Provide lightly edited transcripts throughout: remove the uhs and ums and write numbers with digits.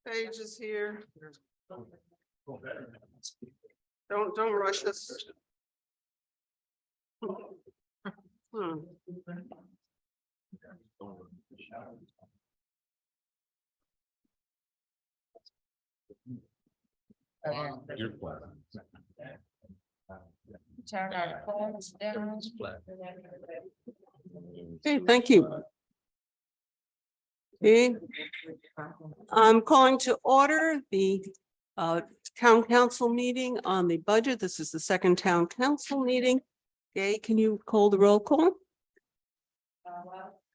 Page is here. Don't rush us. Hmm. You're flat. Turn our phones down. Okay, thank you. Okay. I'm calling to order the town council meeting on the budget. This is the second town council meeting. Okay, can you call the roll call?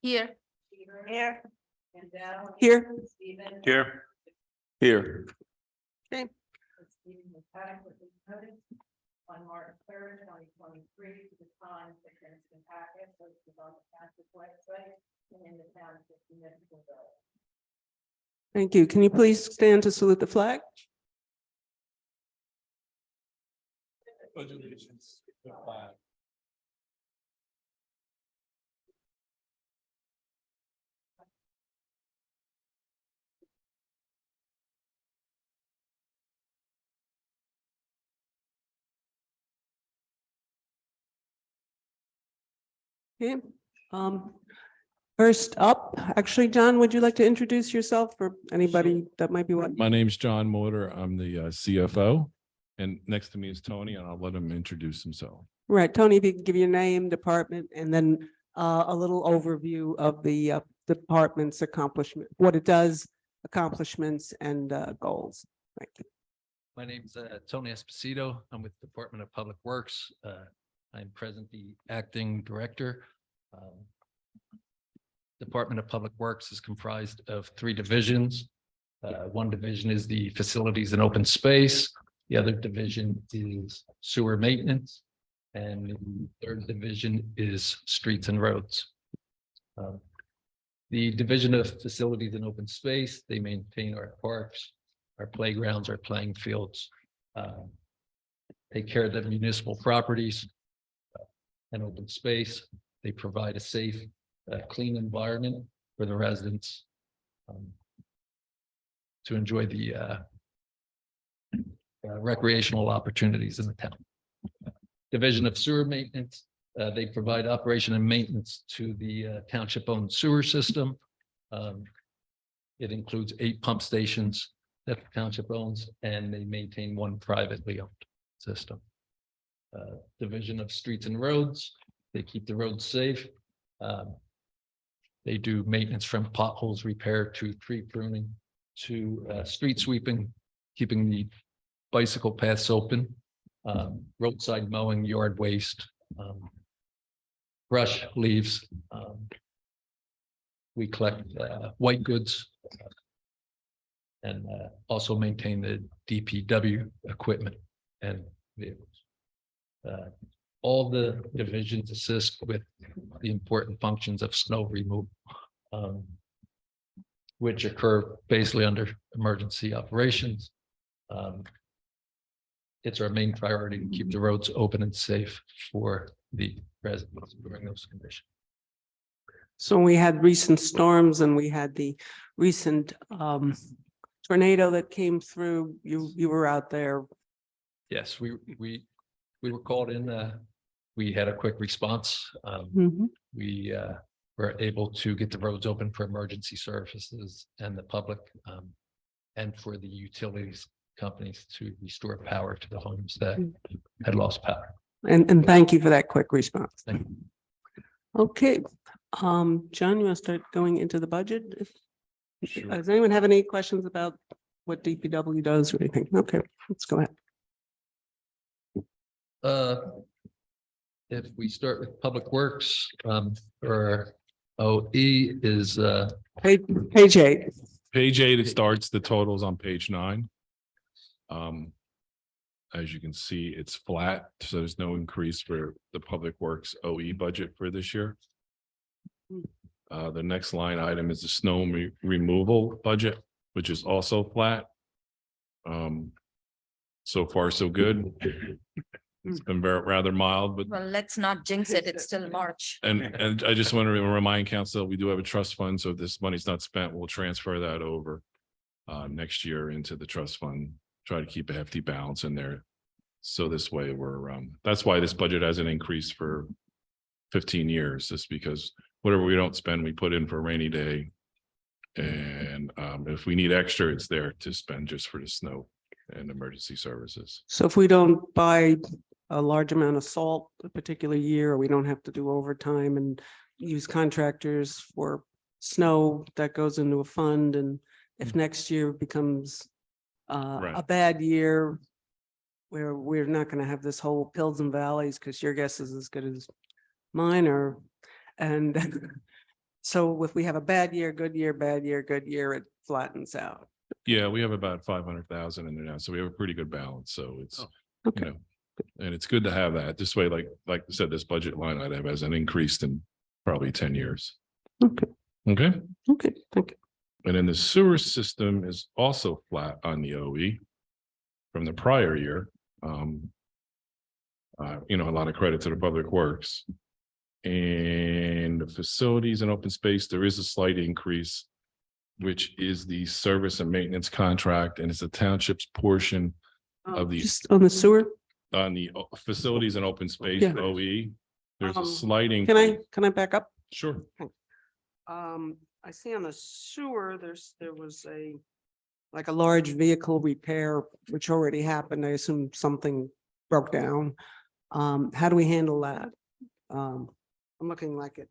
Here. Here. Here. Here. Okay. On March 3rd, 2023, to the time the Princeton packet posted on the township website and in the township municipal bill. Thank you. Can you please stand to salute the flag? Allegiance to the flag. Okay. First up, actually, John, would you like to introduce yourself for anybody that might be watching? My name's John Motor. I'm the CFO. And next to me is Tony, and I'll let him introduce himself. Right, Tony, if you can give your name, department, and then a little overview of the department's accomplishment, what it does, accomplishments and goals. Thank you. My name's Tony Esposito. I'm with Department of Public Works. I'm presently acting director. Department of Public Works is comprised of 3 divisions. One division is the facilities and open space. The other division is sewer maintenance. And the third division is streets and roads. The division of facilities and open space, they maintain our parks, our playgrounds, our playing fields. Take care of the municipal properties and open space. They provide a safe, clean environment for the residents to enjoy the recreational opportunities in the town. Division of sewer maintenance, they provide operation and maintenance to the township-owned sewer system. It includes 8 pump stations that the township owns, and they maintain 1 privately owned system. Division of streets and roads, they keep the roads safe. They do maintenance from potholes repair to tree pruning to street sweeping, keeping the bicycle paths open, roadside mowing, yard waste, brush, leaves. We collect white goods and also maintain the DPW equipment and vehicles. All the divisions assist with the important functions of snow removal, which occur basically under emergency operations. It's our main priority to keep the roads open and safe for the residents during those conditions. So we had recent storms and we had the recent tornado that came through. You were out there. Yes, we were called in. We had a quick response. Mhm. We were able to get the roads open for emergency services and the public, and for the utilities companies to restore power to the homes that had lost power. And thank you for that quick response. Thank you. Okay, John, you want to start going into the budget? Sure. Does anyone have any questions about what DPW does or anything? Okay, let's go ahead. If we start with Public Works, or OE is Page 8. Page 8, it starts, the totals on page 9. As you can see, it's flat, so there's no increase for the Public Works OE budget for this year. The next line item is the snow removal budget, which is also flat. So far, so good. It's been rather mild, but Well, let's not jinx it. It's still March. and I just want to remind council, we do have a trust fund, so if this money's not spent, we'll transfer that over next year into the trust fund, try to keep a hefty balance in there. So this way that's why this budget hasn't increased for 15 years, just because whatever we don't spend, we put in for a rainy day. And if we need extra, it's there to spend just for the snow and emergency services. So if we don't buy a large amount of salt a particular year, or we don't have to do overtime and use contractors for snow, that goes into a fund. And if next year becomes a bad year, where we're not going to have this whole pills and valleys, because your guess is as good as mine, and so if we have a bad year, good year, bad year, good year, it flattens out. Yeah, we have about 500,000 in there now, so we have a pretty good balance. So it's, Okay. you know, and it's good to have that this way. Like I said, this budget line item hasn't increased in probably 10 years. Okay. Okay. Okay, thank you. And then the sewer system is also flat on the OE from the prior year. You know, a lot of credit to the public works. And the facilities and open space, there is a slight increase, which is the service and maintenance contract, and it's the township's portion of the Just on the sewer, on the facilities and open space Yeah. OE. There's a Um, slight can increase. I back up? Sure. I see on the sewer, there was like a large vehicle repair, which already happened. I assume something broke down. How do we handle that? I'm looking like it.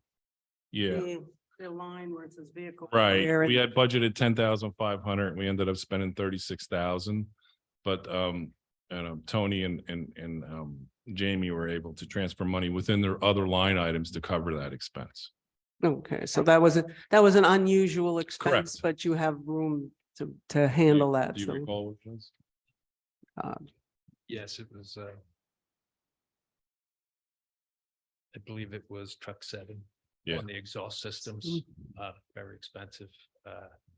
Yeah, The line where it says vehicle. right. repair We and- had budgeted 10,500 and we ended up spending 36,000. But Tony and Jamie were able to transfer money within their other line items to cover that expense. Okay, so that was an unusual expense, Correct. but you have room to handle that. Do you so, recall which ones? Yes, it was. I believe it was truck 7. Yeah. On the exhaust systems, very expensive.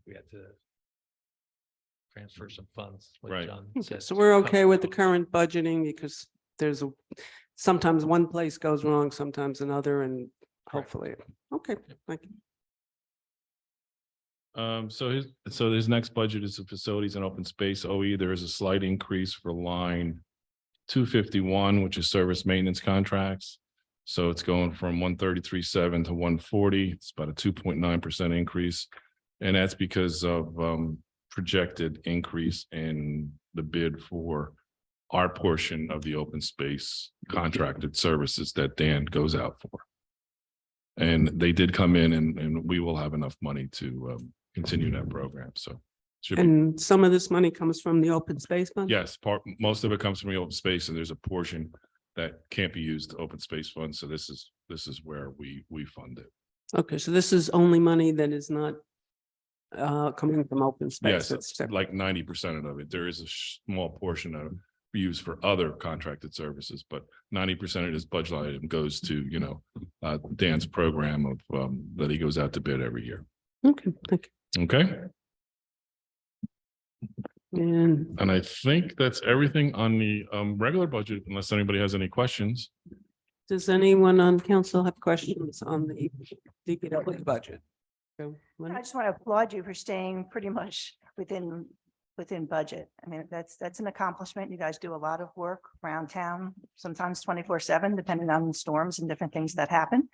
We had to transfer some funds. like Right. John Okay, said, so to we're cover okay with the those. current budgeting because sometimes one place goes wrong, sometimes another, and Correct. hopefully, okay, thank you. So his next budget is the facilities and open space OE. There is a slight increase for line 251, which is service maintenance contracts. So it's going from 133.7 to 140. It's about a 2.9% increase. And that's because of projected increase in the bid for our portion of the open space contracted services that Dan goes out for. And they did come in and we will have enough money to continue that program. So should be, And some of this money comes from the open space fund? yes, most of it comes from the open space, and there's a portion that can't be used to open space funds. So this is where we fund it. Okay, so this is only money that is not coming from open space. Yes, It's it's like 90% of it. There is a small portion of used for other contracted services, but 90% of this budget item goes to, Dan's program of that he goes out to bid every year. Okay, thank Okay. you. And And I think that's everything on the regular budget, unless anybody has any questions. does anyone on council have questions on the DPW budget? Go, I Lenny. just want to applaud you for staying pretty much within budget. I mean, that's an accomplishment. You guys do a lot of work around town, sometimes 24/7, depending on the storms and different things that happen.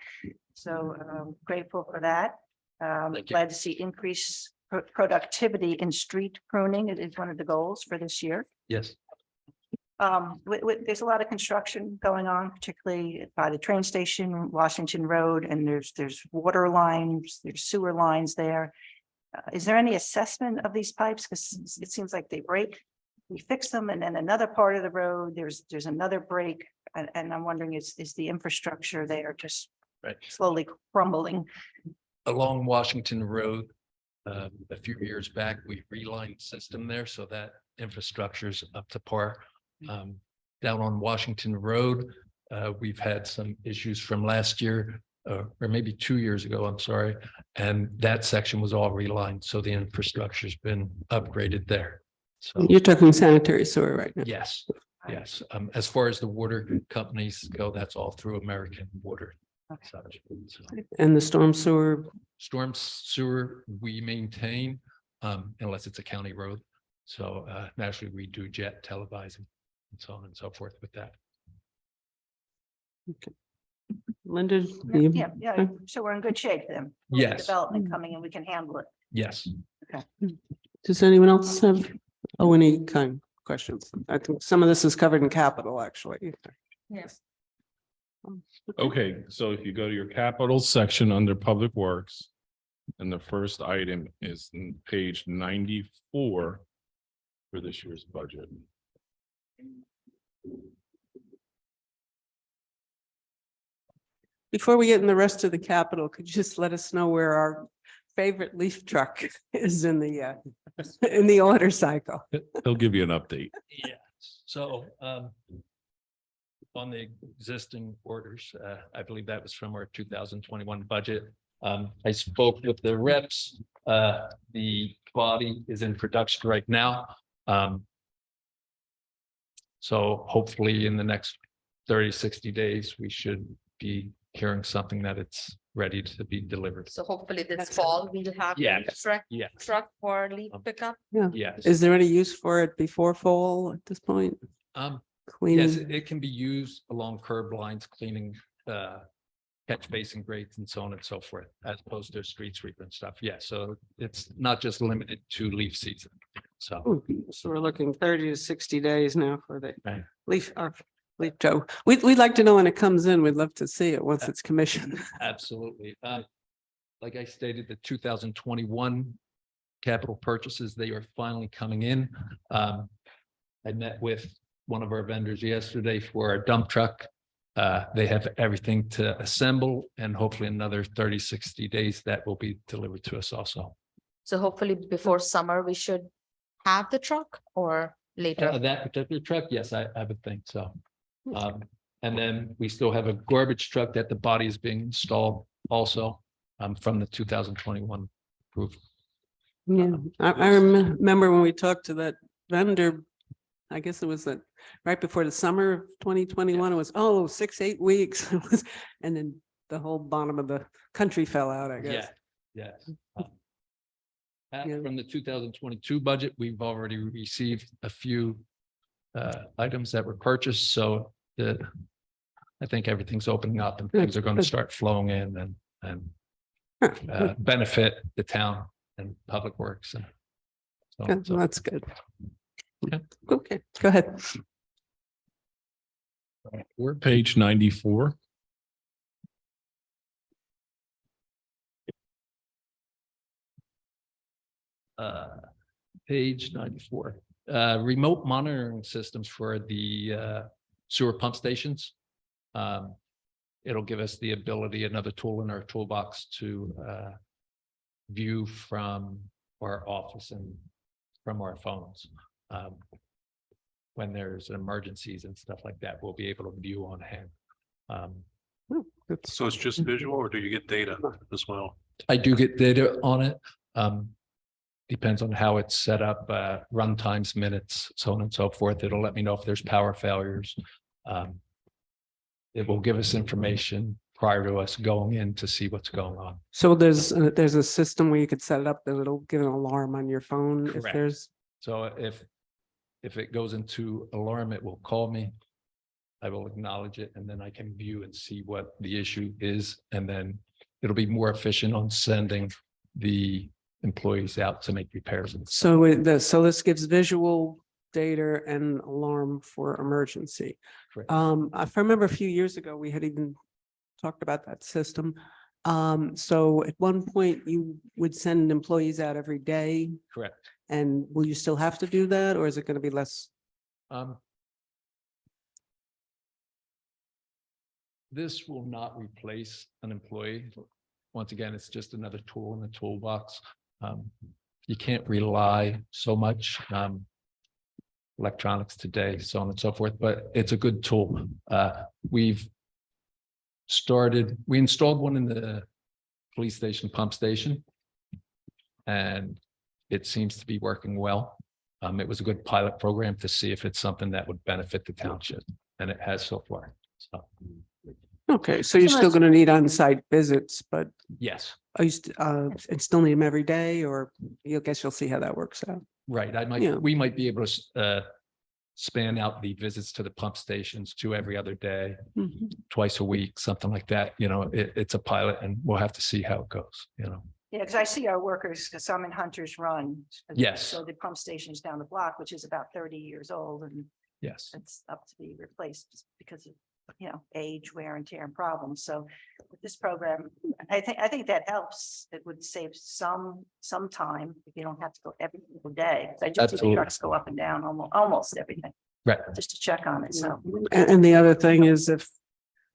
So grateful for that. Thank you. Glad to see increased productivity in street pruning. It is one of the goals for this year. Yes, There's a lot of construction going on, particularly by the train station, Washington Road, and there's water lines, there's sewer lines there. Is there any assessment of these pipes? Because it seems like they break, we fix them, and then another part of the road, there's another break. And I'm wondering, is the infrastructure there just right. slowly crumbling? Along Washington Road, a few years back, we relined the system there so that infrastructure's up to par. Down on Washington Road, we've had some issues from last year, or maybe 2 years ago, I'm sorry. And that section was all relined, so the infrastructure's been upgraded there. So, You're talking sanitary sewer right now. yes, yes. As far as the water companies go, that's all through American Water. Such. So, And the storm sewer, storm sewer, we maintain, unless it's a county road. So, naturally, we do jet televising and so on and so forth with that. Linda? Yeah, so we're in good shape then. With the Yes. Development coming and we can handle it. Yes. Does anyone else have, any kind of questions? I think some of this is covered in capital, actually. Yes. Okay, so if you go to your capital section under Public Works, and the first item is in page 94 for this year's budget. Before we get in the rest of the capital, could you just let us know where our favorite leaf truck is in the order cycle? He'll give you an update. Yeah, so on the existing orders, I believe that was from our 2021 budget. I spoke with the reps. The body is in production right now. So hopefully in the next 30, 60 days, we should be hearing something that it's ready to be delivered. So hopefully this That's fall we'll have. Yes. Truck, Yeah, truck for leaf pickup. yes. Is there any use for it before fall at this point? Yes, Cleaning? it can be used along curb lines, cleaning catch basin grates and so on and so forth, as opposed to street sweeper and stuff. Yeah, so it's not just limited to leaf season. So Ooh, So we're looking 30 to 60 days now for the Right. leaf tow. We'd like to know when it comes in. We'd love to see it once it's commissioned. absolutely. Like I stated, the 2021 capital purchases, they are finally coming in. I met with one of our vendors yesterday for a dump truck. They have everything to assemble, and hopefully another 30, 60 days that will be delivered to us also. So hopefully before summer, we should have the truck or later. That particular truck, yes, I would think so. And then we still have a garbage truck that the body is being installed also from the 2021 approved. Yeah, I remember when we talked to that vendor, I guess it was right before the summer of 2021, it was, 6-8 weeks. It was, and then the whole bottom of the country fell out, I guess. Yes. Yeah. From the 2022 budget, we've already received a few items that were purchased, so I think everything's opening up and things are going to start flowing in and benefit the town and Public Works. And so on and so That's good. Okay. Okay, go ahead. We're page 94. Page 94, remote monitoring systems for the sewer pump stations. It'll give us the ability, another tool in our toolbox to view from our office and from our phones. When there's emergencies and stuff like that, we'll be able to view on hand. So it's just visual, or do you get data as well? I do get data on it. Depends on how it's set up, run times, minutes, so on and so forth. It'll let me know if there's power failures. It will give us information prior to us going in to see what's going on. So there's a system where you could set it up that it'll give an alarm on your phone if Correct. there's. So if it goes into alarm, it will call me. I will acknowledge it, and then I can view and see what the issue is. And then it'll be more efficient on sending the employees out to make repairs. And So so this gives visual data and alarm for emergency. Correct. I remember a few years ago, we had even talked about that system. So at one point you would send employees out every day, Correct. and will you still have to do that, or is it going to be less? This will not replace an employee. Once again, it's just another tool in the toolbox. You can't rely so much electronics today, so on and so forth, but it's a good tool. We installed one in the police station pump station, and it seems to be working well. It was a good pilot program to see if it's something that would benefit the township, and it has so far. So, Okay, so you're still gonna need on-site visits, but yes, I used to, and still need them every day, or you guess you'll see how that works out. right. Yeah. We might be able to span out the visits to the pump stations to every other day, Mhm. twice a week, something like that. You know, it's a pilot and we'll have to see how it goes, you know. Yeah, because I see our workers, because I'm in Hunter's Run. Yes. So the pump station's down the block, which is about 30 years old, and Yes. it's up to be replaced just because of, age, wear and tear and problems. So with this program, I think that helps. It would save some time if you don't have to go every single day. I just see the Absolutely. trucks go up and down almost everything, Right. just to check on it. So And the other thing is if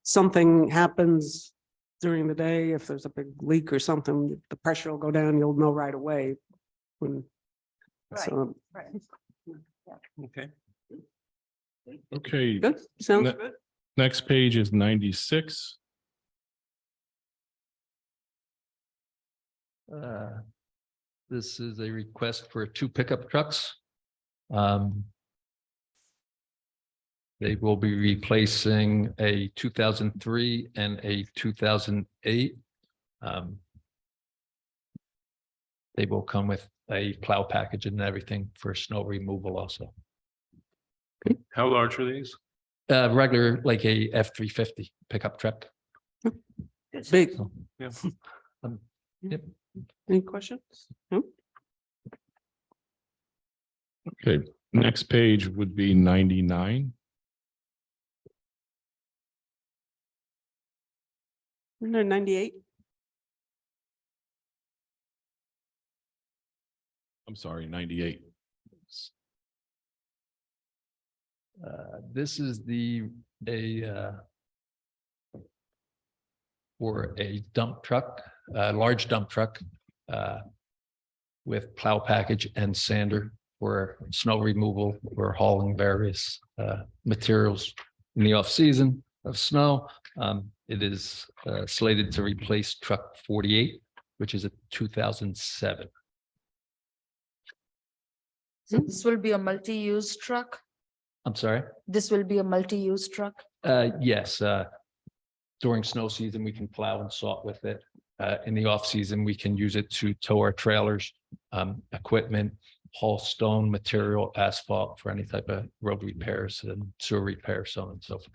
something happens during the day, if there's a big leak or something, the pressure will go down, you'll know right away. When, Right. so, right. Okay. Okay, good, sounds Ne- good. next page is 96. This is a request for 2 pickup trucks. They will be replacing a 2003 and a 2008. They will come with a plow package and everything for snow removal also. How large are these? Regular, like a F-350 pickup truck. Big. Yeah. Yep. Any questions? No? Okay, next page would be 99. No, 98. I'm sorry, 98. This is for a dump truck, a large dump truck, with plow package and sander for snow removal. We're hauling various, materials in the off season of snow. It is, slated to replace truck 48, which is a 2007. So this will be a multi-use truck? I'm sorry. This will be a multi-use truck? Yes, during snow season, we can plow and salt with it. In the off season, we can use it to tow our trailers, equipment, haul stone, material, asphalt for any type of road repairs and sewer repairs, so on and so forth.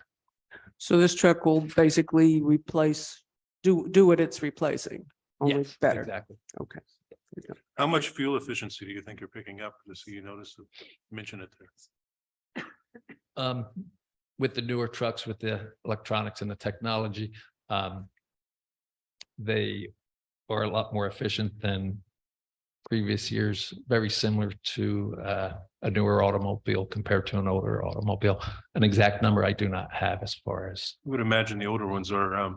So this truck will basically replace, do what it's replacing, only Yes, better. exactly. Okay. How much fuel efficiency do you think you're picking up? Just so you notice, mention it there. With the newer trucks, with the electronics and the technology, they are a lot more efficient than previous years, very similar to a newer automobile compared to an older automobile. An exact number I do not have as far as. I would imagine the older ones are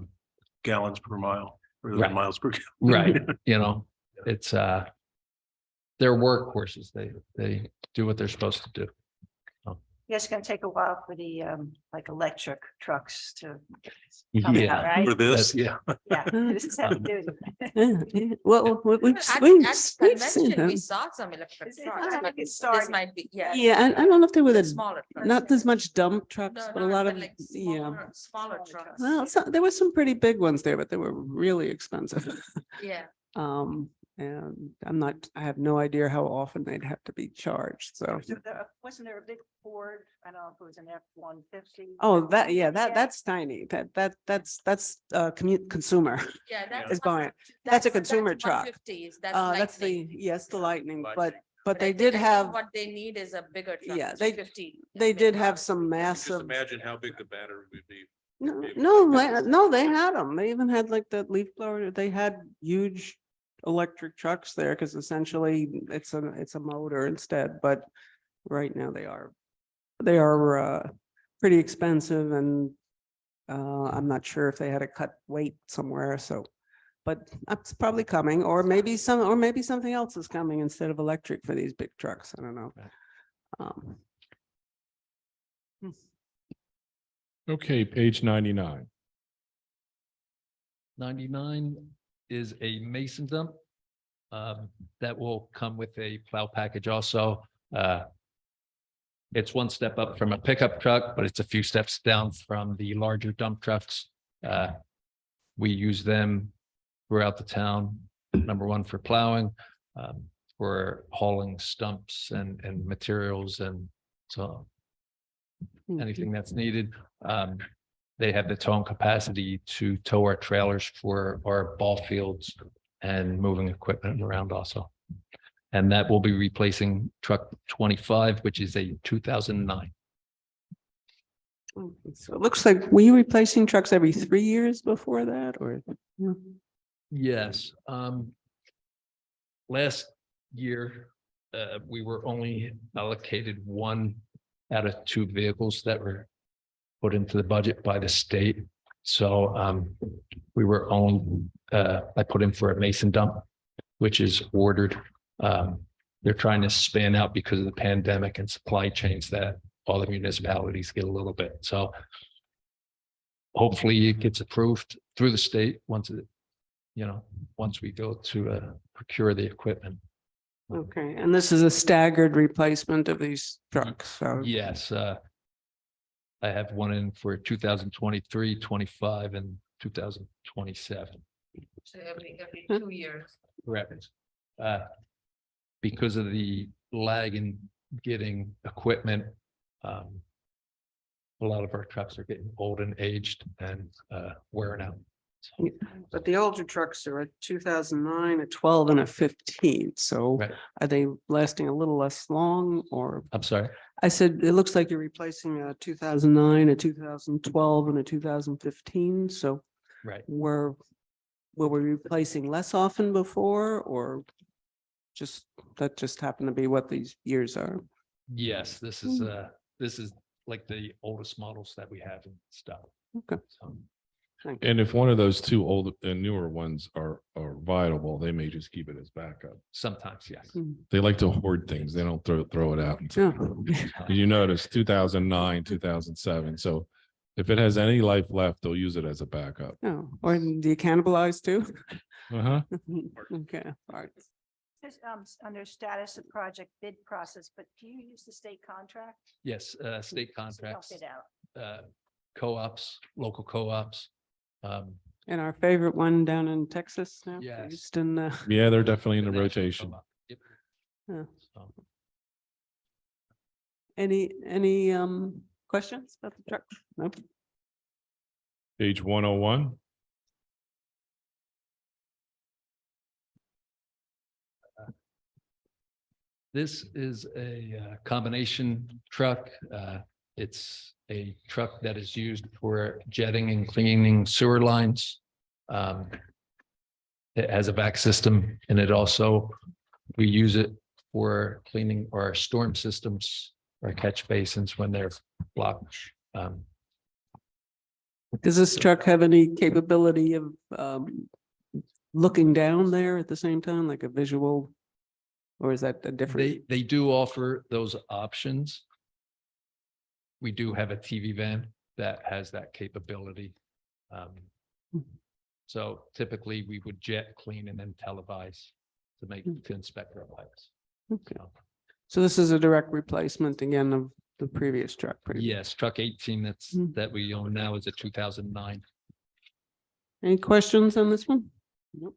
gallons per mile rather Right. than miles per gallon. Right, you know, it's they're workhorses. They do what they're supposed to do. Yeah, it's gonna take a while for the like electric trucks to come Yeah. out, right? For this, That's- yeah. Yeah, this is heavy duty. Yeah. Well, we've At we've seen convention, them. we saw some electric Is it- trucks, I think but it's this starting. might be, yeah. Yeah, I don't know if they were The the, smaller trucks. not as much dump trucks, No, but a not lot the, of, like, yeah. smaller trucks. Well, there were some pretty big ones there, but they were really expensive. Yeah, And I have no idea how often they'd have to be charged, so. Wasn't there a big Ford? I don't know if it was an F-150. Oh, that's tiny. That's consumer yeah, Yeah. that's. is buying. That's a consumer truck. 150s, that's That's lightning. yes, the Lightning, Lightning. but I they think- did I think have, What they need is a bigger truck. Yeah, 250. they did have Big some Just massive. imagine how big the battery would be. No, they had them. They even had like the leaf blower. They had huge electric trucks there because essentially it's a motor instead, but right now they are pretty expensive and I'm not sure if they had to cut weight somewhere, so. But it's probably coming, or maybe something else is coming instead of electric for these big trucks. I don't know. Okay, page 99. 99 is a mason dump that will come with a plow package also. It's one step up from a pickup truck, but it's a few steps down from the larger dump trucks. We use them throughout the town, number one for plowing, for hauling stumps and materials and so anything that's needed. They have the towing capacity to tow our trailers for our ball fields and moving equipment around also. And that will be replacing truck 25, which is a 2009. So it looks like, were you replacing trucks every 3 years before that or? Yeah. Yes, last year, we were only allocated one out of two vehicles that were put into the budget by the state. So, we were only, I put in for a mason dump, which is ordered. They're trying to span out because of the pandemic and supply chains that all the municipalities get a little bit. So hopefully it gets approved through the state once it, once we go to procure the equipment. Okay, and this is a staggered replacement of these trucks, so. Yes, I have one in for 2023, 25, and 2027. So every 2 years. Correct. Because of the lag in getting equipment, a lot of our trucks are getting old and aged and wearing out. But the older trucks are a 2009, a 12 and a 15. So Right. are they lasting a little less long or? I'm sorry. I said, it looks like you're replacing a 2009, a 2012 and a 2015. So Right. were we replacing less often before or just that just happened to be what these years are? Yes, this is like the oldest models that we have in stock. Okay. So, And if one of those two old and newer ones are viable, they may just keep it as backup. sometimes, yes. They like to hoard things. They don't throw it out. Yeah. You notice 2009, 2007. So if it has any life left, they'll use it as a backup. No, or do you cannibalize too? Uh-huh. Okay, all right. Just, under status of project bid process, but do you use the state contract? Yes, state So contracts, help it out. co-ops, local co-ops. And our favorite one down in Texas now? Yes. Houston, Yeah, they're definitely in the national rotation. co-op. Yep. Yeah. So, any questions about the truck? Nope. Page 101. This is a combination truck. It's a truck that is used for jetting and cleaning sewer lines. It has a vac system and it also, we use it for cleaning our storm systems, our catch basins when they're blocked. Does this truck have any capability of looking down there at the same time, like a visual? Or is that a different? They do offer those options. We do have a TV van that has that capability. So typically we would jet, clean, and then televise to inspect our pipes. Okay. So this is a direct replacement again of the previous truck. pretty much. Yes, truck 18 that we own now is a 2009. Any questions on this one? Nope.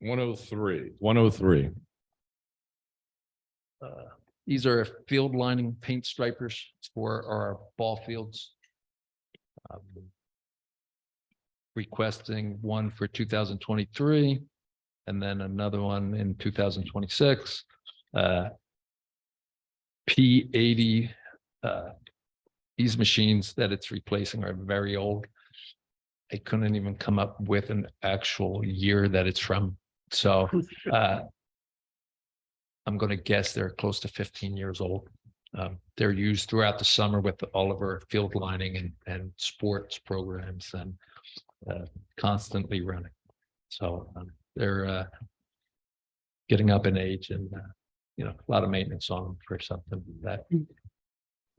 One oh three. These are field lining paint stripers for our ball fields. Requesting one for 2023 and then another one in 2026. P80, these machines that it's replacing are very old. I couldn't even come up with an actual year that it's from. So I'm going to guess they're close to 15 years old. They're used throughout the summer with all of our field lining and sports programs and constantly running. So they're getting up in age and, a lot of maintenance on them for something that,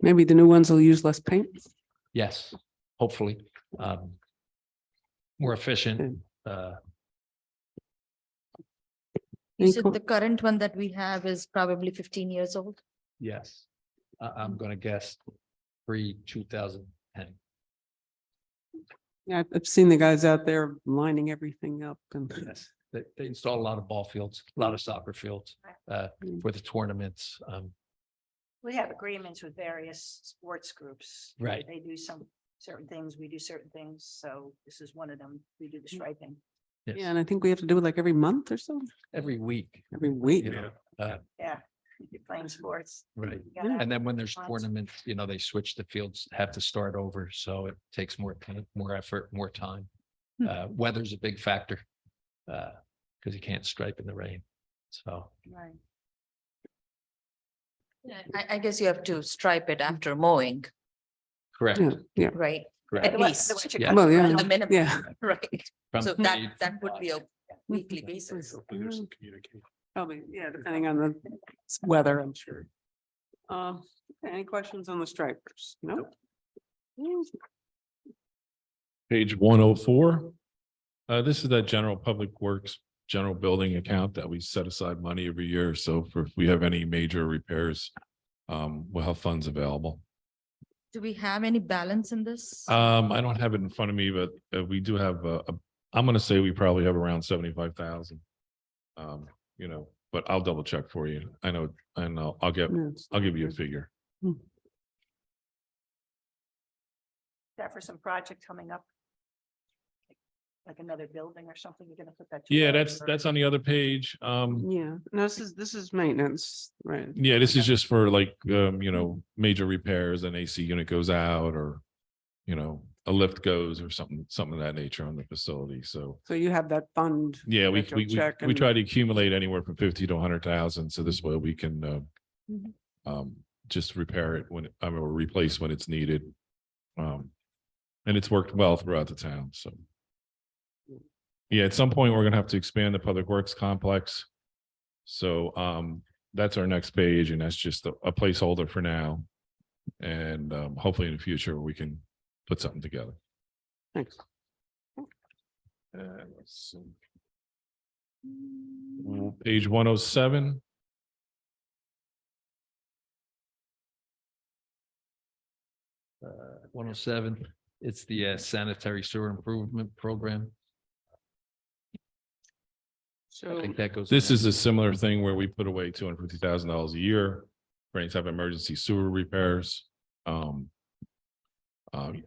Maybe the new ones will use less paint. yes, hopefully. More efficient, You Any said co- the current one that we have is probably 15 years old. Yes, I'm gonna guess pre-2010. Yeah, I've seen the guys out there lining everything up and. Yes, they install a lot of ball fields, a lot of soccer fields for the tournaments. We have agreements with various sports groups. Right. They do some certain things, we do certain things, so this is one of them. We do the striping. Yes. Yeah, and I think we have to do it like every month or so, Every week, every week. you know, Yeah, if you're playing sports. right. you gotta have And then when there's lots. tournaments, they switch the fields, have to start over, so it takes more effort, more time. Weather's a big factor. Because you can't stripe in the rain, so. Right. Yeah, I guess you have to stripe it after mowing, Correct. Yeah, yeah. right? Correct. At least, Yeah. Well, yeah, the minimum, yeah. right? From So shade, that would be a weekly basis. Hopefully there's some communication. Probably, yeah, depending on the weather, I'm sure. Any questions on the stripers? No? Page 104. This is that general public works, general building account that we set aside money every year. So if we have any major repairs, we'll have funds available. Do we have any balance in this? I don't have it in front of me, but we do have I'm gonna say we probably have around 75,000. But I'll double check for you. I know, and I'll give you a figure. That for some project coming up? Like another building or something, you're gonna put that. to Yeah, work, that's or- on the other page. Yeah, no, this is maintenance, right? Yeah, this is just for like, major repairs, an AC unit goes out or, a lift goes or something of that nature on the facility. So, So you have that fund. yeah, we, that you'll we, we, check we and- try to accumulate anywhere from 50 to 100,000. So this way we can, just repair it when, or replace when it's needed. And it's worked well throughout the town. So. Yeah, at some point, we're gonna have to expand the Public Works complex. So that's our next page, and that's just a placeholder for now. And hopefully in the future, we can put something together. Thanks. Let's see. Page 107. Uh, 107, it's the sanitary sewer improvement program. I So, think that goes. This in is a similar thing where we put away $250,000 a year for any type of emergency sewer repairs.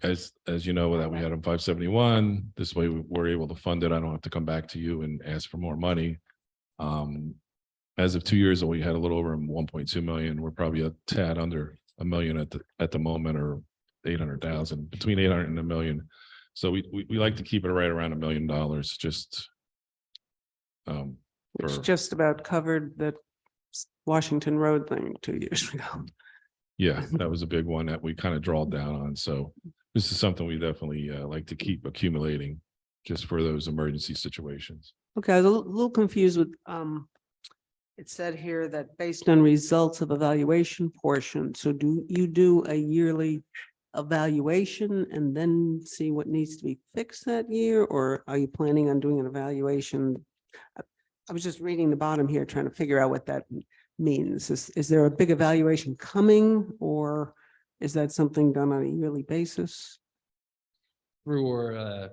As you know, that we had on 571, this way we're able to fund it. I don't have to come back to you and ask for more money. As of 2 years ago, we had a little over 1.2 million. We're probably a tad under a million at the moment, or 800,000, between 800 and a million. So we like to keep it right around $1 million, just. which for- just about covered the Washington Road thing 2 years ago. Yeah, that was a big one that we kind of drawed down on. So this is something we definitely like to keep accumulating just for those emergency situations. Okay, I was a little confused with, it said here that based on results of evaluation portion, so do you do a yearly evaluation and then see what needs to be fixed that year, or are you planning on doing an evaluation? I was just reading the bottom here, trying to figure out what that means. Is there a big evaluation coming, or is that something done on a yearly basis? Through our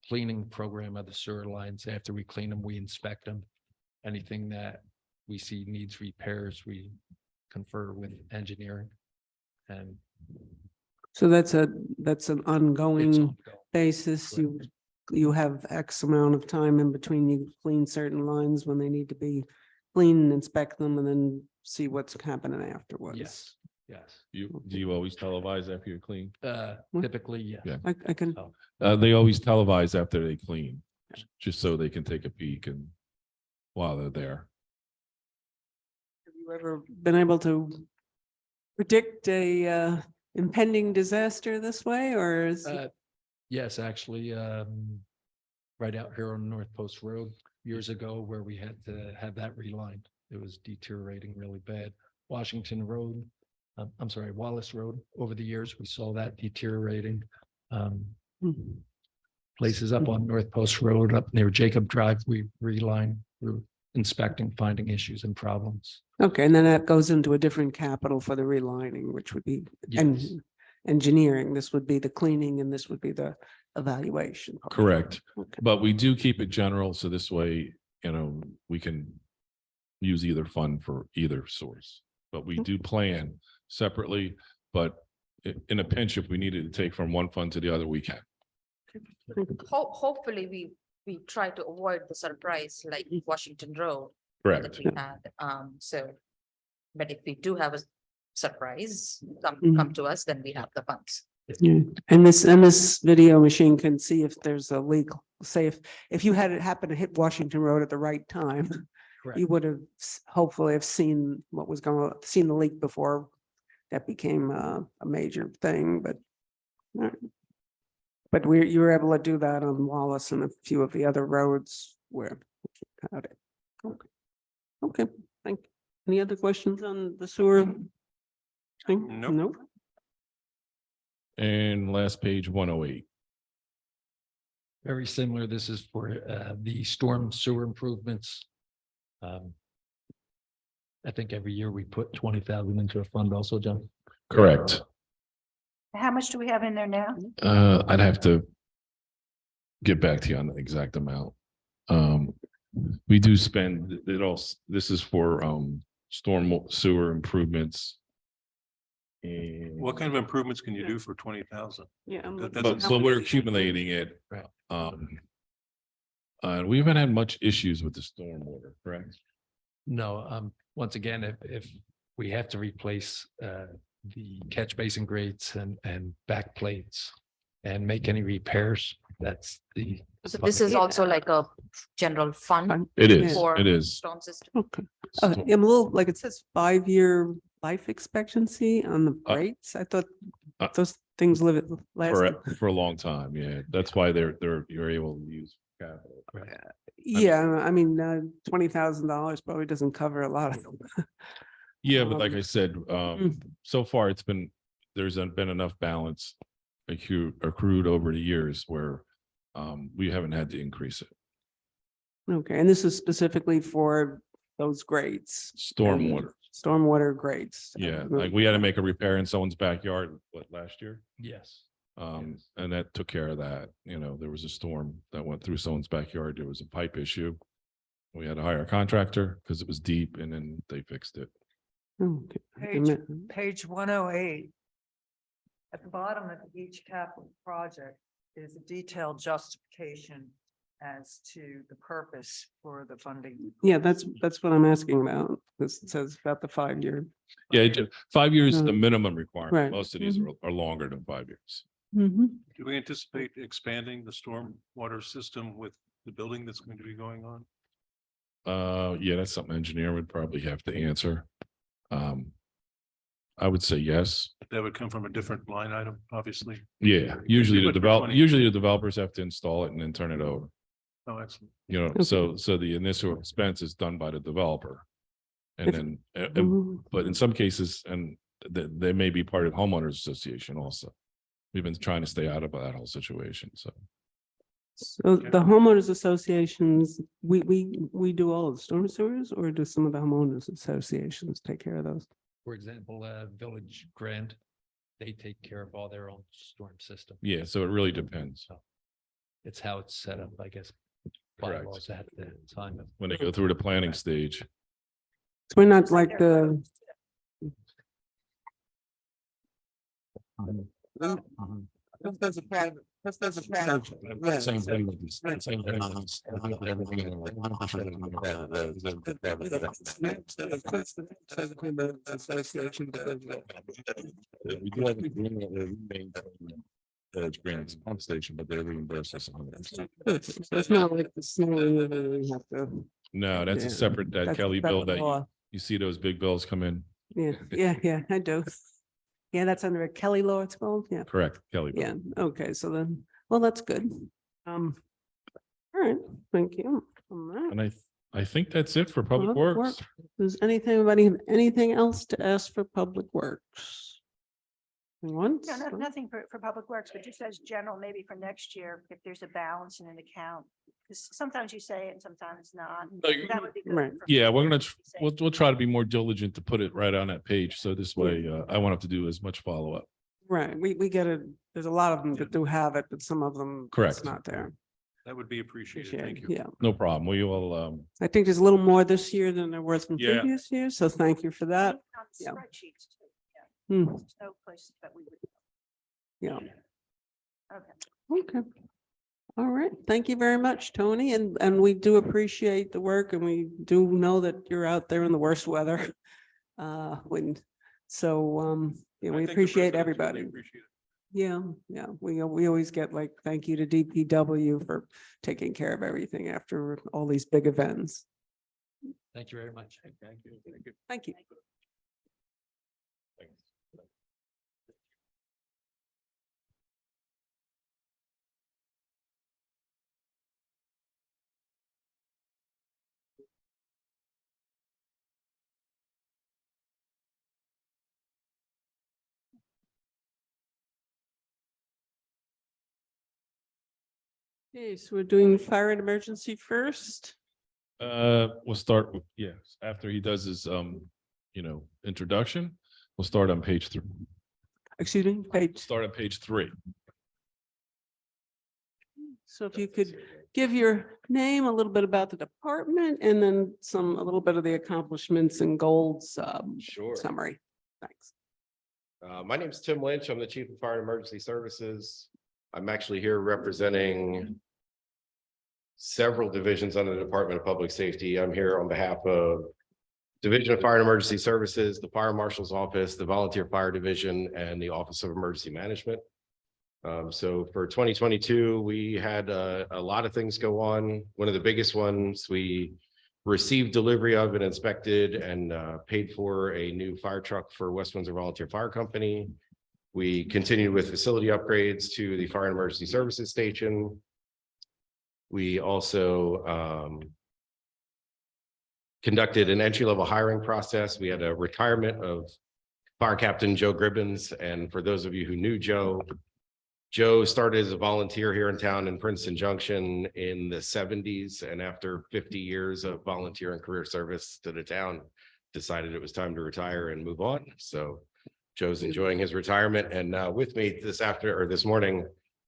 cleaning program of the sewer lines, after we clean them, we inspect them. Anything that we see needs repairs, we confer with engineering. And So that's an it's ongoing ongoing. basis. You have X amount of time in between, you clean certain lines when they need to be cleaned, inspect them, and then see what's happening afterwards. Yes, yes. Do you always televise after you clean? Typically, yes. Yeah. I can, They always televise after they clean, just so they can take a peek and while they're there. have you ever been able to predict a impending disaster this way, or is? Yes, actually, right out here on North Post Road years ago, where we had to have that relined. It was deteriorating really bad. Washington Road, I'm sorry, Wallace Road, over the years, we saw that deteriorating. Mhm. places up on North Post Road, up near Jacob Drive, we reline through inspecting, finding issues and problems. Okay, and then that goes into a different capital for the relining, which would be and Yes. engineering. This would be the cleaning and this would be the evaluation. part. Correct. Okay. But we do keep it general, so this way, we can use either fund for either source. But we do plan separately, but in a pinch, if we needed to take from one fund to the other, we can. Hopefully, we try to avoid the surprise like Washington Road Correct. that we had. So, but if we do have a surprise, Mhm. come to us, then we have the funds. Yeah, and this video machine can see if there's a leak. Say if you had it happen to hit Washington Road at the right time, Correct. you would have hopefully have seen what was going on, seen the leak before that became a major thing, but. all right. But you were able to do that on Wallace and a few of the other roads where. Got it. Okay. Okay, thank you. Any other questions on the sewer? thing? Nope. Nope. And last page, 108. Very similar. This is for the storm sewer improvements. I think every year we put 20,000 into a fund also, John. Correct. How much do we have in there now? I'd have to get back to you on the exact amount. We do spend it all. This is for storm sewer improvements. And What kind of improvements can you do for 20,000? Yeah. I'm That- looking- that's- but we're accumulating it. Right. We haven't had much issues with the stormwater, correct? No, once again, if we have to replace the catch basin grates and back plates and make any repairs, that's the. So this is also like a general fund Fund. It is, for it is. storm system. Okay. I'm a little, like it says 5-year life expectancy on the rates. I thought uh, those things live it last. For a long time, yeah. That's why you're able to use capital. Yeah, I mean, $20,000 probably doesn't cover a lot of them. Yeah, but like I said, Mm. so far there's been enough balance accrued over the years where we haven't had to increase it. Okay, and this is specifically for those grades. Stormwater, Stormwater grades. yeah, like we had to make a repair in someone's backyard, last year? Yes. And that took care of that. There was a storm that went through someone's backyard. There was a pipe issue. We had to hire a contractor because it was deep and then they fixed it. Okay. Page 108. At the bottom of each capital project is a detailed justification as to the purpose for the funding. Yeah, that's what I'm asking about. This says about the 5-year. Yeah, 5 years is the Mm. minimum requirement. Right. Most of these are longer than 5 years. Mhm. Do we anticipate expanding the stormwater system with the building that's going to be going on? Yeah, that's something engineer would probably have to answer. I would say yes. That would come from a different line item, obviously. Yeah, You would for 20. usually the developers have to install it and then turn it over. Oh, excellent. So the initial expense is done by the developer. And If- then, Mhm. but in some cases, and they may be part of homeowners association also. We've been trying to stay out of that whole situation, so. So the homeowners associations, we do all of the storm sewers, or do some of the homeowners associations take care of those? For example, Village Grand, they take care of all their own storm system. Yeah, so it really depends. It's how it's set up, I guess. Correct. Bylaws at the time. When they go through the planning stage. So we're not like the. Same thing with this- same thing with this. We do have an agreement where we maintain Village Grand's pump station, but they reimburse us on it. So it's not like the snow removal we have to. No, that's Yeah, a separate, that that's- Kelly that's bill the that law. you see those big bills come in. Yeah, I do. Yeah, that's under a Kelly law, it's called, yeah. Correct, Kelly. bill. Yeah, okay, so then, well, that's good. All right, thank you. on that. And I think that's it for Public Public Works. Does anything, anybody have anything else to ask for Public Works? Once? No, nothing for Public Works, but just as general, maybe for next year, if there's a balance in an account. Because sometimes you say it and sometimes not. That would be good Right. for- Yeah, we're gonna, say. we'll try to be more diligent to put it right on that page. So this way, I won't have to do as much follow-up. Right, we get it. There's a lot of them that do have it, but some of them. It's Correct. not there. That would be appreciated. Appreciate Thank it. you. Yeah, No problem. We will, I think there's a little more this year than there was from Yeah. previous years, so thank you for that. On yeah. Spreadsheets too, yeah. Hmm, There's no place that we would. yeah, Okay. okay. All right, thank you very much, Tony, and we do appreciate the work, and we do know that you're out there in the worst weather. When, so, yeah, I we think the appreciate residents really everybody. appreciate it. Yeah, yeah, we always get like, thank you to DPW for taking care of everything after all these big events. Thank you very much. thank you. Thank you. Thank you. Okay, so we're doing fire and emergency first. We'll start with, yes, after he does his, introduction, we'll start on page 3. Excuse me, page. Start on page 3. So if you could give your name, a little bit about the department, and then a little bit of the accomplishments and goals Sure. summary. Thanks. My name is Tim Lynch. I'm the Chief of Fire and Emergency Services. I'm actually here representing several divisions under the Department of Public Safety. I'm here on behalf of Division of Fire and Emergency Services, the Fire Marshal's Office, the Volunteer Fire Division, and the Office of Emergency Management. So for 2022, we had a lot of things go on. One of the biggest ones, we received delivery of and inspected and paid for a new fire truck for West Windsor Volunteer Fire Company. We continued with facility upgrades to the Fire and Emergency Services Station. We also conducted an entry-level hiring process. We had a retirement of Fire Captain Joe Gribbins. And for those of you who knew Joe started as a volunteer here in town in Princeton Junction in the 70s. And after 50 years of volunteer and career service to the town, decided it was time to retire and move on. So Joe's enjoying his retirement. And with me this morning,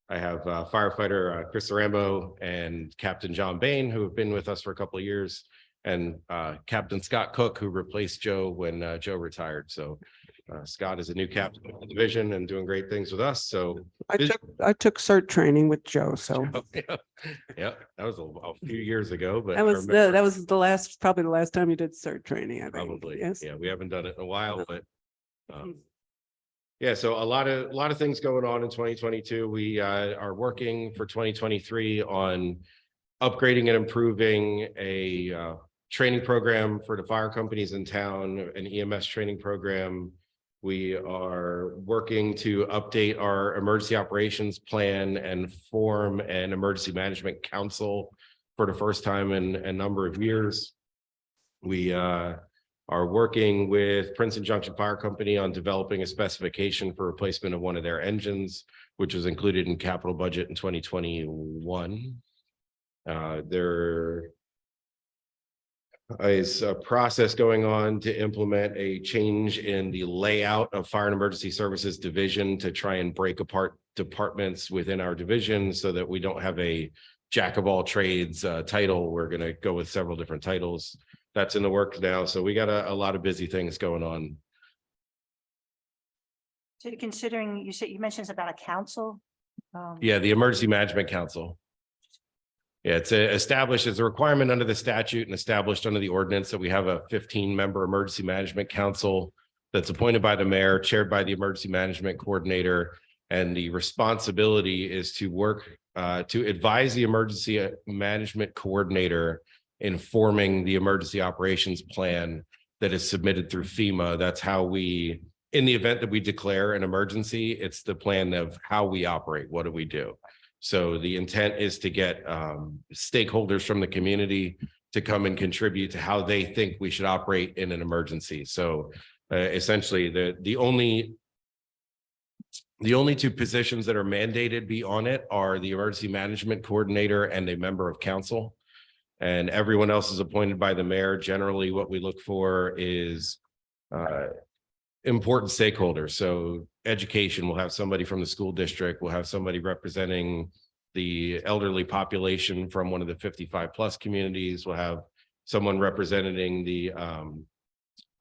I have firefighter Chris Rambo and Captain John Bain, who have been with us for a couple of years, and Captain Scott Cook, who replaced Joe when Joe retired. So Scott is a new captain of the division and doing great things with us. So I took CERT training with Joe, so yeah, that was a few years ago, but that was probably the last time you did CERT training, I think. probably, Yes. yeah, we haven't done it in a while, but Mhm. yeah, so a lot of things going on in 2022. We are working for 2023 on upgrading and improving a training program for the fire companies in town, an EMS training program. We are working to update our emergency operations plan and form an emergency management council for the first time in a number of years. We are working with Princeton Junction Fire Company on developing a specification for replacement of one of their engines, which was included in capital budget in 2021. There is a process going on to implement a change in the layout of Fire and Emergency Services Division to try and break apart departments within our division so that we don't have a jack of all trades title. We're going to go with several different titles. That's in the works now. So we got a lot of busy things going on. So considering, you mentioned about a council. Yeah, the Emergency Management Council. Yeah, it's established as a requirement under the statute and established under the ordinance that we have a 15-member Emergency Management Council that's appointed by the mayor, chaired by the Emergency Management Coordinator. And the responsibility is to work to advise the Emergency Management Coordinator in forming the emergency operations plan that is submitted through FEMA. That's how we, in the event that we declare an emergency, it's the plan of how we operate. What do we do? So the intent is to get stakeholders from the community to come and contribute to how they think we should operate in an emergency. So essentially the only The only two positions that are mandated be on it are the emergency management coordinator and a member of council. And everyone else is appointed by the mayor. Generally, what we look for is important stakeholders. So education, we'll have somebody from the school district, we'll have somebody representing the elderly population from one of the 55+ communities, we'll have someone representing the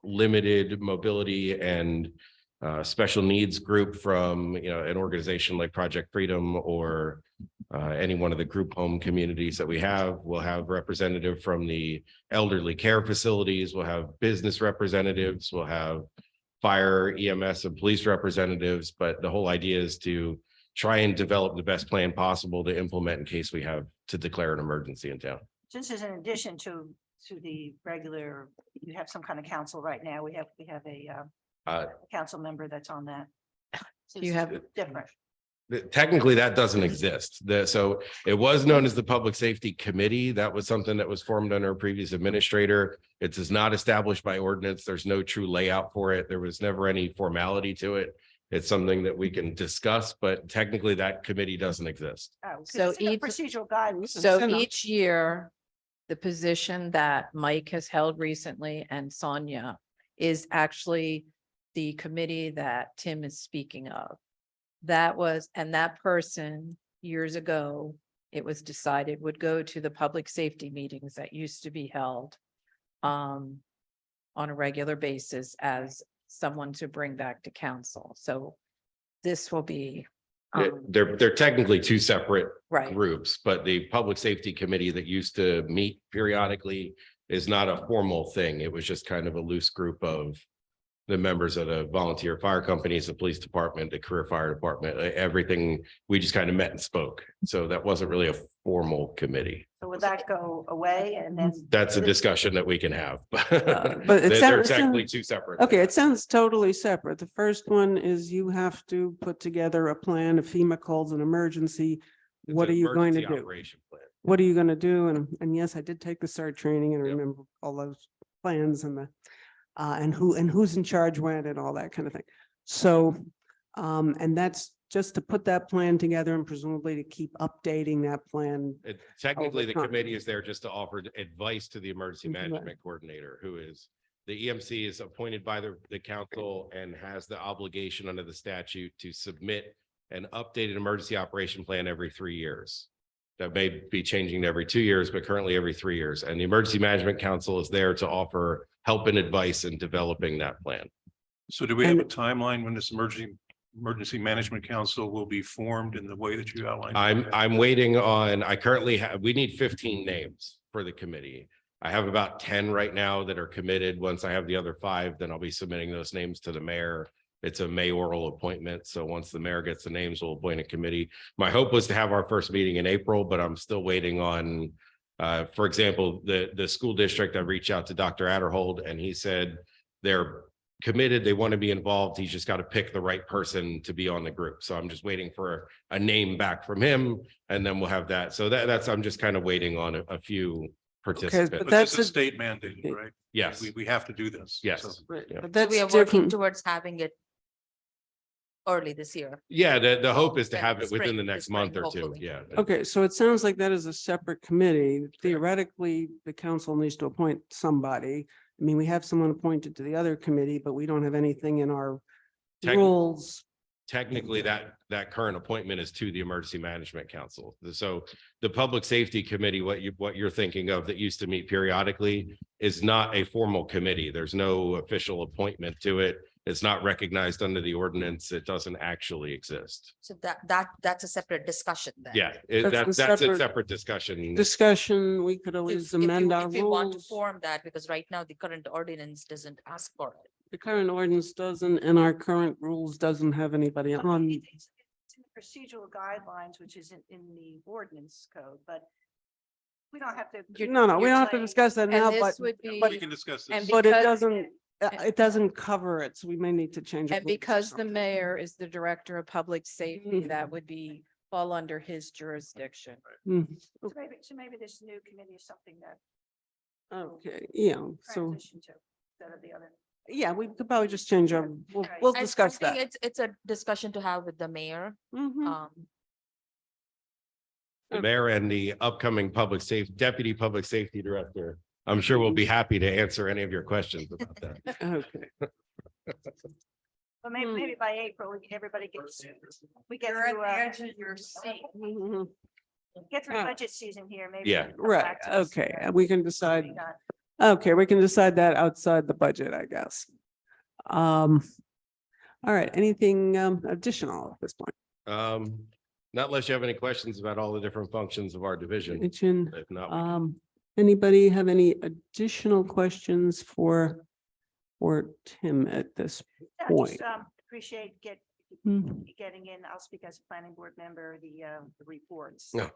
limited mobility and special needs group from, an organization like Project Freedom or any one of the group home communities that we have. We'll have representative from the elderly care facilities, we'll have business representatives, we'll have fire, EMS, and police representatives. But the whole idea is to try and develop the best plan possible to implement in case we have to declare an emergency in town. This is in addition to the regular, you have some kind of council right now. We have a council member that's on that. So You this is have- different. Technically, that doesn't exist. So it was known as the Public Safety Committee. That was something that was formed under a previous administrator. It is not established by ordinance. There's no true layout for it. There was never any formality to it. It's something that we can discuss, but technically that committee doesn't exist. Oh, 'cause So it's in the each- procedural guidance. So Send them. each year, the position that Mike has held recently and Sonia is actually the committee that Tim is speaking of. And that person years ago, it was decided would go to the public safety meetings that used to be held on a regular basis as someone to bring back to council. So this will be They're technically two separate right. groups, but the Public Safety Committee that used to meet periodically is not a formal thing. It was just kind of a loose group of the members of the volunteer fire companies, the police department, the career fire department, everything. We just kind of met and spoke. So that wasn't really a formal committee. So would that go away and then? That's a discussion that we can have. but it They're sounds- technically two separate. Okay, it sounds totally separate. The first one is you have to put together a plan. If FEMA calls an emergency, It's what an are you going to emergency do? operation plan. What are you going to do? And yes, I did take the SART training and I Yep. remember all those plans and who's in charge when and all that kind of thing. So, and that's just to put that plan together and presumably to keep updating that plan. Technically, the time. committee is there just to offer advice to the emergency Right. management coordinator, who is the EMC is appointed by the council and has the obligation under the statute to submit an updated emergency operation plan every 3 years. That may be changing every 2 years, but currently every 3 years. And the Emergency Management Council is there to offer help and advice in developing that plan. So do we have a And- timeline when this emergency management council will be formed in the way that you outlined? I'm waiting on, I currently have, we need 15 names for the committee. I have about 10 right now that are committed. Once I have the other 5, then I'll be submitting those names to the mayor. It's a mayoral appointment. So once the mayor gets the names, we'll appoint a committee. My hope was to have our first meeting in April, but I'm still waiting on, for example, the school district. I reached out to Dr. Adderhold and he said they're committed. They want to be involved. He's just got to pick the right person to be on the group. So I'm just waiting for a name back from him and then we'll have that. So that's, I'm just kind of waiting on a few participants. but But that's this is a- state mandated, right? Yes, We have to do this. yes. So- Right, Yeah. but So that's we are working different. towards having it early this year. Yeah, the hope is to Yeah, have the it within spring, the the next month spring, or two. hopefully. Yeah. Okay, so it sounds like that is a separate committee. Theoretically, the council needs to appoint somebody. I mean, we have someone appointed to the other committee, but we don't have anything in our Techni- rules. Technically, that current appointment is to the Emergency Management Council. So the Public Safety Committee, what you're thinking of that used to meet periodically is not a formal committee. There's no official appointment to it. It's not recognized under the ordinance. It doesn't actually exist. So that's a separate discussion then. Yeah, That's a that's a separate separate discussion. Discussion, we could always If you amend our if you want to rules. form that, because right now the current ordinance doesn't ask for it. The current ordinance doesn't, and our current rules doesn't have anybody on. It's in the procedural guidelines, which is in the ordinance code, but we don't have to. No, we you're don't have to saying- discuss that now, And but, this would be, We can discuss this. and but it because- doesn't cover it, so we may need to change. and rules or because the something. mayor is the director of public safety, Mhm. that would be fall under his jurisdiction. Mhm. So maybe this new committee is something that Okay, yeah, so, transition to instead of the other. Yeah, we could probably just change our, we'll I discuss think that. It's a discussion to have with the mayor. Mhm. The mayor and the upcoming deputy public safety director. I'm sure we'll be happy to answer any of your questions about that. Okay. But maybe by April, everybody gets, we get You're at through, the edge of your seat. Mhm. get through Oh. budget season here, maybe. Yeah. we can come Right, back to us. okay, and we can decide, Be done. okay, we can decide that outside the budget, I guess. All right, anything additional at this point? Not unless you have any questions about all the different functions of our division. Mention, If not, we can- anybody have any additional questions for Tim at this Yeah, point? just, appreciate Hmm. getting in, I'll speak as a planning board member, the reports. No.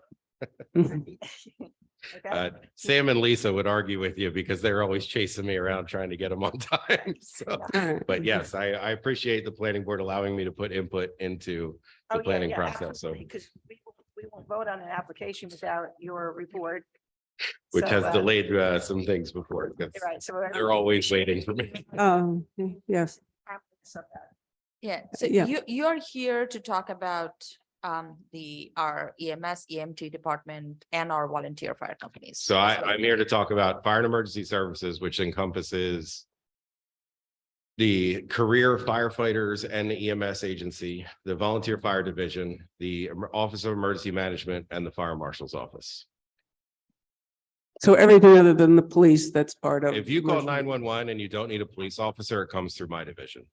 Okay, Sam and Lisa would argue with you because they're always chasing me around trying to get them on time. So, All right. but yes, I appreciate the planning board allowing me to put input into Oh, the yeah, planning yeah, process. So, absolutely, because we won't vote on an application without your report. which So, has delayed some things before. you're right, so. They're always waiting for me. Yes, Yeah, so Yeah. you're here to talk about our EMS, EMT department and our volunteer fire companies. So I'm here to talk about fire and emergency services, which encompasses the career firefighters and the EMS agency, the volunteer fire division, the Office of Emergency Management, and the fire marshal's office. so everything other than the police, that's part of. If you call emergency- 911 and you don't need a police officer, it comes through my division.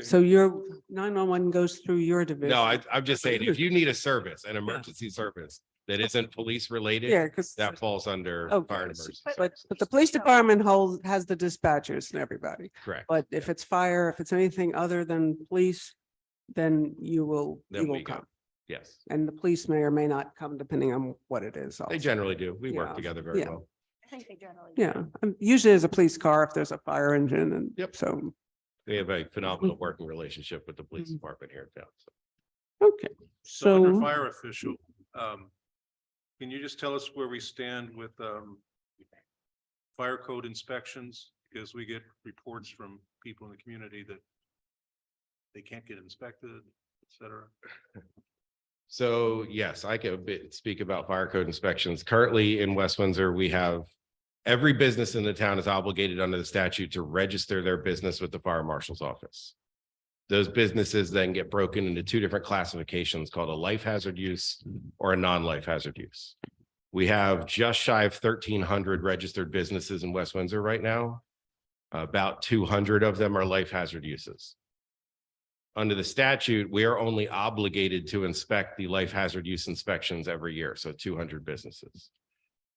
So your 911 goes through your division? No, I'm just saying, if you need a service, an emergency service that isn't police related, Yeah, because, that falls under Okay, fire and emergency. but services. the police department has the dispatchers and everybody. Correct. But if it's fire, if it's anything other than police, then you will Then we go. come. Yes, And the police may or may not come depending on what it is. they also. generally do. We work Yeah, together very yeah. well. I think they generally. Yeah, usually there's a police car if there's a fire engine and. Yep. So, We have a phenomenal working relationship with the police Mhm. department here in town. So. okay, So under so, fire official, can you just tell us where we stand with fire code inspections? Because we get reports from people in the community that they can't get inspected, et cetera. So yes, I can speak about fire code inspections. Currently in West Windsor, we have every business in the town is obligated under the statute to register their business with the fire marshal's office. Those businesses then get broken into two different classifications called a life hazard use or a non-life hazard use. We have just shy of 1,300 registered businesses in West Windsor right now. About 200 of them are life hazard uses. Under the statute, we are only obligated to inspect the life hazard use inspections every year, so 200 businesses.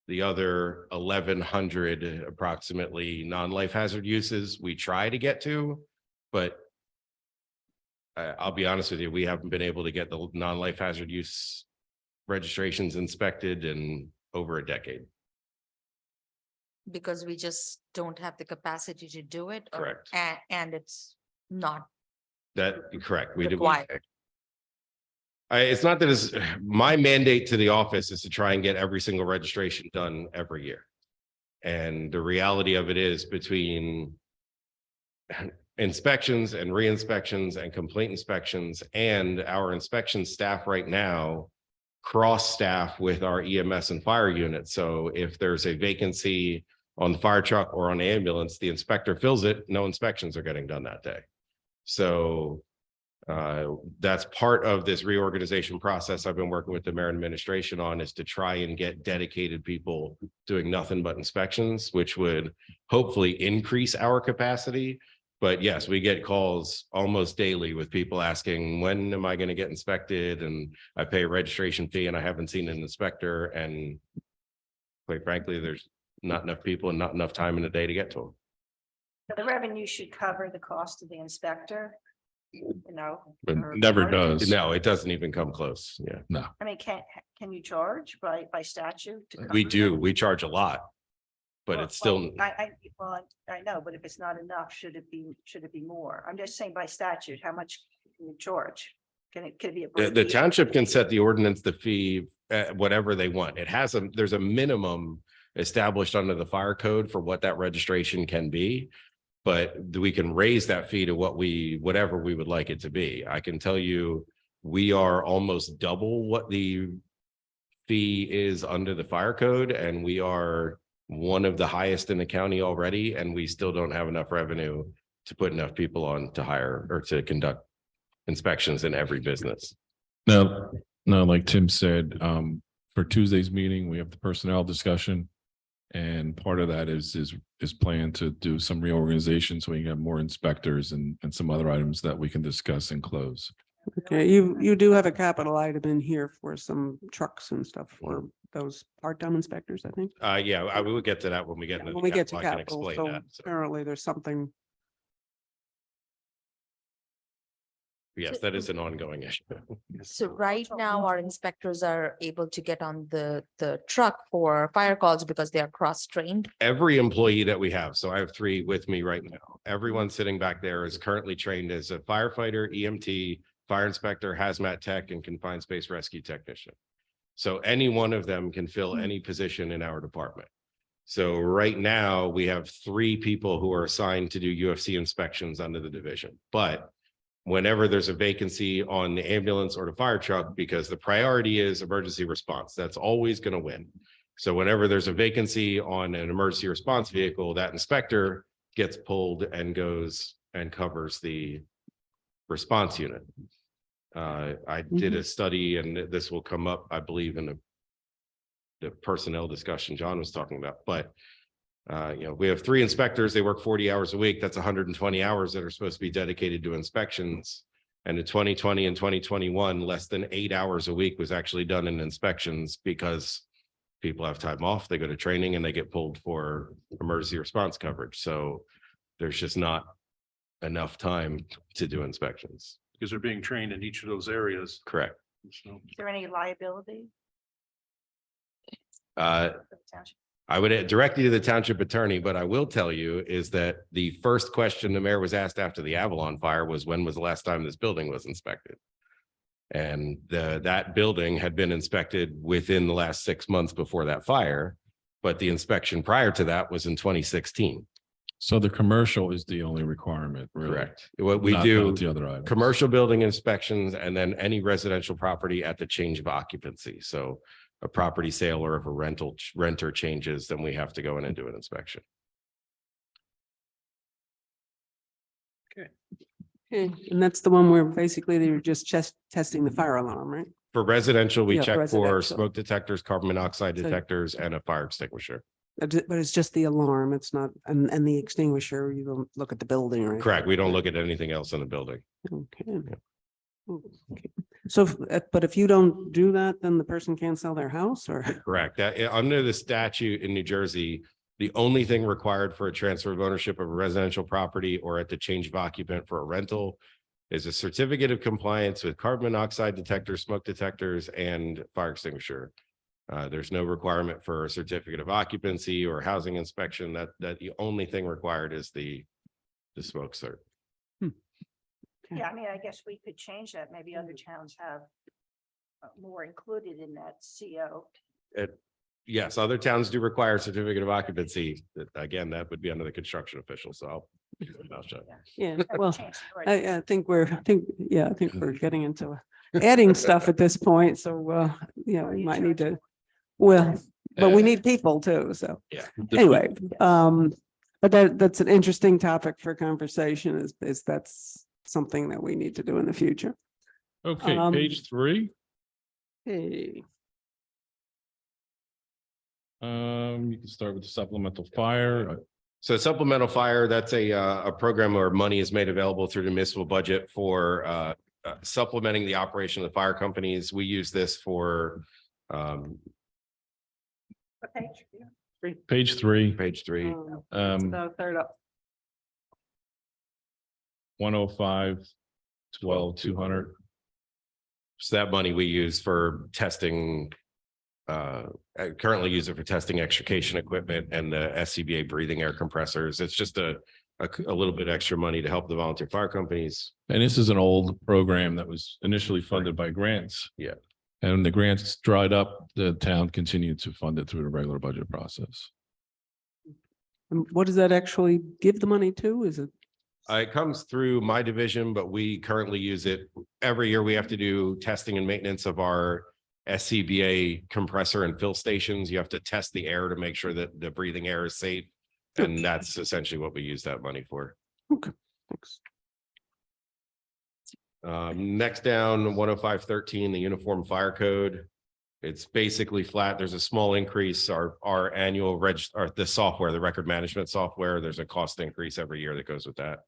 The other 1,100 approximately non-life hazard uses we try to get to, but I'll be honest with you, we haven't been able to get the non-life hazard use registrations inspected in over a decade. Because we just don't have the capacity to do it. Correct. And it's not Correct. We do. required. It's not that it's my mandate to the office is to try and get every single registration done every year. And the reality of it is between inspections and re-inspections and complaint inspections and our inspection staff right now cross staff with our EMS and fire unit. So if there's a vacancy on the fire truck or on the ambulance, the inspector fills it, no inspections are getting done that day. So that's part of this reorganization process I've been working with the mayor and administration on, is to try and get dedicated people doing nothing but inspections, which would hopefully increase our capacity. But yes, we get calls almost daily with people asking, when am I going to get inspected? And I pay a registration fee and I haven't seen an inspector. And quite frankly, there's not enough people and not enough time in the day to get to them. So the revenue should cover the cost of the inspector, you know. But or- never or- does. No, it doesn't even come close. Yeah, I mean, can you charge by statute? to we cover do. that? We charge a lot, but Well, it's still, I know, but if it's not enough, should it be more? I'm just saying by statute, how much can you charge? Can it be a? the break even? township can set the ordinance, the fee, whatever they want. It has there's a minimum established under the fire code for what that registration can be. But we can raise that fee to whatever we would like it to be. I can tell you, we are almost double what the fee is under the fire code, and we are one of the highest in the county already, and we still don't have enough revenue to put enough people on to hire or to conduct inspections in every business. No, like Tim said, for Tuesday's meeting, we have the personnel discussion. And part of that is planned to do some reorganization so we can have more inspectors and some other items that we can discuss and close. Okay, you do have a capital item in here for some trucks and stuff for those part-time inspectors, I think. Yeah, I will get to that when we get into. When we get to I can capital, explain so that. So, apparently there's something. yes, that is an ongoing issue. So right now, our inspectors are able to get on the truck for fire calls because they are cross-trained. Every employee that we have, so I have 3 with me right now. Everyone sitting back there is currently trained as a firefighter, EMT, fire inspector, hazmat tech, and confined space rescue technician. So any one of them can fill any position in our department. So right now, we have 3 people who are assigned to do UFC inspections under the division. But whenever there's a vacancy on the ambulance or the fire truck, because the priority is emergency response, that's always going to win. So whenever there's a vacancy on an emergency response vehicle, that inspector gets pulled and goes and covers the response unit. I did a study, and this will come up, I believe, in the personnel discussion John was talking about, but we have 3 inspectors. They work 40 hours a week. That's 120 hours that are supposed to be dedicated to inspections. And in 2020 and 2021, less than 8 hours a week was actually done in inspections because people have time off, they go to training, and they get pulled for emergency response coverage. So there's just not enough time to do inspections. Because they're being trained in each of those areas. Correct. So Is there any liability? Uh, for the township? I would direct you to the township attorney, but I will tell you is that the first question the mayor was asked after the Avalon fire was, when was the last time this building was inspected? And that building had been inspected within the last 6 months before that fire, but the inspection prior to that was in 2016. So the commercial is the only requirement, really. Correct. What we Not do, the other items. commercial building inspections, and then any residential property at the change of occupancy. So a property sale or if a renter changes, then we have to go in and do an inspection. Okay, and that's the one where basically they were just testing the fire alarm, right? For residential, we Yeah, check for residential. smoke detectors, carbon monoxide So- detectors, and a fire extinguisher. But it's just the alarm, it's not, and the extinguisher, you don't look at the building, right? Correct. We don't look at anything else in the building. Okay. Okay. So, but if you don't do that, then the person can't sell their house or? Correct. Under the statute in New Jersey, the only thing required for a transfer of ownership of a residential property or at the change of occupant for a rental is a certificate of compliance with carbon monoxide detectors, smoke detectors, and fire extinguisher. There's no requirement for a certificate of occupancy or housing inspection. That the only thing required is the smoke cert. Yeah, I mean, I guess we could change that. Maybe other towns have more included in that CO. Yes, other towns do require a certificate of occupancy. Again, that would be under the construction official. So I'll keep my mouth shut. Yeah, Or we well, change the ordinance. I think we're getting into adding stuff at this point, so, yeah, we might need to, well, but we need people too, so. Yeah. Anyway, but that's an interesting topic for conversation is that's something that we need to do in the future. Okay, Um, page 3. Hey, You can start with the supplemental fire. So supplemental fire, that's a program where money is made available through the municipal budget for supplementing the operation of the fire companies. We use this for What page? Page 3, page 3. it's the third up. 105, 12, 200. So that money we use for testing. I currently use it for testing extrication equipment and the SCBA breathing air compressors. It's just a little bit extra money to help the volunteer fire companies. And this is an old program that was initially funded by grants. Yeah. And when the grants dried up, the town continued to fund it through the regular budget process. And what does that actually give the money to? Is it? It comes through my division, but we currently use it. Every year we have to do testing and maintenance of our SCBA compressor and fill stations. You have to test the air to make sure that the breathing air is safe. And that's essentially what we use that money for. Okay, thanks. Next down, 10513, the Uniform Fire Code. It's basically flat. There's a small increase. Our annual the software, the record management software, there's a cost increase every year that goes with that.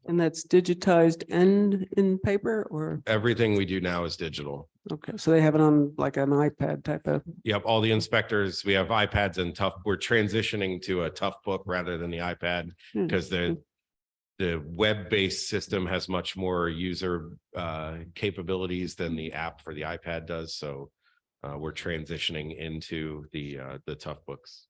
And that's digitized and in paper or, Everything we do now is digital. okay, so they have it on like an iPad type of, Yep, all the inspectors, we have iPads and we're transitioning to a tough book rather than the iPad Hmm. because the web-based system has much more user capabilities than the app for the iPad does. So we're transitioning into the tough books.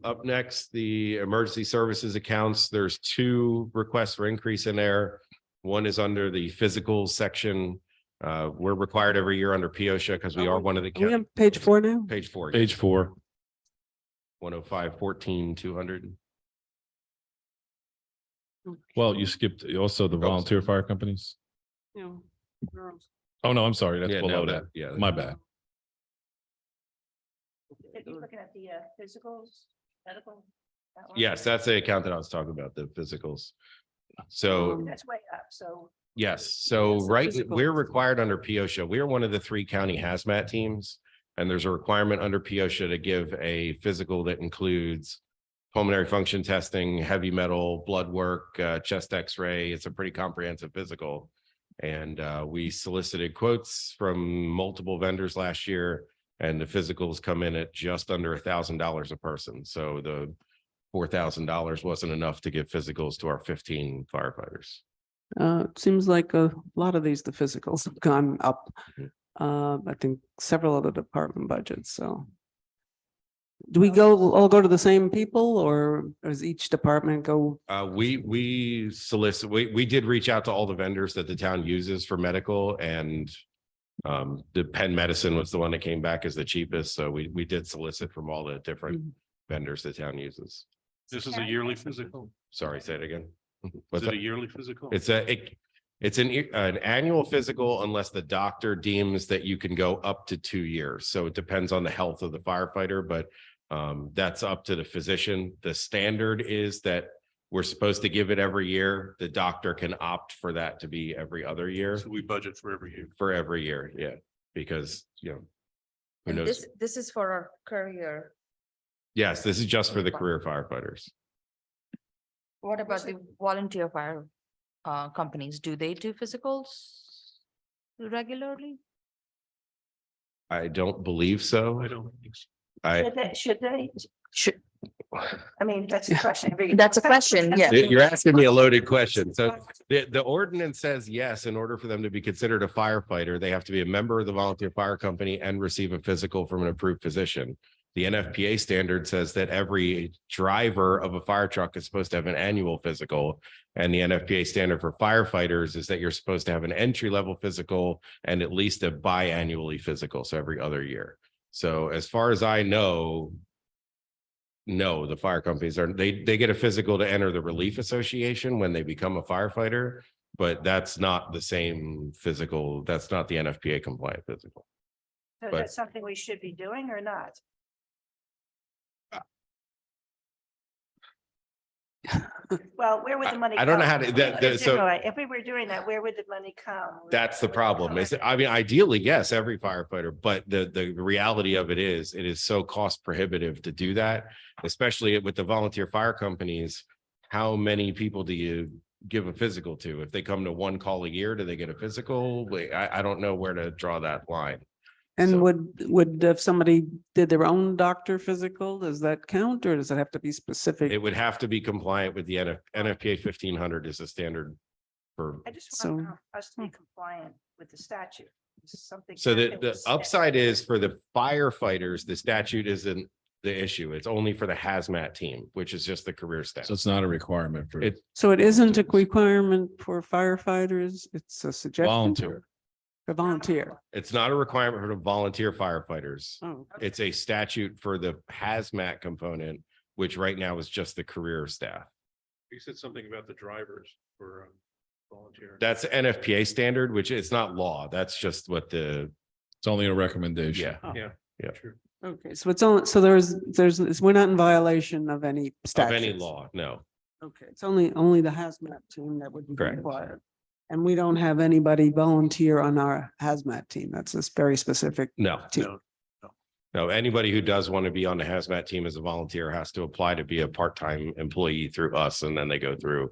Up next, the emergency services accounts. There's 2 requests for increase in there. One is under the physical section. We're required every year under POSHA because we are one of the. are we on page 4 now? Page 4. Page 4. 10514 200. Well, you skipped also the volunteer fire companies. Yeah. Oh, no, I'm sorry. That's Yeah, below no, that. yeah. My bad. If you're looking at the physicals, medical. that one? Yes, that's the account that I was talking about, the physicals. So That's way up, so. yes, so Yes, the right, physical. we're required under POSHA. We are one of the 3 county hazmat teams. And there's a requirement under POSHA to give a physical that includes pulmonary function testing, heavy metal, blood work, chest X-ray. It's a pretty comprehensive physical. And we solicited quotes from multiple vendors last year, and the physicals come in at just under $1,000 a person. So the $4,000 wasn't enough to give physicals to our 15 firefighters. It seems like a lot of the physicals have gone up. Mhm. I think several of the department budgets, so. Do we all go to the same people or does each department go? We solicit, we did reach out to all the vendors that the town uses for medical, and the Penn Medicine was the one that came back as the cheapest. So we did solicit from all the different Mhm. vendors the town uses. This is a yearly physical? Sorry, say it again. Is What's it a that? yearly physical? It's an annual physical unless the doctor deems that you can go up to 2 years. So it depends on the health of the firefighter, but that's up to the physician. The standard is that we're supposed to give it every year. The doctor can opt for that to be every other year. So we budget for every year. For every year, yeah, because, who And knows? this is for our career. Yes, this is just for the career firefighters. What about the volunteer fire companies? Do they do physicals regularly? I don't believe so. I don't think so. Should they? Should, I mean, that's the question. That's a question, yeah. You're asking me a loaded question. So the ordinance says yes, in order for them to be considered a firefighter, they have to be a member of the volunteer fire company and receive a physical from an approved physician. The NFPA standard says that every driver of a fire truck is supposed to have an annual physical. And the NFPA standard for firefighters is that you're supposed to have an entry-level physical and at least a biannually physical, so every other year. So as far as I know, no, the fire companies they get a physical to enter the Relief Association when they become a firefighter, but that's not the same physical. That's not the NFPA compliant physical. So but- that's something we should be doing or not? Well, where would the money? I don't know come? how to, so If we were doing that, where would the money come? that's the problem. Is, I mean, ideally, yes, every firefighter, but the reality of it is so cost prohibitive to do that, especially with the volunteer fire companies. How many people do you give a physical to? If they come to one call a year, do they get a physical? I don't know where to draw that line. And So- would if somebody did their own doctor physical, does that count or does it have to be specific? It would have to be compliant with the NFPA 1500 is the standard for. I just So- want us to be compliant with the statute. This is something. So that the was- upside is for the firefighters, the statute isn't, the issue. It's only for the hazmat team, which is just the career staff. So it's not a requirement for It- So it isn't a requirement for firefighters, it's a suggestion? volunteer. A volunteer. It's not a requirement for the volunteer firefighters. Oh, It's a statute for the hazmat component, which right now is just the career staff. You said something about the drivers for volunteer. That's NFPA standard, which is not law. That's just what the, It's only a recommendation. yeah, Yeah. Yeah. True. okay, so it's only, so we're not in violation of any of statute. any law, no. Okay, it's only the hazmat team that would be Correct. required. And we don't have anybody volunteer on our hazmat team. That's a very specific No, team. no, anybody who does want to be on the hazmat team as a volunteer has to apply to be a part-time employee through us, and then they go through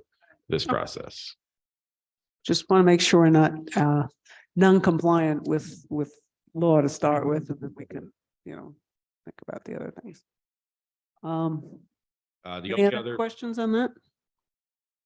this process. Just want to make sure we're not non-compliant with law to start with, and then we can, think about the other things. The Any only other other, questions on that?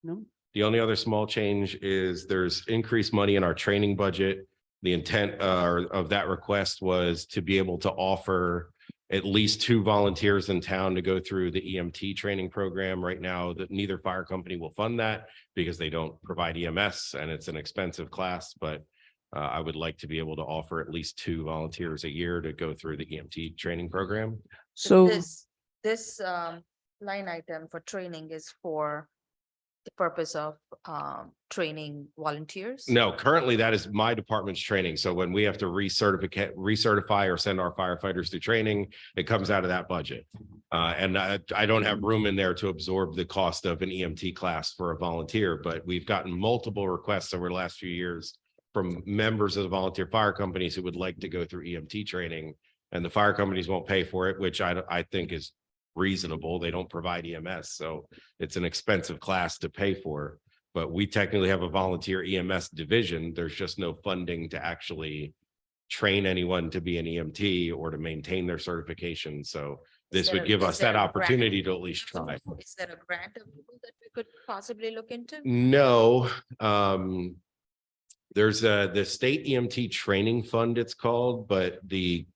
No? the only other small change is there's increased money in our training budget. The intent of that request was to be able to offer at least 2 volunteers in town to go through the EMT training program. Right now, that neither fire company will fund that because they don't provide EMS and it's an expensive class, but I would like to be able to offer at least 2 volunteers a year to go through the EMT training program. So, This line item for training is for the purpose of training volunteers? No, currently that is my department's training. So when we have to recertify or send our firefighters to training, it comes out of that budget. And I don't have room in there to absorb the cost of an EMT class for a volunteer, but we've gotten multiple requests over the last few years from members of the volunteer fire companies who would like to go through EMT training, and the fire companies won't pay for it, which I think is reasonable. They don't provide EMS, so it's an expensive class to pay for. But we technically have a volunteer EMS division. There's just no funding to actually train anyone to be an EMT or to maintain their certification. So this would give us that opportunity to at least try. Is there a grant available that we could possibly look into? No, there's the state EMT training fund, it's called, but the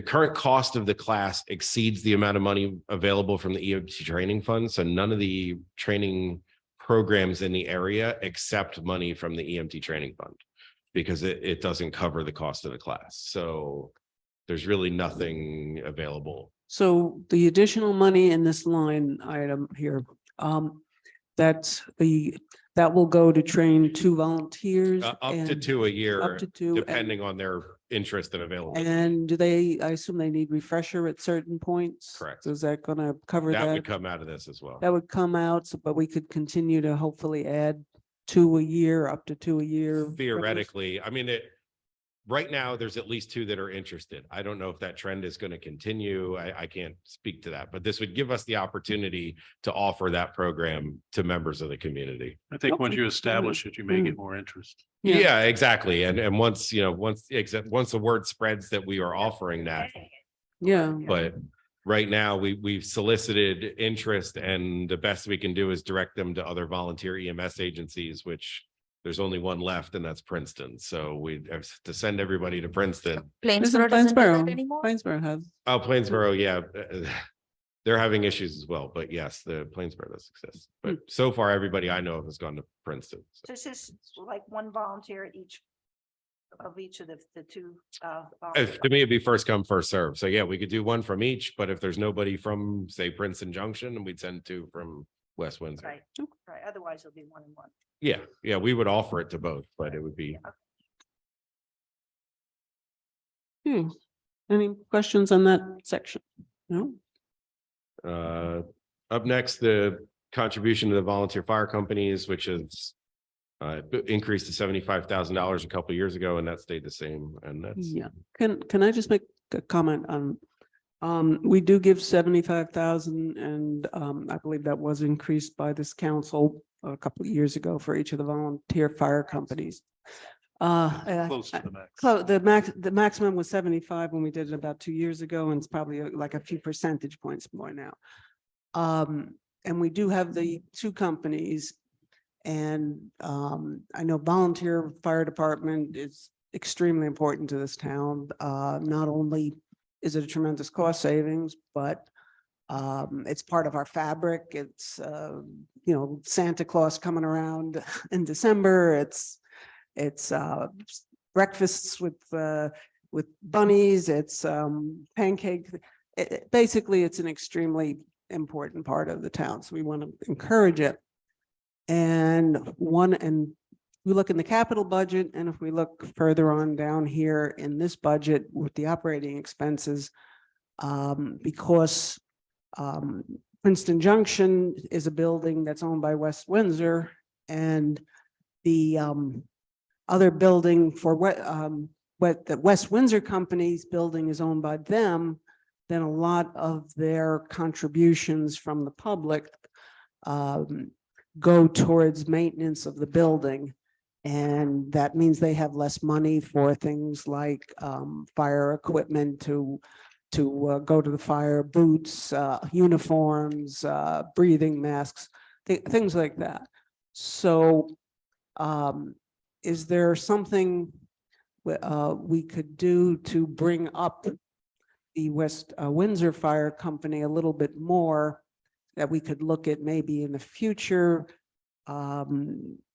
current cost of the class exceeds the amount of money available from the EMT training fund. So none of the training programs in the area accept money from the EMT training fund because it doesn't cover the cost of the class. So there's really nothing available. so the additional money in this line item here, that will go to train 2 volunteers. Up to and 2 a year, Up to 2. depending on their interest and availability. And do they, I assume they need refresher at certain points? Correct. So is that gonna cover That that? would come out of this as well. That would come out, but we could continue to hopefully add 2 a year, up to 2 a year. Theoretically, I mean, right now, there's at least 2 that are interested. I don't know if that trend is going to continue. I can't speak to that, but this would give us the opportunity to offer that program to members of the community. I think once Okay. you establish it, you may get more interest. Yeah. Yeah, exactly. And once the word spreads that we are offering that, Yeah, but right now we've solicited interest, and the best we can do is direct them to other volunteer EMS agencies, which there's only one left, and that's Princeton. So we have to send everybody to Princeton. Plainsboro doesn't do that anymore? Plainsboro has. Oh, Plainsboro, yeah. They're having issues as well, but yes, the Plainsboro does exist. But so far, everybody I know of has gone to Princeton. So So this is like 1 volunteer at each of the 2. to me, it'd be first come, first serve. So yeah, we could do 1 from each, but if there's nobody from, say, Princeton Junction, we'd send 2 from West Windsor. Right, right. Otherwise, it'll be 1 and 1. Yeah, we would offer it to both, but it would be, Any questions on that section? No? up next, the contribution to the volunteer fire companies, which is increased to $75,000 a couple of years ago, and that stayed the same. And that's, Yeah. Can I just make a comment on, we do give 75,000, and I believe that was increased by this council a couple of years ago for each of the volunteer fire companies. Close to the max. The maximum was 75 when we did it about 2 years ago, and it's probably like a few percentage points more now. And we do have the 2 companies, and I know volunteer fire department is extremely important to this town, not only is it a tremendous cost savings, but it's part of our fabric. It's, Santa Claus coming around in December. It's breakfasts with bunnies. It's pancake. Basically, it's an extremely important part of the town. So we want to encourage it. And we look in the capital budget, and if we look further on down here in this budget with the operating expenses, because Princeton Junction is a building that's owned by West Windsor, and the other building for what the West Windsor Company's building is owned by them, then a lot of their contributions from the public go towards maintenance of the building. And that means they have less money for things like fire equipment to go to the fire, boots, uniforms, breathing masks, things like that. So is there something we could do to bring up the West Windsor Fire Company a little bit more, that we could look at maybe in the future,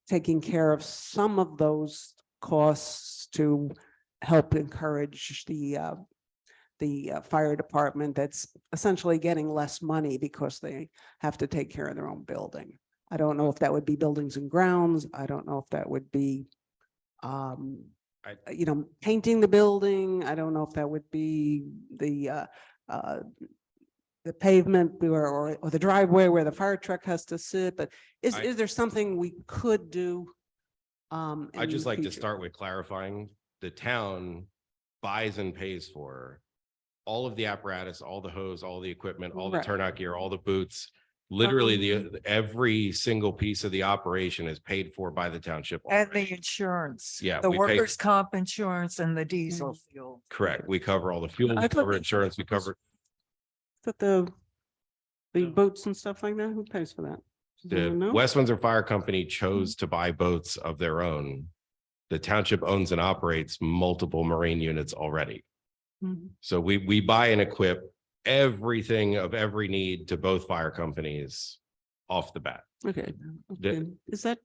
taking care of some of those costs to help encourage the fire department that's essentially getting less money because they have to take care of their own building. I don't know if that would be buildings and grounds. I don't know if that would be, painting the building. I don't know if that would be the pavement or the driveway where the fire truck has to sit. But is there something we could do? I'd just like to start with clarifying, the town buys and pays for all of the apparatus, all the hose, all the equipment, all the Right. turnout gear, all the boots. Literally, every single piece of the operation is paid for by the township. And already. the insurance. Yeah, The we pay- workers' comp insurance and the diesel fuel. Correct. We cover all the fuel, we I thought cover the- insurance, we cover That the boats and stuff like that, who pays for that? Does the anyone know? West Windsor Fire Company chose to buy boats of their own. The township owns and operates multiple marine units already. Mhm. So we buy and equip everything of every need to both fire companies off the bat. Okay. The- Okay. Is that,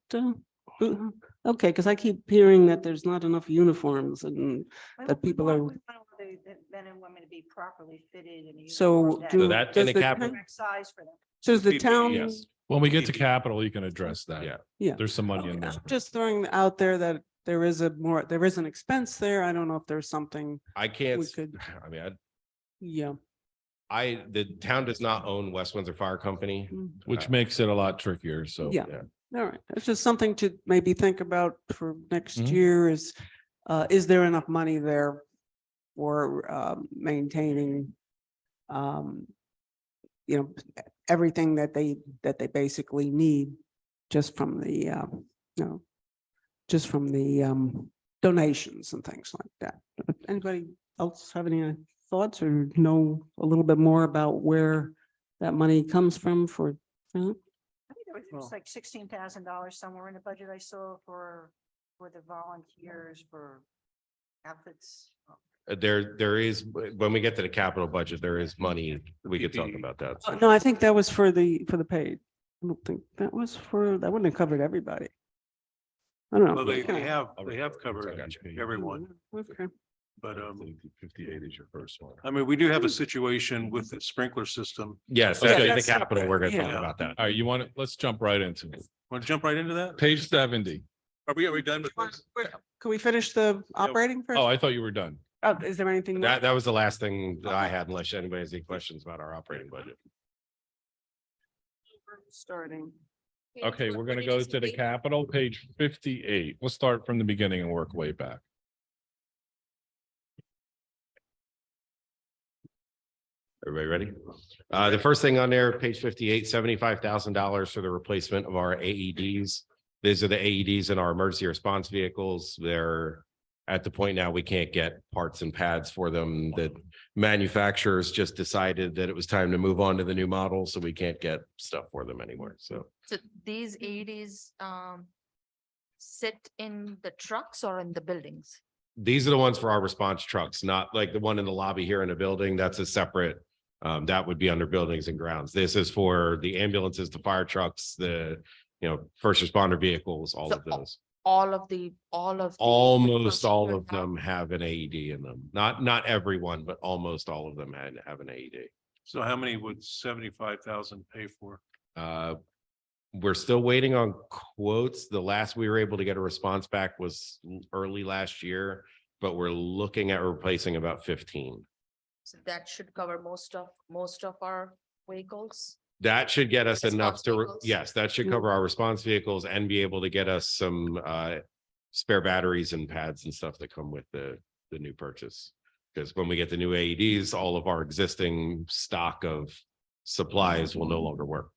okay, because I keep hearing that there's not enough uniforms and that people are, Then and women to be properly fitted and. so So do, that does in the the capital- town- Correct size for them. so is the PPE, town? Yes. When we get to PPE. capital, you can address that. Yeah. Yeah. There's some money in Okay, there. I'm just throwing out there that there is an expense there. I don't know if there's something, I can't, We could- I mean, yeah. the town does not own West Windsor Fire Company. Mm. Which makes it a lot trickier, so. Yeah. All right, it's just something to maybe think about for next Mhm. year is there enough money there for maintaining everything that they basically need just from the donations and things like that. Anybody else have any thoughts or know a little bit more about where that money comes from for? I think there was like $16,000 somewhere in the budget I saw for the volunteers for outfits. There is, when we get to the capital budget, there is money. We could talk PPE. about that. No, I think that was for the paid. I don't think that wouldn't have covered everybody. I don't know. Well, they Can I- have covered everyone, Okay. but, 58 is your first one. I mean, we do have a situation with the sprinkler system. Yes, Okay. that's in the That's capital. We're gonna yeah. talk about that. All right, let's jump right into it. Want to jump right into that? Page 70. Are we done with this? Can we finish the operating first? Oh, I thought you were done. Is there anything? more? That was the last thing that I had, unless anybody has any questions about our operating budget. Starting. Okay, we're gonna go to the capital, page 58. We'll start from the beginning and work way back. Everybody ready? The first thing on there, page 58, $75,000 for the replacement of our AEDs. These are the AEDs in our emergency response vehicles. They're at the point now we can't get parts and pads for them. The manufacturers just decided that it was time to move on to the new model, so we can't get stuff for them anymore. So So these AEDs sit in the trucks or in the buildings? these are the ones for our response trucks, not like the one in the lobby here in the building. That's a separate, that would be under buildings and grounds. This is for the ambulances, the fire trucks, the, first responder vehicles, all So of those. Almost all of them have an AED in them. Not everyone, but almost all of them have an AED. So how many would 75,000 pay for? We're still waiting on quotes. The last we were able to get a response back was early last year, but we're looking at replacing about 15. So that should cover most of our vehicles. That should get us enough Response to, vehicles? yes, that should cover our response vehicles and be able to get us some spare batteries and pads and stuff that come with the new purchase. Because when we get the new AEDs, all of our existing stock of supplies will no longer work.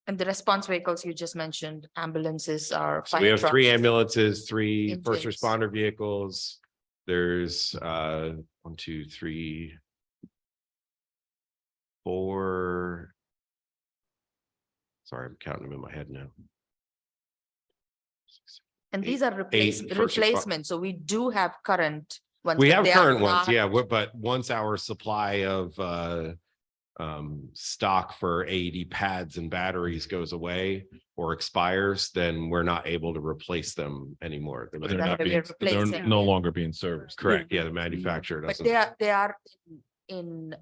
And the response vehicles you just mentioned, ambulances are. So we have 3 ambulances, 3 first Engines. responder vehicles. There's 1, 2, 3, 4. Sorry, I'm counting them in my head now. And these are first respon- replacements, so we do have current ones. We but have they are current ones, not- yeah, but once our supply of stock for AED pads and batteries goes away or expires, then we're not able to replace them anymore. They're That's not why we being, are they're replacing. no longer being serviced. Correct, yeah, the manufacturer But doesn't. they are in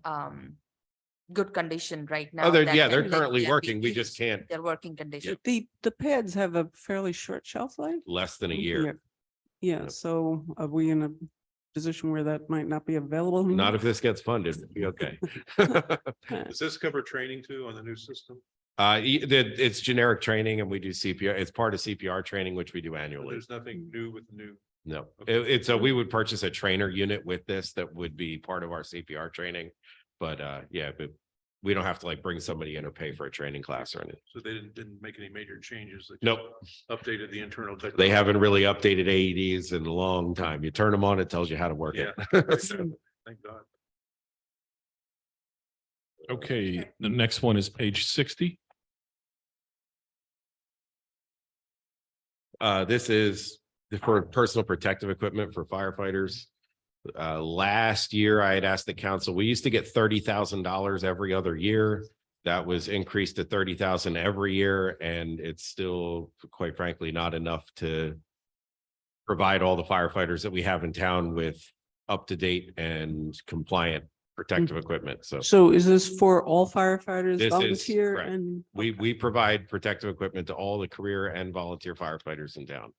good condition right now. Oh, that- yeah, they're that currently they are working. We being just used. can't They're working condition. The pads have a fairly short shelf life. less than a year. Yeah, Yep. so are we in a position where that might not be available? anymore? Not if this gets funded, it'll be okay. Does this cover training too on the new system? It's generic training and we do CPR. It's part of CPR training, which we do annually. There's nothing new with the new. No, Okay. it's we would purchase a trainer unit with this that would be part of our CPR training. But yeah, but we don't have to like bring somebody in or pay for a training class or anything. So they didn't make any major changes. They just Nope, Updated the internal. they technology. haven't really updated AEDs in a long time. You turn them on, it tells you how to work it. So, Thank God. Okay, the next one is page 60. This is for personal protective equipment for firefighters. Last year, I had asked the council, we used to get $30,000 every other year. That was increased to 30,000 every year, and it's still, quite frankly, not enough to provide all the firefighters that we have in town with up-to-date and compliant protective equipment. So So is this for all firefighters, This is volunteer correct. and? we provide protective equipment to all the career and volunteer firefighters in town.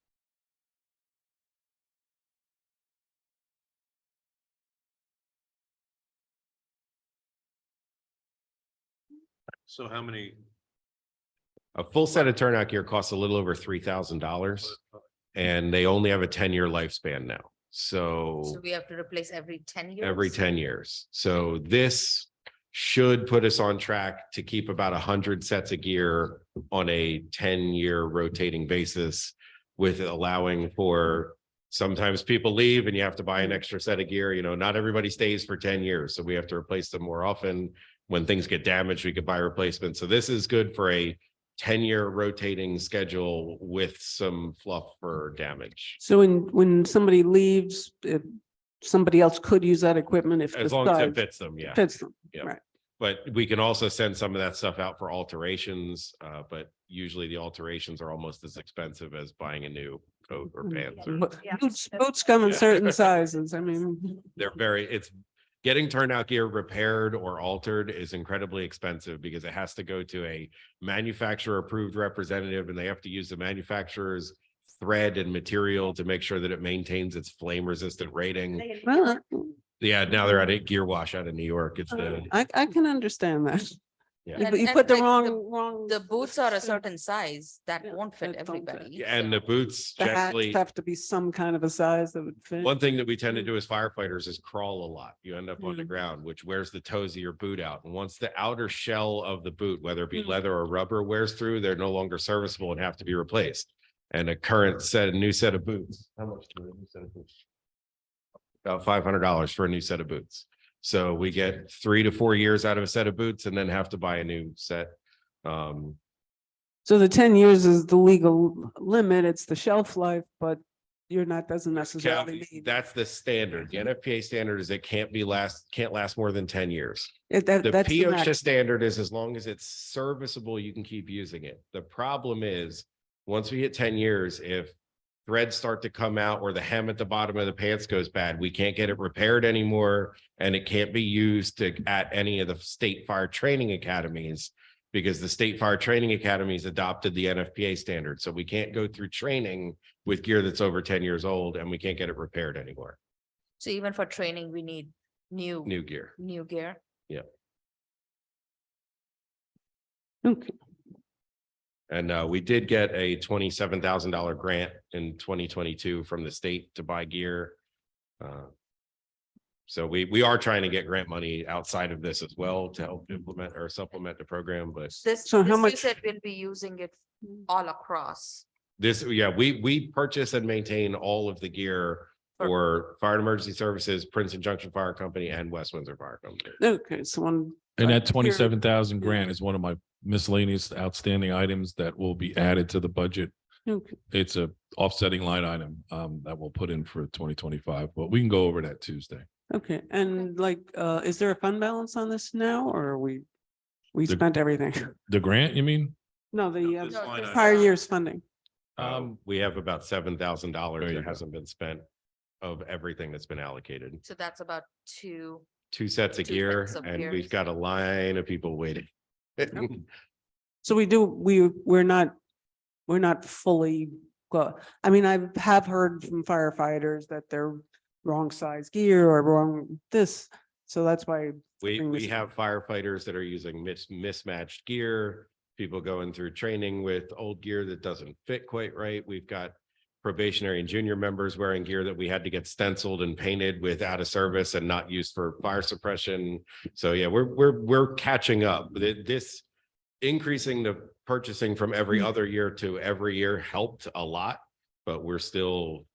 So how many? A full set of turnout gear costs a little over $3,000 and they only have a 10-year lifespan now. So we have to replace every 10 years. Every 10 years. So this should put us on track to keep about 100 sets of gear on a 10-year rotating basis, with allowing for sometimes people leave and you have to buy an extra set of gear. Not everybody stays for 10 years. So we have to replace them more often. When things get damaged, we could buy replacements. So this is good for a 10-year rotating schedule with some fluff for damage. So when somebody leaves, somebody else could use that equipment if. As the long as it size fits them, yeah. Fits them, Yeah. right. But we can also send some of that stuff out for alterations, but usually the alterations are almost as expensive as buying a new coat or pants. Or But Boots come in certain sizes. I mean, it's getting turnout gear repaired or altered is incredibly expensive because it has to go to a manufacturer approved representative and they have to use the manufacturer's thread and material to make sure that it maintains its flame resistant rating. well, Yeah, now they're at a gear wash out of New York. It's the, I can understand that. Yeah. You And- you and put the like wrong. The boots are a certain size that Yeah, won't fit that don't fit. everybody. and the boots The hats generally. have to be some kind of a size that would fit. One thing that we tend to do as firefighters is crawl a lot. You end up on the Mm. ground, which wears the toes of your boot out. And once the outer shell of the boot, whether it be Mm. leather or rubber, wears through, they're no longer serviceable and have to be replaced. And a new set of boots. How much? For a new set of boots? About $500 for a new set of boots. So we get 3 to 4 years out of a set of boots and then have to buy a new set. So the 10 years is the legal limit. It's the shelf life, but doesn't necessarily mean. That's the standard. The NFPA standard is it can't last more than 10 years. The That's the POSHA max. standard is as long as it's serviceable, you can keep using it. The problem is, once we hit 10 years, if threads start to come out or the hem at the bottom of the pants goes bad, we can't get it repaired anymore. And it can't be used at any of the state fire training academies because the state fire training academies adopted the NFPA standard. So we can't go through training with gear that's over 10 years old and we can't get it repaired anymore. So even for training, we need new Gear. gear. Okay. And we did get a $27,000 grant in 2022 from the state to buy gear. So we are trying to get grant money outside of this as well to help implement or supplement the program, but So how You much- said we'll be using it all across. we purchase and maintain all of the gear for Fire and Emergency Services, Princeton Junction Fire Company and West Windsor Fire Company. Okay, so one. And that here- 27,000 grant is one of my miscellaneous outstanding items that will be added to the budget. Okay. It's a offsetting line item that we'll put in for 2025, but we can go over that Tuesday. Okay, and like, is there a fund balance on this now, or are we The- spent everything? The grant, you mean? No, the This line item. prior year's funding. We have about $7,000 There you that go. hasn't been spent of everything that's been allocated. So that's about two. 2 sets of Two gear sets of and gears. we've got a line of people waiting. So we're not fully, I mean, I have heard from firefighters that they're wrong size gear or wrong this, so that's why. We bring this- have firefighters that are using mismatched gear, people going through training with old gear that doesn't fit quite right. We've got probationary and junior members wearing gear that we had to get stenciled and painted with out of service and not used for fire suppression. So yeah, we're catching up. This increasing the purchasing from every other year to every year helped a lot, but we're still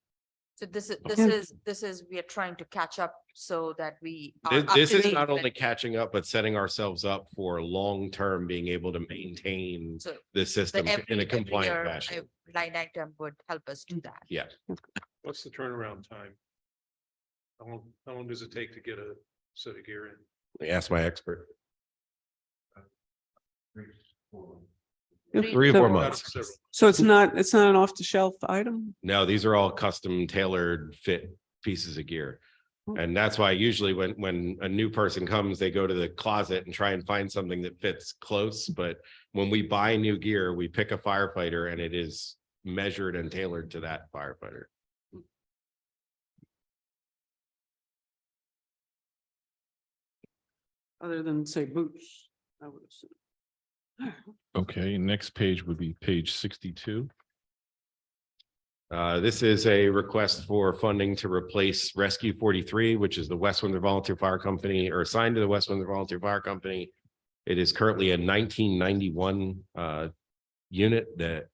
So this Okay. is, we are trying to catch up so that we. are This up this to is date not with- only catching up, but setting ourselves up for long-term being able to maintain So the system in every a compliant year, fashion. a line item would help us do that. Yeah, What's the turnaround time? How long does it take to get a set of gear in? ask my expert. Yeah, 3 or so- 4 Out of months. several. So it's not an off the shelf item? No, these are all custom tailored fit pieces of gear. Hmm. And that's why usually when a new person comes, they go to the closet and try and find something that fits close. But when we buy new gear, we pick a firefighter and it is measured and tailored to that firefighter. Other than say boots, I would assume. Okay, next page would be page 62. This is a request for funding to replace Rescue 43, which is the West Windsor Volunteer Fire Company, or assigned to the West Windsor Volunteer Fire Company. It is currently a 1991 unit that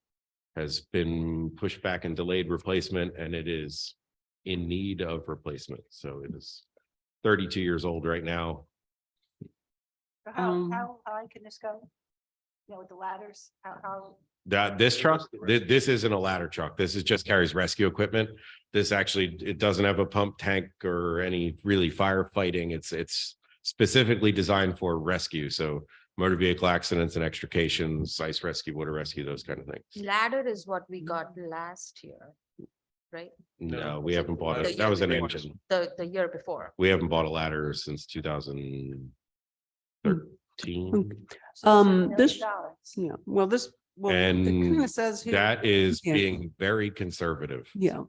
has been pushed back and delayed replacement, and it is in need of replacement. So it is 32 years old right now. How high can this go? You know, with the ladders, how? This truck, this isn't a ladder truck. This is just carries rescue equipment. This actually, it doesn't have a pump tank or any really firefighting. It's specifically designed for rescue. So motor vehicle accidents and extrications, ice rescue, water rescue, those kind of things. Ladder is what we got last year, right? No, we haven't bought The it. That was an year engine. The year before. We haven't bought a ladder since 2013. This, yeah, well, this, well, it kind And of says here. that is Yeah. being very conservative. Yeah.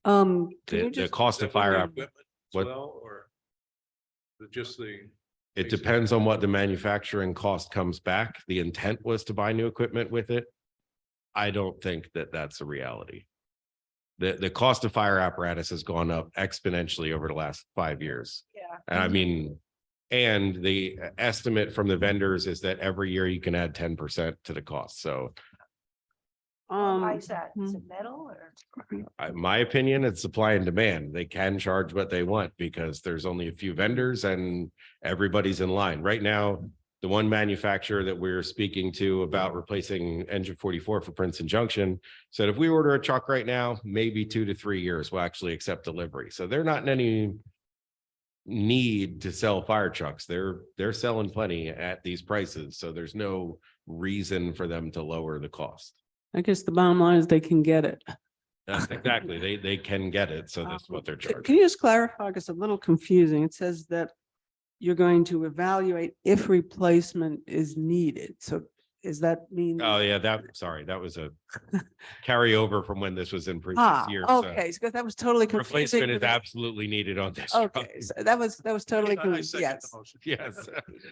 Can you The just, cost of Is that with fire, the equipment as what- well, or is it just the? it depends on what the manufacturing cost comes back. The intent was to buy new equipment with it. I don't think that that's a reality. The cost of fire apparatus has gone up exponentially over the last 5 years. Yeah. And I mean, and the estimate from the vendors is that every year you can add 10% to the cost. So Why is that? Is hmm. it metal or? my opinion, it's supply and demand. They can charge what they want because there's only a few vendors and everybody's in line. Right now, The one manufacturer that we're speaking to about replacing engine 44 for Princeton Junction said if we order a truck right now, maybe 2 to 3 years, we'll actually accept delivery. So they're not in any need to sell fire trucks. They're selling plenty at these prices. So there's no reason for them to lower the cost. I guess the bottom line is they can get it. Exactly. They can get it. So that's what they're Can charging. you just clarify? Because it's a little confusing. It says that you're going to evaluate if replacement is needed. So is that mean? Oh, yeah, that was a carryover from when this was in previous years. So Okay, because that was totally confusing. replacement to is me. absolutely needed on this. truck. Okay, so that was totally I confusing. second the Yes. motion. Yes.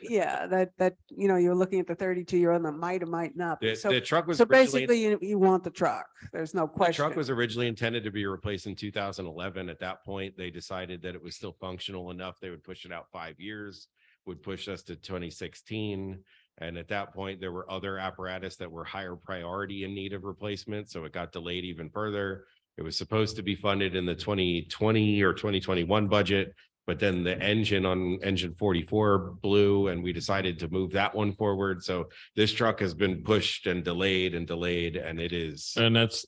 Yeah, that, you're looking at the 32-year-old that might or might not. be. The truck was So originally, basically you want the truck. There's no the question. truck was originally intended to be replaced in 2011. At that point, they decided that it was still functional enough. They would push it out 5 years, would push us to 2016. And at that point, there were other apparatus that were higher priority in need of replacement. So it got delayed even further. It was supposed to be funded in the 2020 or 2021 budget, but then the engine on engine 44 blew and we decided to move that one forward. So this truck has been pushed and delayed and it is. And that's,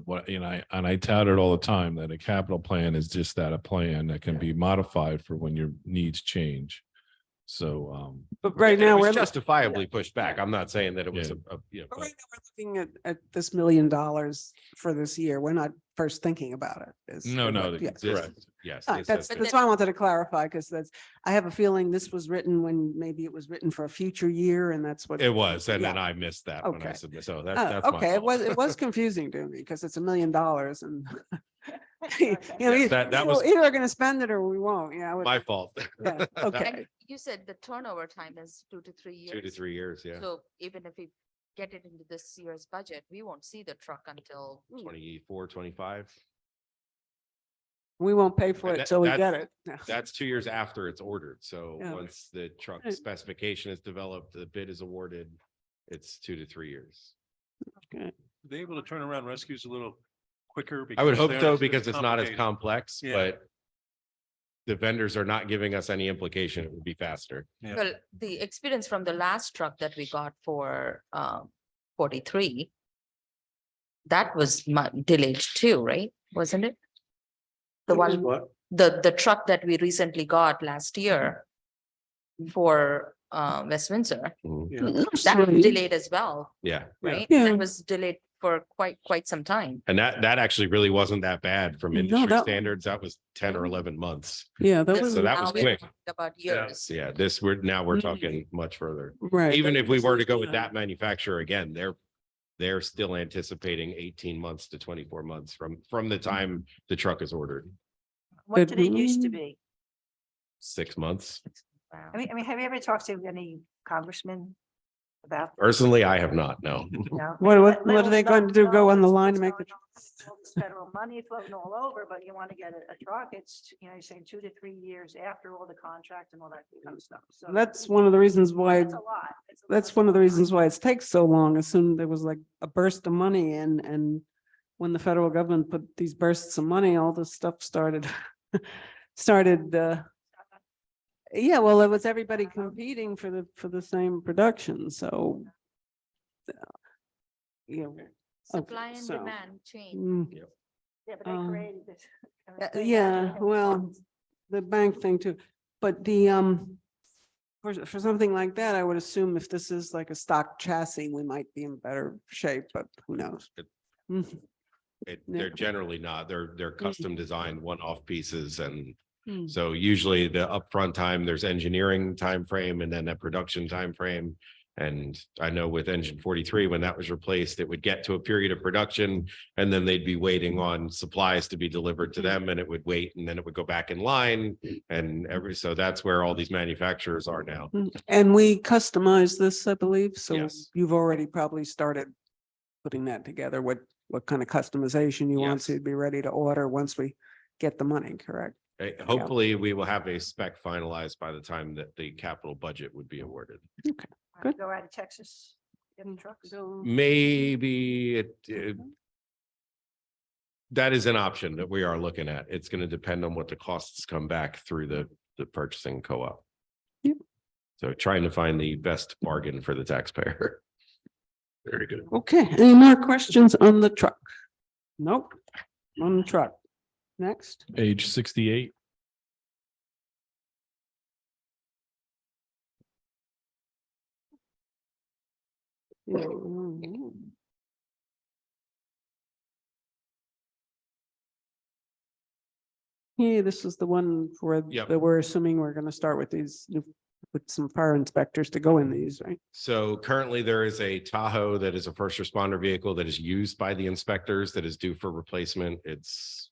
what, I tout it all the time that a capital plan is just that, a plan that can be modified for when your needs change. So, But right It now, was we're justifiably pushed back. I'm not saying that it was Yeah. but right now we're looking at this $1 million for this year. We're not first thinking about it. no, Yes. correct. Yes. All right, that's why I wanted to clarify, because I have a feeling this was written when maybe it was written for a future year, and that's what. It was, and then Yeah. I missed that when I Okay. submitted. So Oh, that's my okay, it fault. was confusing to me because it's $1 million and. Yes, that was- Either we're gonna spend it or we won't, yeah. My fault. Yeah, okay. And you said the turnover time is 2 to 3 years. 2 to 3 years, yeah. So even if we get it into this year's budget, we won't see the truck until 24, 25. We won't pay for And it that- till we get that's- it. No. That's 2 years after it's ordered. So Yeah. once the truck Right. specification is developed, the bid is awarded, it's 2 to 3 years. Okay. Are they able to turn around rescues a little quicker? I would because hope they're- so because it's not as complicated? complex, Yeah. but the vendors are not giving us any implication. It would be faster. Yeah. Well, the experience from the last truck that we got for 43. That was delayed too, right? Wasn't it? The one, the truck that we recently got last year for West Windsor, Mhm. Yeah. that was Actually, delayed as well, Yeah. right? Yeah. That was delayed for quite some time. And that actually really wasn't that bad from No, industry that- standards. That was 10 or 11 months. Yeah, that This- was, So that was now we're quick. talking About Yeah. years. So yeah, we're talking much further. right. Even but if we this were is, to go with that manufacturer again, they're still anticipating 18 months to 24 months from the time the truck is ordered. What did it used to Mm. be? 6 months. Wow. I mean, have you ever talked to any congressman about? Personally, I have not, no. No? What are they going to do? Go on the line to make the? All this federal money floating all over, but you want to get a truck, it's, you're saying 2 to 3 years after all the contract and all that kind of stuff. So That's one of the reasons why, That's a lot. that's one of the reasons why it takes so long. As soon there was like a burst of money and when the federal government put these bursts of money, all this stuff started, yeah, well, it was everybody competing for the same production, so. Yeah. Supply and so, demand change. Yeah, but Um, they created this. kind of Uh, thing. Yeah, well, the bank thing too, but for something like that, I would assume if this is like a stock chassis, we might be in better shape, but who knows? It- Mhm. They're generally not. They're custom designed one-off pieces and Hmm. so usually the upfront time, there's engineering time frame and then a production time frame. And I know with engine 43, when that was replaced, it would get to a period of production and then they'd be waiting on supplies to be delivered to them and it would wait and then it would go back in line and so that's where all these manufacturers are now. And we customize this, I believe, so Yes. you've already probably started putting that together, what kind of customization you want Yes. to be ready to order once we get the money, correct? Hopefully, we will have a spec finalized by the time that the capital budget would be awarded. Good. Go out of Texas, get the trucks. Maybe that is an option that we are looking at. It's going to depend on what the costs come back through the purchasing co-op. So trying to find the best bargain for the taxpayer. Very good. Okay, any more questions on the truck? Nope, on the truck. Next. Page 68. Yeah, this is the one for, Yep. that we're assuming we're gonna start with these, with some fire inspectors to go in these, right? So currently there is a Tahoe that is a first responder vehicle that is used by the inspectors that is due for replacement. It's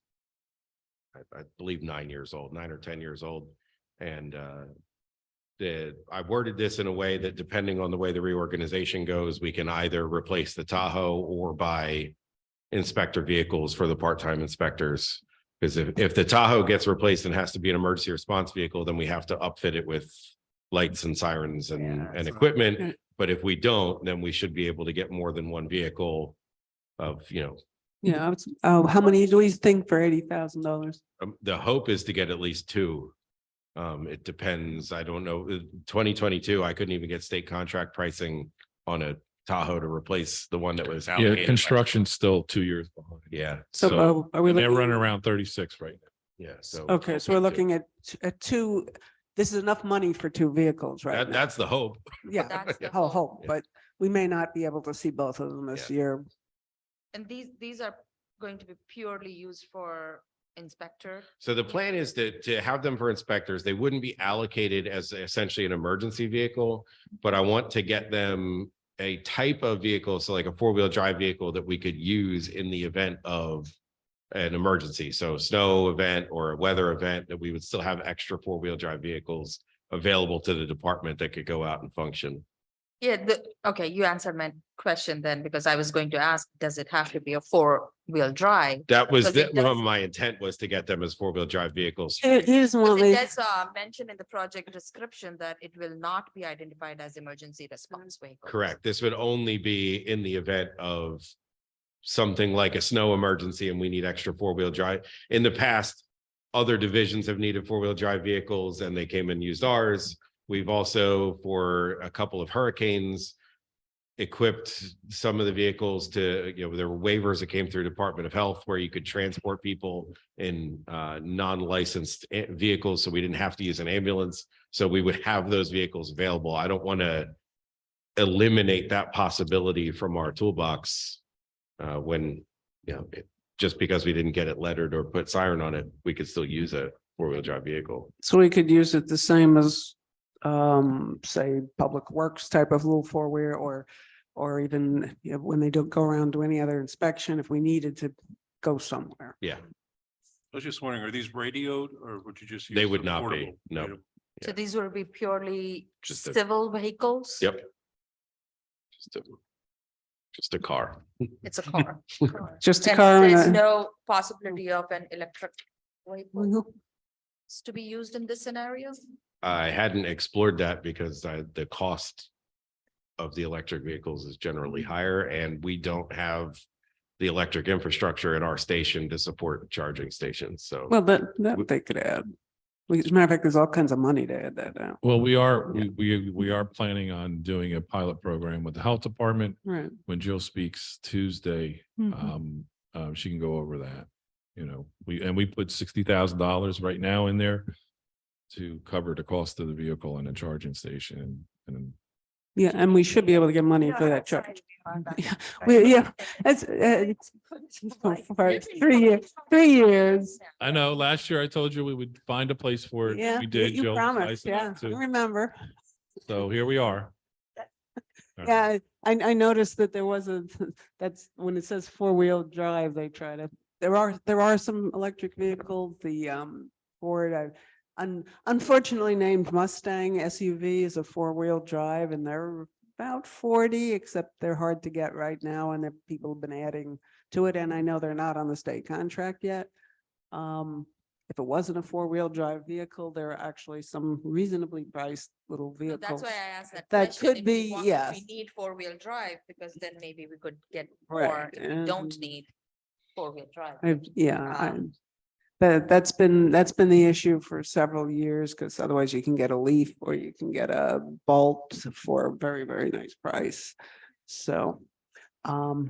I believe 9 years old, 9 or 10 years old. And I worded this in a way that depending on the way the reorganization goes, we can either replace the Tahoe or buy inspector vehicles for the part-time inspectors. Because if the Tahoe gets replaced and has to be an emergency response vehicle, then we have to upfit it with lights and sirens and equipment. But if we don't, then we should be able to get more than one vehicle of, Yeah, how many do we think for $80,000? the hope is to get at least two. It depends. I don't know. 2022, I couldn't even get state contract pricing on a Tahoe to replace the one that was Yeah, allocated. construction's still 2 years behind. Yeah. So are we And they're looking? running around 36 right now. Yeah. So. Okay, so we're looking at two, this is enough money for two vehicles, right? now. That's the hope. Yeah, That's the whole hope. hope, Yeah. but we may not be able to see both of them this Yeah. year. And these are going to be purely used for inspector. So the plan is to have them for inspectors. They wouldn't be allocated as essentially an emergency vehicle, but I want to get them a type of vehicle, so like a four-wheel drive vehicle that we could use in the event of an emergency. So snow event or a weather event, that we would still have extra four-wheel drive vehicles available to the department that could go out and function. Yeah, okay, you answered my question then, because I was going to ask, does it have to be a four-wheel drive? That was Because it does- my intent, was to get them as four-wheel drive vehicles. He doesn't want Because it me, does mention in the project description that it will not be identified as emergency response vehicle. Correct. This would only be in the event of something like a snow emergency and we need extra four-wheel drive. In the past, other divisions have needed four-wheel drive vehicles and they came and used ours. We've also, for a couple of hurricanes, equipped some of the vehicles to, there were waivers that came through Department of Health where you could transport people in non-licensed vehicles. So we didn't have to use an ambulance. So we would have those vehicles available. I don't want to eliminate that possibility from our toolbox when, just because we didn't get it lettered or put siren on it, we could still use a four-wheel drive vehicle. so we could use it the same as, say, Public Works type of little four-wheel, or even when they don't go around to any other inspection, if we needed to go somewhere. Yeah, I was just wondering, are these radioed or would you just? use they would the not be. portable? No. So Yeah. these will be purely Just a- civil vehicles? Yep. Just a car. It's a car. Just a And car there's and no possibility of an electric vehicle a. to be used in this scenario? I hadn't explored that because the cost of the electric vehicles is generally higher and we don't have the electric infrastructure at our station to support charging stations. So Well, that they could add. As a matter of fact, there's all kinds of money to add that out. Well, we are planning on doing a pilot program with the health department. Right. When Jill speaks Tuesday, Mhm. she can go over that. We put $60,000 right now in there to cover the cost of the vehicle and a charging station and Yeah, and we should be able to get money for that charge. Yeah, that's, it's for 3 years. I know last year I told you we would find a place for it. Yeah, We did. you Jill was promised, nice yeah, enough I to- remember. So here we are. Yeah, I noticed that there was that's when it says four-wheel drive, they try to, there are some electric vehicles, the Ford, unfortunately named Mustang SUV is a four-wheel drive and they're about 40, except they're hard to get right now and people have been adding to it. And I know they're not on the state contract yet. If it wasn't a four-wheel drive vehicle, there are actually some reasonably priced little So vehicles. That's why I asked that That question. could If we be, want- if yes. We need four-wheel drive because then maybe we could get Right, more if we don't and- need four-wheel drive. Yeah, Um, that's been the issue for several years, because otherwise you can get a leaf or you can get a bolt for a very, very nice price. So, all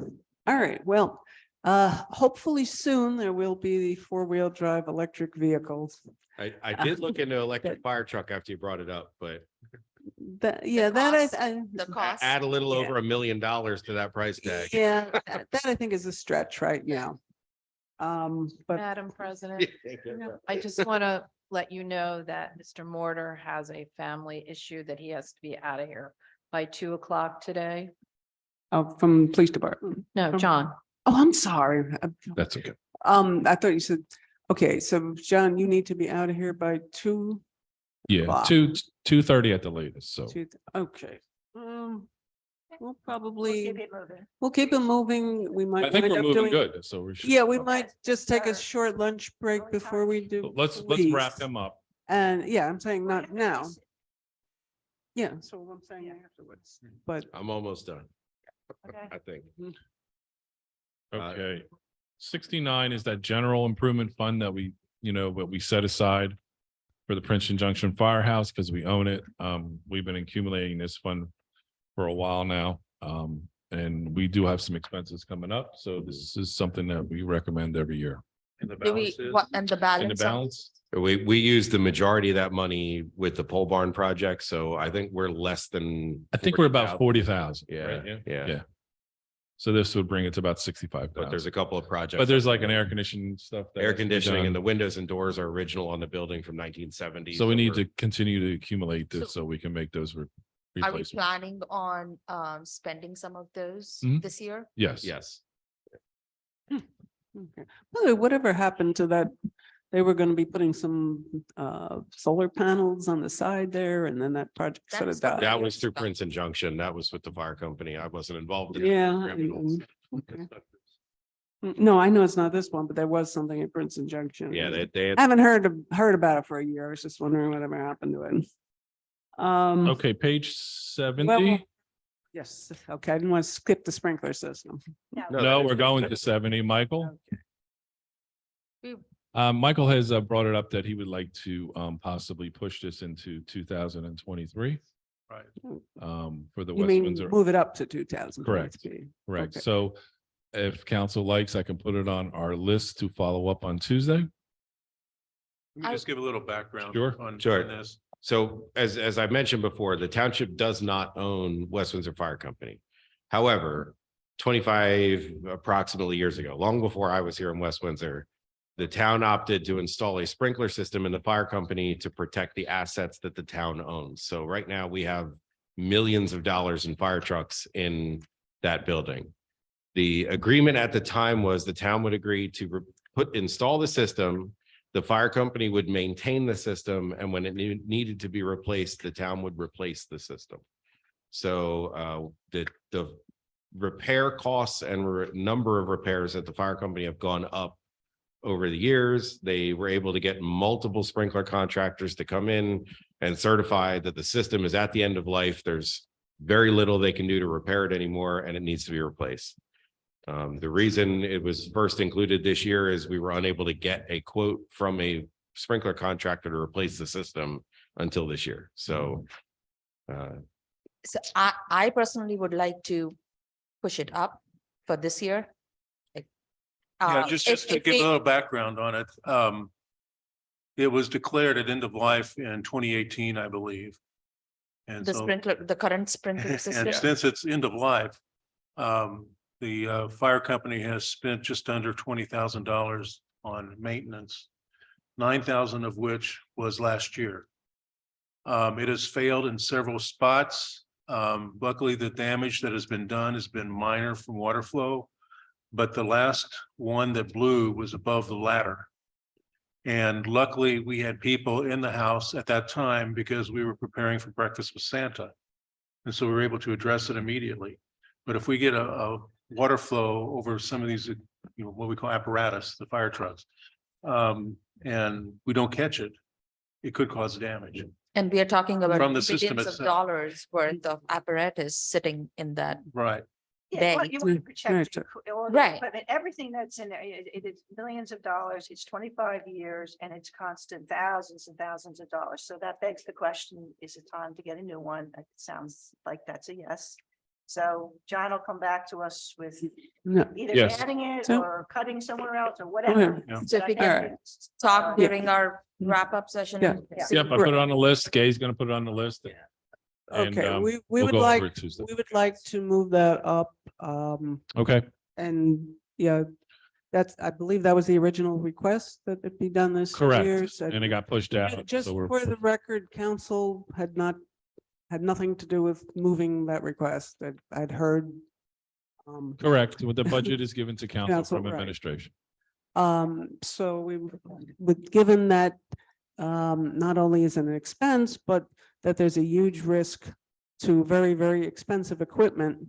right, well, hopefully soon there will be the four-wheel drive electric vehicles. I did look into electric fire truck after you brought it up, but That, yeah, cost, I, The cost. add a little Yeah. over $1 million to that price tag. yeah, that I think is a stretch right now. But Madam President, I just want to let you know that Mr. Mortar has a family issue that he has to be out of here by 2 o'clock today. from police department. No, John. Oh, I'm sorry. That's okay. I thought you said, okay, so John, you need to be out of here by 2. Yeah, Wow. 2:30 at the latest. So Okay. We'll We'll probably, keep it moving. we'll keep it moving. We might. I think wind we're up moving doing- good. So we should. Yeah, we Okay. might just take a Sure. short lunch break Only before we do. Let's wrap police. them up. And yeah, I'm saying Well, not you now. finish it. Yeah, so I'm saying Yeah. afterwards, but I'm almost done, Okay. I think. Okay. 69 is that general improvement fund that we, what we set aside for the Princeton Junction Firehouse because we own it. We've been accumulating this fund for a while now. And we do have some expenses coming up. So this is something that we recommend every year. And the Do we, balance is, what, and the And the balance? of- balance, We use the majority of that money with the pole barn project, so I think we're less than. I think we're about 40,000. 40,000. Yeah, right? yeah. Yeah. So this would bring it to about 65,000. But there's a couple of projects. But there's like an air conditioning stuff. that Air has to be conditioning and the done. windows and doors are original on the building from 1970. So we need to continue to accumulate So- this so we can make those Are we replacements. planning on spending some of those Mhm. this year? Yes. Yes. okay. By the way, whatever happened to that? They were going to be putting some solar panels on the side there, and then that project That sort was of the died. That was through Princeton Junction. That was with the fire company. I wasn't involved. in it. Yeah. Okay. No, I know it's not this one, but there was something at Princeton Junction. Yeah, they had I haven't heard about it for a year. I was just wondering whatever happened to it. Okay, page 70. Yes, okay, I didn't want to skip the sprinkler system. No, we're going to 70. Michael? We- Michael has brought it up that he would like to possibly push this into 2023 right, for the You West mean Windsor. move it up to 2000? Correct. Correct. okay. So if council likes, I can put it on our list to follow up on Tuesday. let me just give a little background. Sure. On Sure. on this. So as I mentioned before, the township does not own West Windsor Fire Company. However, 25 approximately years ago, long before I was here in West Windsor, the town opted to install a sprinkler system in the fire company to protect the assets that the town owns. So right now we have millions of dollars in fire trucks in that building. The agreement at the time was the town would agree to install the system. The fire company would maintain the system, and when it needed to be replaced, the town would replace the system. So the repair costs and number of repairs at the fire company have gone up over the years. They were able to get multiple sprinkler contractors to come in and certify that the system is at the end of life. There's very little they can do to repair it anymore, and it needs to be replaced. The reason it was first included this year is we were unable to get a quote from a sprinkler contractor to replace the system until this year. So So I personally would like to push it up for this year. Like, Yeah, if- just to if give a we- little background on it. It was declared at end of life in 2018, I believe. And The so, sprinkler, the current sprinkler system. and since it's end of life, the fire company has spent just under $20,000 on maintenance, 9,000 of which was last year. It has failed in several spots. Luckily, the damage that has been done has been minor from water flow. But the last one that blew was above the ladder. And luckily, we had people in the house at that time because we were preparing for breakfast with Santa. And so we were able to address it immediately. But if we get a water flow over some of these, what we call apparatus, the fire trucks, and we don't catch it, it could cause damage. And we are talking about From the system billions of itself. dollars worth of apparatus sitting in that. Right. Yeah, well, begged. you want to protect Right. all the Right. equipment, everything that's in there, it is millions of dollars, it's 25 years, and it's constant thousands and thousands of dollars. So that begs the question, is it time to get a new one? It sounds like that's a yes. So John will come back to us with No, either Yes. adding it So- or cutting somewhere else or whatever. Yeah. So if we But I can think it's, talk Yeah. during our wrap-up session. Yeah. Yeah. see- Yep, I put it on the list. Gay's gonna put it on the list. And, Okay, we we'll would go over like, it Tuesday. we would like to move that up. Okay, And yeah, that's, I believe that was the original request that it be done this correct. year. So And it got pushed out. just so we're- for the record, council had nothing to do with moving that request that I'd heard. Correct. What the budget is given to council Council, from right. administration. So we, with, given that, not only is it an expense, but that there's a huge risk to very, very expensive equipment.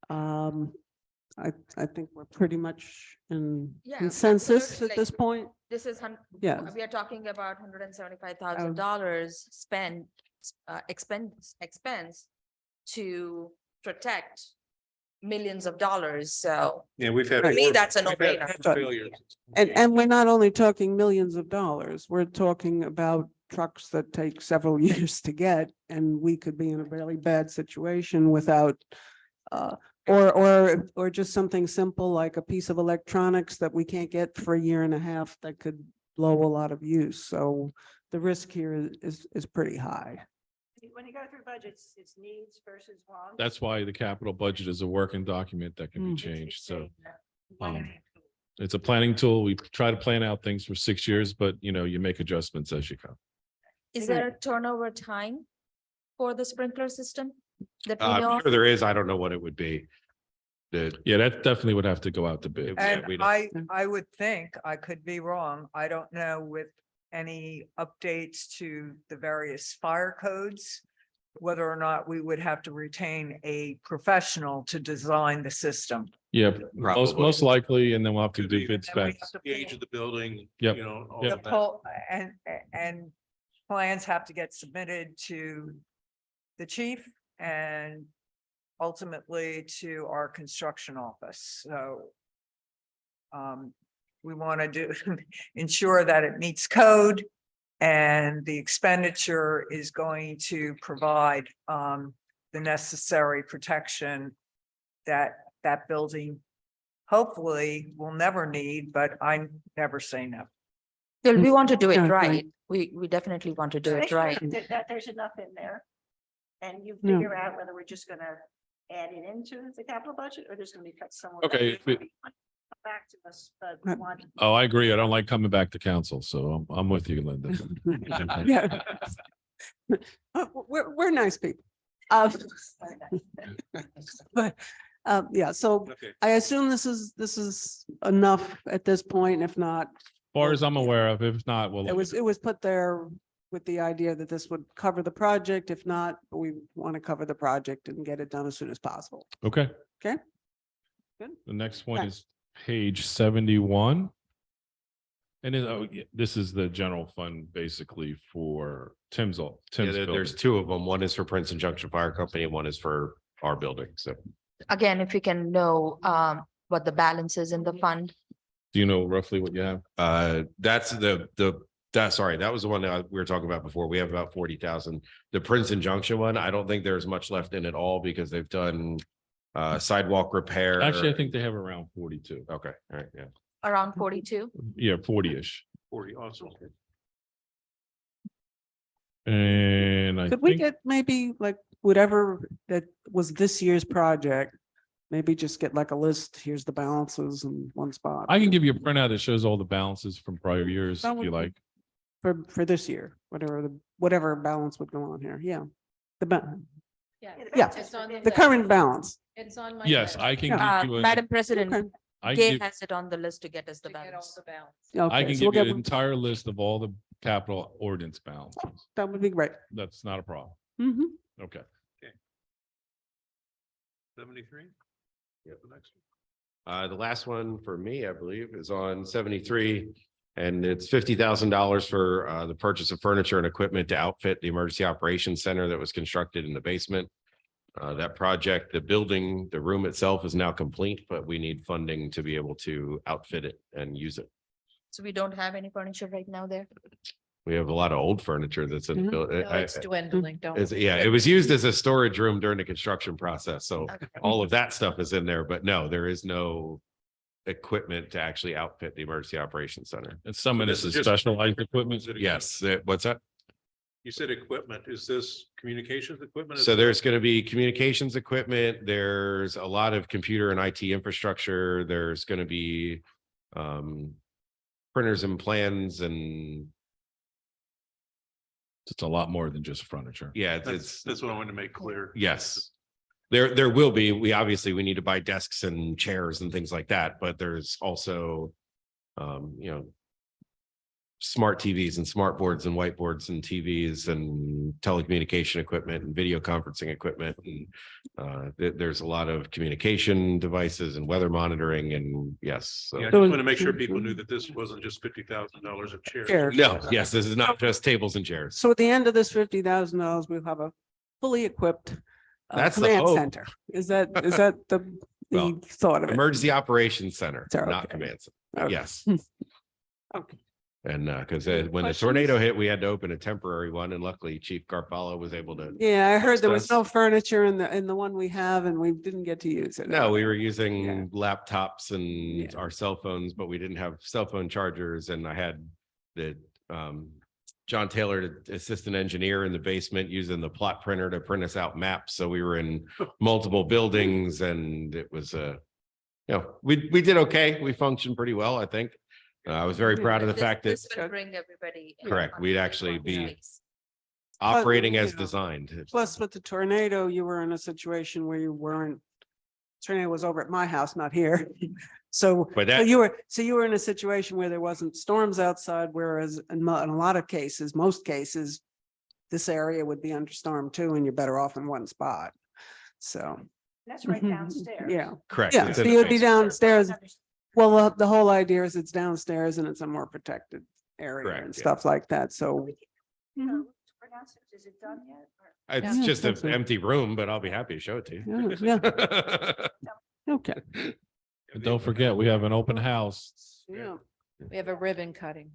I think we're pretty much in Yeah, consensus absolutely. at this point. This is, Yeah. we are talking about $175,000 spent, expense to protect millions of dollars. So Yeah, we've had. to me, four- that's a we've had no-brainer. four failures. And we're not only talking millions of dollars, we're talking about trucks that take several years to get, and we could be in a really bad situation without, or just something simple like a piece of electronics that we can't get for a year and a half that could blow a lot of use. So the risk here is pretty high. when you go through budgets, it's needs versus wants. That's why the capital budget is a working document that can be Mm. changed. So Um, it's a planning tool. We try to plan out things for 6 years, but you make adjustments as you go. is there a turnover time for the sprinkler system? That we I'm know? sure there is. I don't know what it would be. The, Yeah, that definitely would have to go out to bid. Yeah, And we don't- I would think, I could be wrong, I don't know with any updates to the various fire codes, whether or not we would have to retain a professional to design the system. Yeah, most likely, and then we'll have to do The- bid specs. The age of the building. Yep. You know. all Yep. The of that. poll, and plans have to get submitted to the chief and ultimately to our construction office, so. We want to do, ensure that it meets code. And the expenditure is going to provide the necessary protection that that building hopefully will never need, but I never say never. Well, we want to do it Yeah, right. right. We definitely want to do Make it sure right. that there's enough in there. And you Yeah. figure out whether we're just gonna add it into the capital budget or there's gonna be cut somewhere. Okay, else. if it- Come Back to us, but we want. Oh, I agree. I don't like coming back to council, so I'm with you, Linda. Yeah. We're nice people. But, yeah, so Okay. I assume this is enough at this point. If not, Far as I'm aware of, if not, we'll. it was put there with the idea that this would cover the project. If not, we want to cover the project and get it done as soon as possible. Okay. Okay. Good. The next one Next. is page 71. And this is the general fund basically for Tim's. yeah, Tim's there's building. two of them. One is for Princeton Junction Fire Company and one is for our building. So Again, if we can know what the balance is in the fund. Do you know roughly what you have? that's sorry, that was the one that we were talking about before. We have about 40,000. The Princeton Junction one, I don't think there's much left in it all because they've done sidewalk repair. Actually, I think they have around 42. Okay, all right, yeah. Around 42. Yeah, 40-ish. 40, awesome. And I Could we think, get maybe like whatever that was this year's project? Maybe just get like a list. Here's the balances in one spot. I can give you a printout that shows all the balances from prior years, That if you would be- like. For this year, whatever balance would go on here. Yeah. Yeah, Yeah, it's on the current balance. It's on my. Yes, I can give you, Madam Okay. President, I Gay give, has it on the list to get us the To get all balance. the balance. I Okay, can so we'll give you get an entire list of all the capital ordinance balances. that would be great. That's not a problem. Mhm. Okay. 73? Yeah, the next one. The last one for me, I believe, is on 73. And it's $50,000 for the purchase of furniture and equipment to outfit the emergency operations center that was constructed in the basement. That project, the building, the room itself is now complete, but we need funding to be able to outfit it and use it. So we don't have any furniture right now there? We have a lot of old furniture that's in. the Mhm. buil- No, it's dwindling, don't. It's, yeah, it was used as a storage room during the construction process, so Okay. all of that stuff is in there, but no, there is no equipment to actually outfit the emergency operations center. And some of So this this is is just- specialized equipment. Yes, what's that? You said equipment. Is this communications equipment? as So well? there's going to be communications equipment. There's a lot of computer and IT infrastructure. There's going to be printers and plans and It's a lot more than just furniture. yeah, That's what I wanted to make clear. yes. There will be, we need to buy desks and chairs and things like that, but there's also smart TVs and smart boards and whiteboards and TVs and telecommunication equipment and video conferencing equipment. And there's a lot of communication devices and weather monitoring and yes. So Yeah, I just want to make sure people knew that this wasn't just $50,000 of chairs. Chair. no, yes, this is not just tables and chairs. So at the end of this $50,000, we'll have a fully equipped That's the command hope. center. Is that the Well, thought of it? Emergency Operations Center, Sorry, not okay. command center. Okay. Yes. Okay. And because when the Questions? tornado hit, we had to open a temporary one and luckily Chief Garfalo was able to. Yeah, I heard there was no Upstairs. furniture in the one we have and we didn't get to use it. No, we were Yeah. using laptops and Yeah. our cell phones, but we didn't have cell phone chargers. And I had the John Taylor, the assistant engineer in the basement using the plot printer to print us out maps. So we were in multiple buildings and it was we did okay. We functioned pretty well, I think. I was very proud of the This- fact that This will bring everybody. Correct. on We'd the actually one be- space. operating as you know, designed. Plus with the tornado, you were in a situation where you weren't, tornado was over at my house, not here. So But so that, you were in a situation where there wasn't storms outside, whereas in a lot of cases, most cases, this area would be under storm too, and you're better off in one spot. So, That's right downstairs. yeah, correct. yeah, it's so in the you'd be basement. downstairs. Well, the whole idea is it's downstairs and it's a more protected area Correct, and yeah. stuff like that. So Mhm. Is it done yet? It's Yeah, just an that's it. empty room, but I'll be happy to show it to you. yeah, okay. And don't forget, we have an open house. Yeah. We have a ribbon cutting.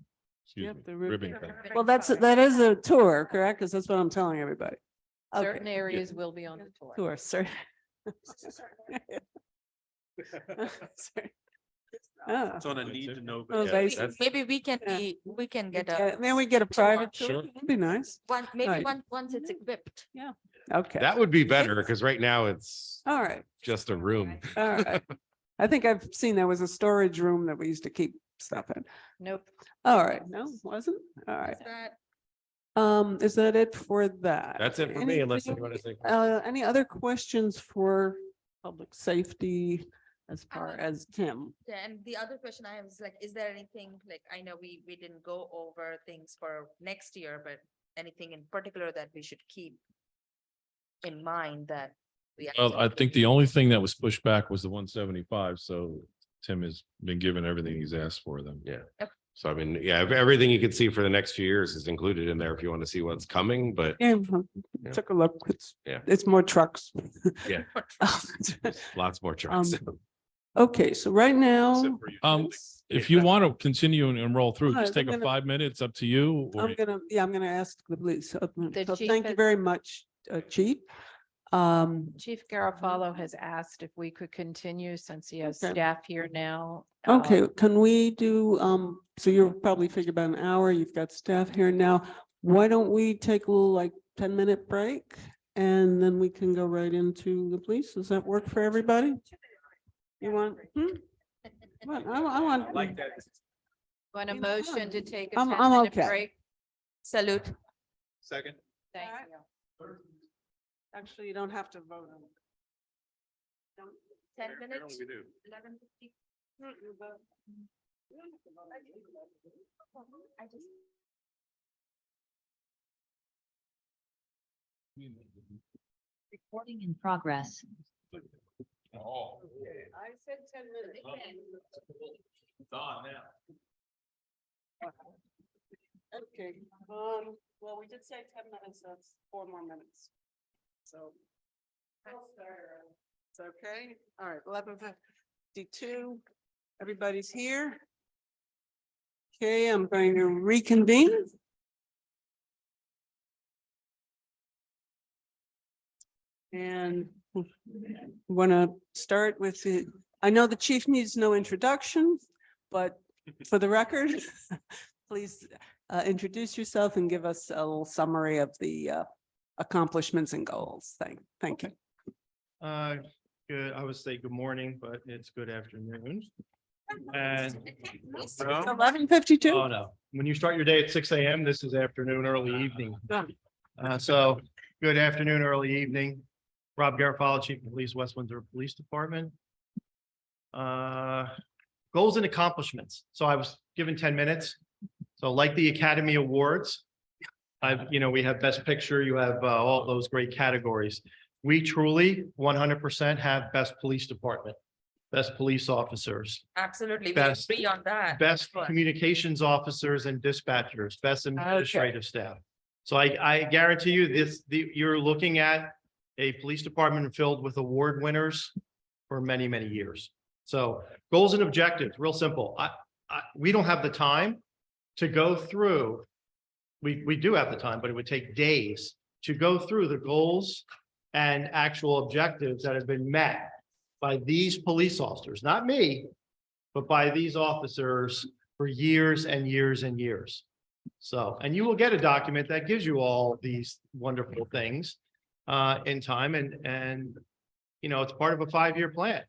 Excuse Yep, me, the ribbon ribbon. cutting. Well, that is a tour, correct? Because that's what I'm telling everybody. Certain Okay. areas will be on the tour. Tour, sir. Sorry. Ah, It's on a need to know. Oh, basis. they- We- That's- Maybe we can Yeah. we can get yeah, a, Then we get a private tour. Sure. That'd be nice. maybe Right. once it's equipped. Okay. That would be better because right now it's All right, just a room. all right. I think I've seen there was a storage room that we used to keep stuff in. Nope. All right, no, wasn't? All right. Is that- Is that it for that? That's it for me, unless Anything- anyone has any. Any other questions for public safety as far would- as Tim? Yeah, and the other question I have is like, is there anything, like, I know we didn't go over things for next year, but anything in particular that we should keep in mind that we. Well, I think the only thing that was pushed back was the 175, so Tim has been given everything he's asked for them. Yeah. Yep. So I mean, yeah, everything you can see for the next few years is included in there if you want to see what's coming, but Yeah, Yeah. took a look. Yeah. It's more trucks. Yeah. lots more trucks. Okay, so right now. Except for you. If you want to continue and roll through, Alright, just take we're a gonna- 5 minutes, up to you. or- I'm gonna ask the police. So chief thank you has- very much, Chief. Chief Garofalo has asked if we could continue since he has Okay. staff here now. Okay, can we do, so you're probably figure about an hour, you've got staff here now. Why don't we take a little like 10-minute break? And then we can go right into the police. Does that work for everybody? You want? What? I want. Want a You know, motion to take a I'm 10-minute okay. break? Salute. Second. Thank Alright. you. Actually, you don't have to vote on it. 10 Apparently minutes. we do. 11:50. I just. Recording in progress. I said 10 minutes. Okay, well, we did say 10 minutes, so that's 4 more minutes. So It's okay. All right, 11:52. Everybody's here. Okay, I'm going to reconvene. And want to start with I know the chief needs no introduction, but for the record, please introduce yourself and give us a little summary of the accomplishments and goals. Thank you. Good, I would say good morning, but it's good afternoon. And 11:52. oh no, when you start your day at 6 a.m., this is afternoon, early evening. So good afternoon, early evening. Rob Garofalo, Chief of Police, West Windsor Police Department. Goals and accomplishments. So I was given 10 minutes. So like the Academy Awards, we have Best Picture, you have all those great categories. We truly 100% have Best Police Department, Best Police Officers, Absolutely, we Best- agree on that. Best Communications Officers and Dispatchers, Best Administrative Staff. So I guarantee you you're looking at a police department filled with award winners for many, many years. So goals and objectives, real simple. We don't have the time to go through. We do have the time, but it would take days to go through the goals and actual objectives that have been met by these police officers, not me, but by these officers for years and years and years. So, and you will get a document that gives you all these wonderful things in time and it's part of a 5-year plan.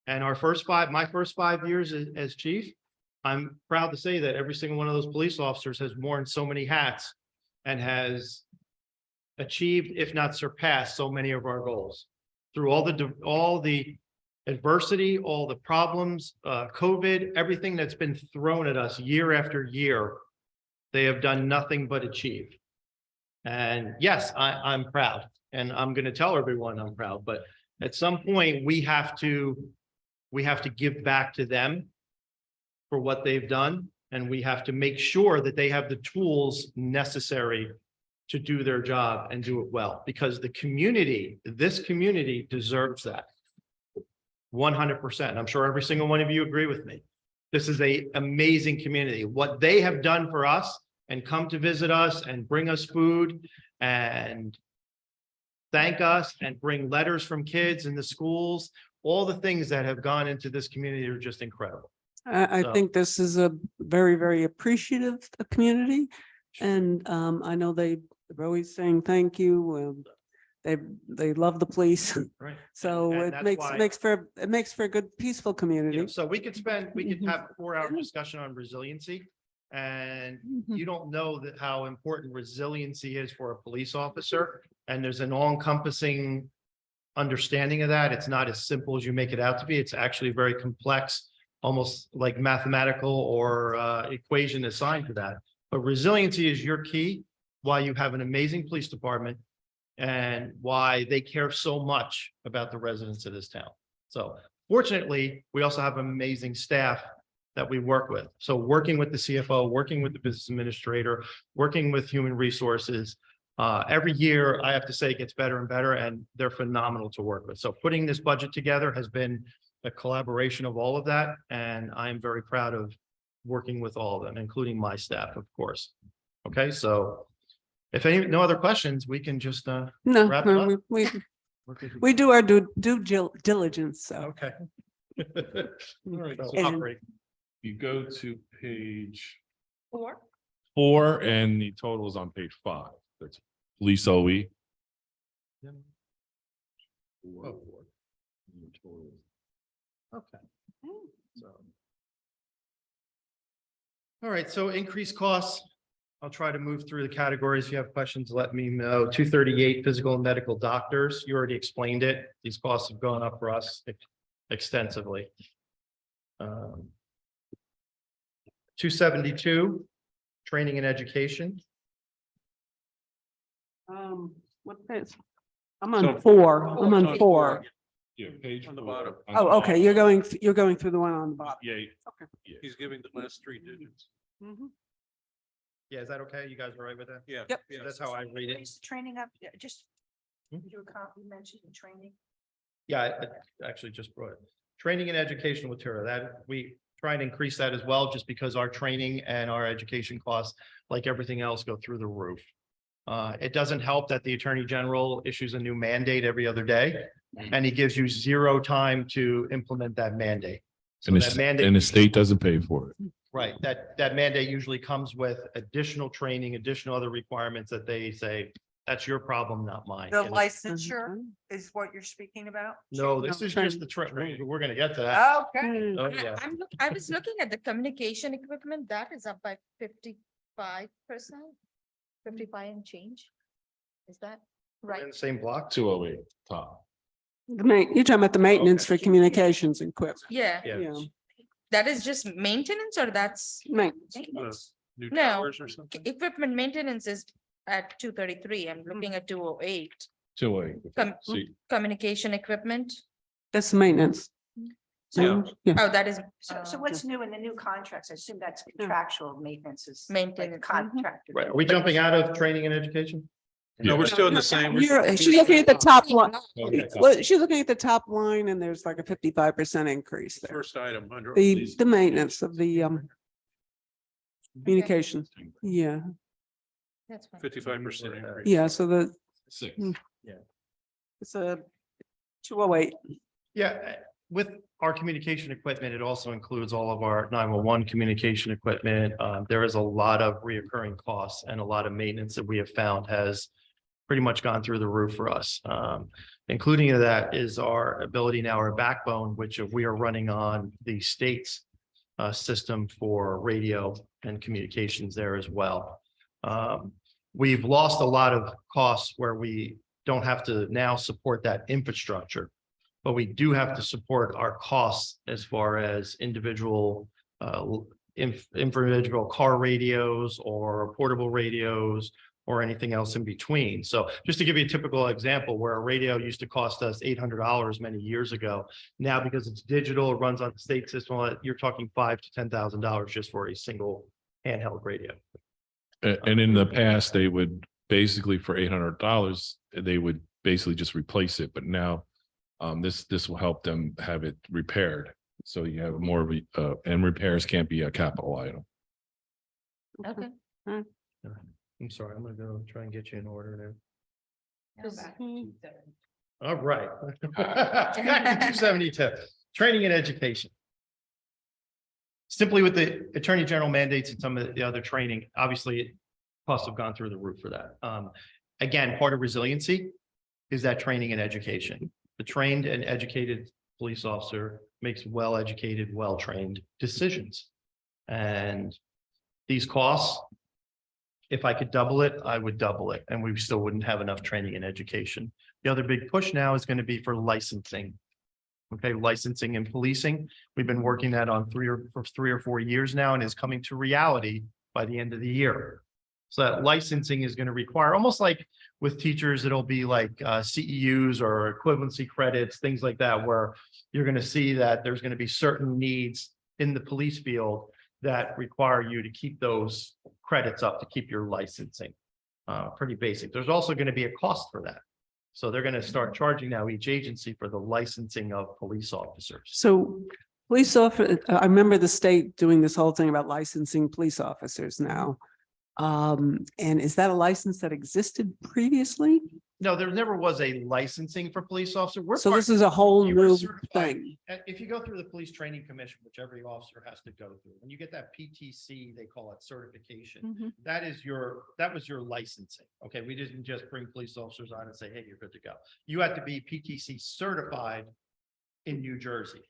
And my first 5 years as chief, I'm proud to say that every single one of those police officers has worn so many hats and has achieved, if not surpassed, so many of our goals through all the adversity, all the problems, COVID, everything that's been thrown at us year after year. They have done nothing but achieve. And yes, I'm proud, and I'm going to tell everyone I'm proud, but at some point we have to give back to them for what they've done. And we have to make sure that they have the tools necessary to do their job and do it well, because this community deserves that. 100%. I'm sure every single one of you agree with me. This is an amazing community. What they have done for us and come to visit us and bring us food and thank us and bring letters from kids in the schools, all the things that have gone into this community are just incredible. I So- think this is a very, very appreciative community. And I know they're always saying thank you. They love the police. Right. So And it that's makes, why- makes for a good, peaceful community. So we could have a 4-hour discussion on resiliency. And you don't know how important resiliency is for a police officer. And there's an all-encompassing understanding of that. It's not as simple as you make it out to be. It's actually very complex, almost like mathematical or equation assigned to that. But resiliency is your key, why you have an amazing police department and why they care so much about the residents of this town. So fortunately, we also have amazing staff that we work with. So working with the CFO, working with the business administrator, working with human resources, every year, I have to say, it gets better and better, and they're phenomenal to work with. So putting this budget together has been a collaboration of all of that, and I'm very proud of working with all of them, including my staff, of course. Okay, so if no other questions, we can just wrap it No, up. we do our due diligence, so. Okay. All right, so And- operate. You go to page 4. 4 and the total is on page 5. That's police OE. Okay. So. All right, so increased costs. I'll try to move through the categories. If you have questions, let me know. 238 physical and medical doctors. You already explained it. These costs have gone up for us extensively. 272 training and education. What page? I'm on 4. I'm on 4. Yeah, page On the 4. bottom. On the Oh, okay, bottom. you're going through the one on the bottom. Yeah. Okay. Yeah. He's giving the last 3 digits. Mhm. Yeah, is that okay? You guys all right with that? Yeah. Yep. yeah. That's how I read it. Is training up, just You mentioned the training. Yeah, I actually just brought it. Training and educational material, that we try and increase that as well, just because our training and our education costs, like everything else, go through the roof. It doesn't help that the Attorney General issues a new mandate every other day, and he gives you zero time to implement that mandate. So And that the, mandate. and the state doesn't pay for it. Right, that mandate usually comes with additional training, additional other requirements that they say, that's your problem, not mine. The And licensure is what you're speaking about? No, this No, is training. just the training. We're gonna get to that. Okay. Oh, yeah. I was looking at the communication equipment, that is up by 55%, 55 and change. Is that right? In the same block. 208 top. You're talking about the maintenance for communications and equipment. Yeah, Yeah. that is just maintenance or that's Maintenance. New No. towers or something? equipment maintenance is at 233. I'm looking at 208. 208. Com- See, Communication equipment. That's maintenance. Yeah. Yeah. Oh, that is. So what's new in the new contracts? I assume that's contractual maintenance is. like Maintenance, Contractor. Right, are we jumping out of training and education? No, we're still in the same. She's looking at the top line. Okay. Well, she's looking at the top line and there's like a 55% increase there. First item under. The maintenance of the communication. Yeah, That's fine. 55% increase. yeah, so the, 6. it's a 208. Yeah, with our communication equipment, it also includes all of our 911 communication equipment. There is a lot of reoccurring costs and a lot of maintenance that we have found has pretty much gone through the roof for us. Including that is our ability now, our backbone, which we are running on the state's system for radio and communications there as well. We've lost a lot of costs where we don't have to now support that infrastructure, but we do have to support our costs as far as individual individual car radios or portable radios or anything else in between. So just to give you a typical example, where a radio used to cost us $800 many years ago, now because it's digital, it runs on the state system, you're talking $5,000 to $10,000 just for a single handheld radio. And in the past, they would basically for $800, they would basically just replace it. But now this will help them have it repaired. So you have more of a, and repairs can't be a capital item. Okay. I'm sorry, I'm gonna go try and get you in order there. Just- All right. Back to 272, training and education. Simply with the Attorney General mandates and some of the other training, obviously costs have gone through the roof for that. Again, part of resiliency is that training and education. The trained and educated police officer makes well-educated, well-trained decisions. And these costs, if I could double it, I would double it, and we still wouldn't have enough training and education. The other big push now is going to be for licensing. Okay, licensing and policing. We've been working that on for 3 or 4 years now, and is coming to reality by the end of the year. So that licensing is going to require, almost like with teachers, it'll be like CEUs or equivalency credits, things like that, where you're going to see that there's going to be certain needs in the police field that require you to keep those credits up to keep your licensing. Pretty basic. There's also going to be a cost for that. So they're going to start charging now each agency for the licensing of police officers. So police officer, I remember the state doing this whole thing about licensing police officers now. And is that a license that existed previously? No, there never was a licensing for police officer. So this is a whole You were new certified. thing. If you go through the police training commission, which every officer has to go through, when you get that PTC, they call it certification. That was your licensing. Okay, we didn't just bring police officers on and say, hey, you're good to go. You had to be PTC certified in New Jersey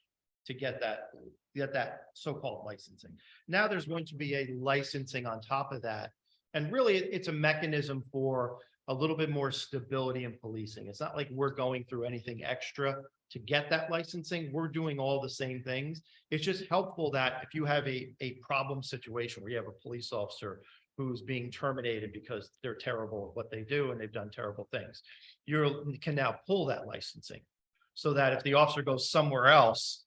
to get that so-called licensing. Now there's going to be a licensing on top of that. And really, it's a mechanism for a little bit more stability in policing. It's not like we're going through anything extra to get that licensing. We're doing all the same things. It's just helpful that if you have a problem situation where you have a police officer who's being terminated because they're terrible at what they do and they've done terrible things, you can now pull that licensing so that if the officer goes somewhere else,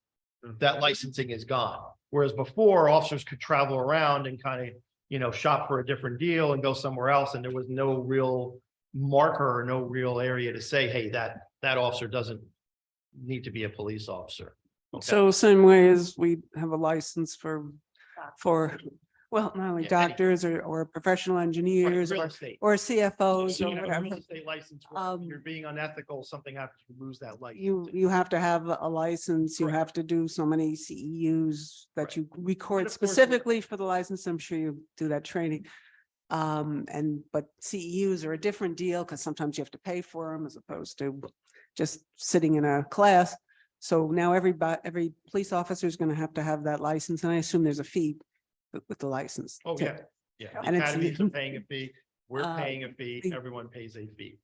that licensing is gone. Whereas before, officers could travel around and kind of, shop for a different deal and go somewhere else, and there was no real marker or no real area to say, hey, that officer doesn't need to be a police officer. Okay. So same way as we have a license for, well, not only Yeah, any- doctors or professional engineers Real or estate. CFOs So or you have a whatever. real estate license, where Um, you're being unethical, something happens, you lose that license. You have to have a license, you Correct. have to do so many CEUs that Right. you record of course, specifically for the license. I'm sure you do that training. But CEUs are a different deal because sometimes you have to pay for them as opposed to just sitting in a class. So now every police officer is going to have that license, and I assume there's a fee with the license. Oh, too. yeah, yeah. The And it's- academies are paying a fee, we're Uh, paying a fee, the- everyone pays a fee.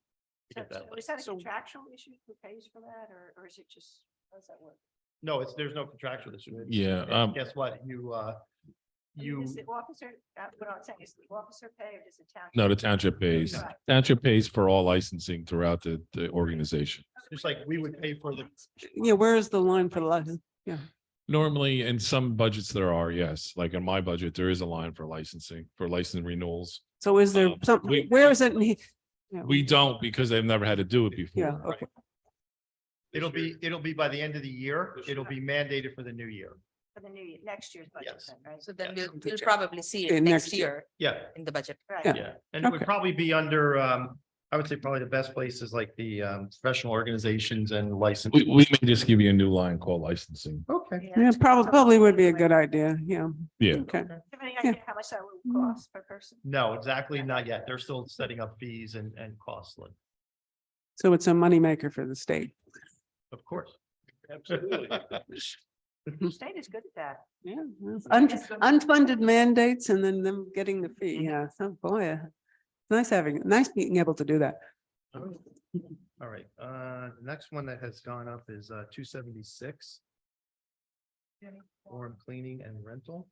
to get that Is that a license. contractual issue? Who pays for that, or is it just, how does that work? No, there's no contractual issue. It's- Yeah, it's- Guess what? I mean, Is the officer, what I'm saying is the officer pay or does the town? No, the township pays. Right. Township pays for all licensing throughout the organization. just like we would pay for the, Yeah, where is the line for the license? Yeah. Normally, in some budgets, there are, yes. Like in my budget, there is a line for licensing, for license renewals. So is there some, we- where is it? Yeah, We don't because they've never had to do it Yeah, before. okay. it'll be by the end of the year, it'll be mandated for the new year. For the new year, next year's budget, Yes. then, right? So then Yeah. we'll probably see Yeah, it next next year. year Yeah, in the budget. Right. Yeah. yeah. And it would Okay. probably be under, I would say probably the best places like the professional organizations and license. We may just give you a new line called licensing. Okay. Yeah, probably would be a good idea. Yeah. Yeah. Okay. Do you have any idea how much that will cost per person? No, exactly, not yet. They're still setting up fees and costly, So it's a moneymaker for the state. of course. Absolutely. The state is good at that. Yeah. Unfunded mandates and then them getting the fee. Yeah. Oh, boy. Nice being able to do that. All right, the next one that has gone up is 276. Form cleaning and rental.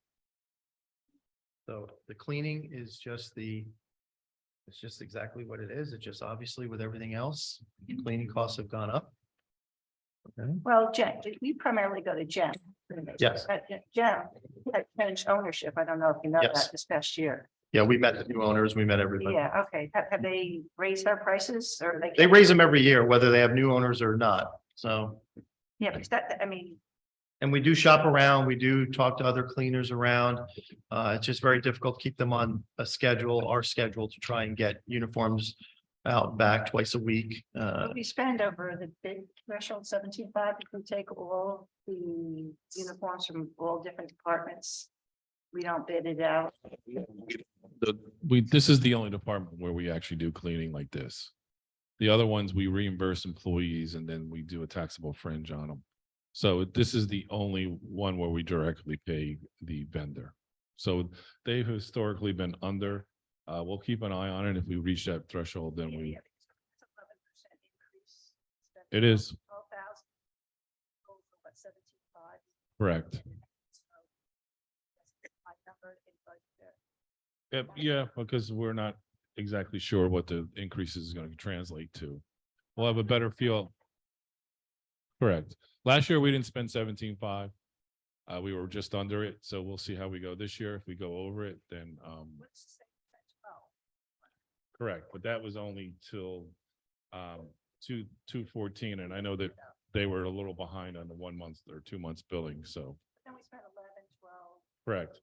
So the cleaning is just it's just exactly what it is. It's just obviously with everything else, cleaning costs have gone up. Okay. Well, Jen, we primarily go to Jen. Yes. Jen had changed ownership. I don't know if you know Yes. that this past year. Yeah, we met the new owners, we met everybody. Yeah, okay. Have they raised their prices or They raise them every year, whether they have new owners or not. So, Yeah, because I mean, and we do shop around, we do talk to other cleaners around. It's just very difficult to keep them on a schedule, our schedule to try and get uniforms out back twice a week. what we spend over the big threshold 17.5, if we take all the uniforms from all different departments. We don't bid it out. This is the only department where we actually do cleaning like this. The other ones, we reimburse employees and then we do a taxable fringe on them. So this is the only one where we directly pay the vendor. So they've historically been under. We'll keep an eye on it. If we reach that threshold, then we, It's 11% increase. it is 12,000. Over what, 17.5? correct. So, that's my number in budget there. Yeah, because we're not exactly sure what the increase is going to translate to. We'll have a better feel. Correct. Last year, we didn't spend 17.5. We were just under it, so we'll see how we go this year. If we go over it, then What's the same as 12? correct, but that was only till 2/14, and I know that they were a little behind on the 1 month or 2 months billing, so Then we spent 11, 12. correct.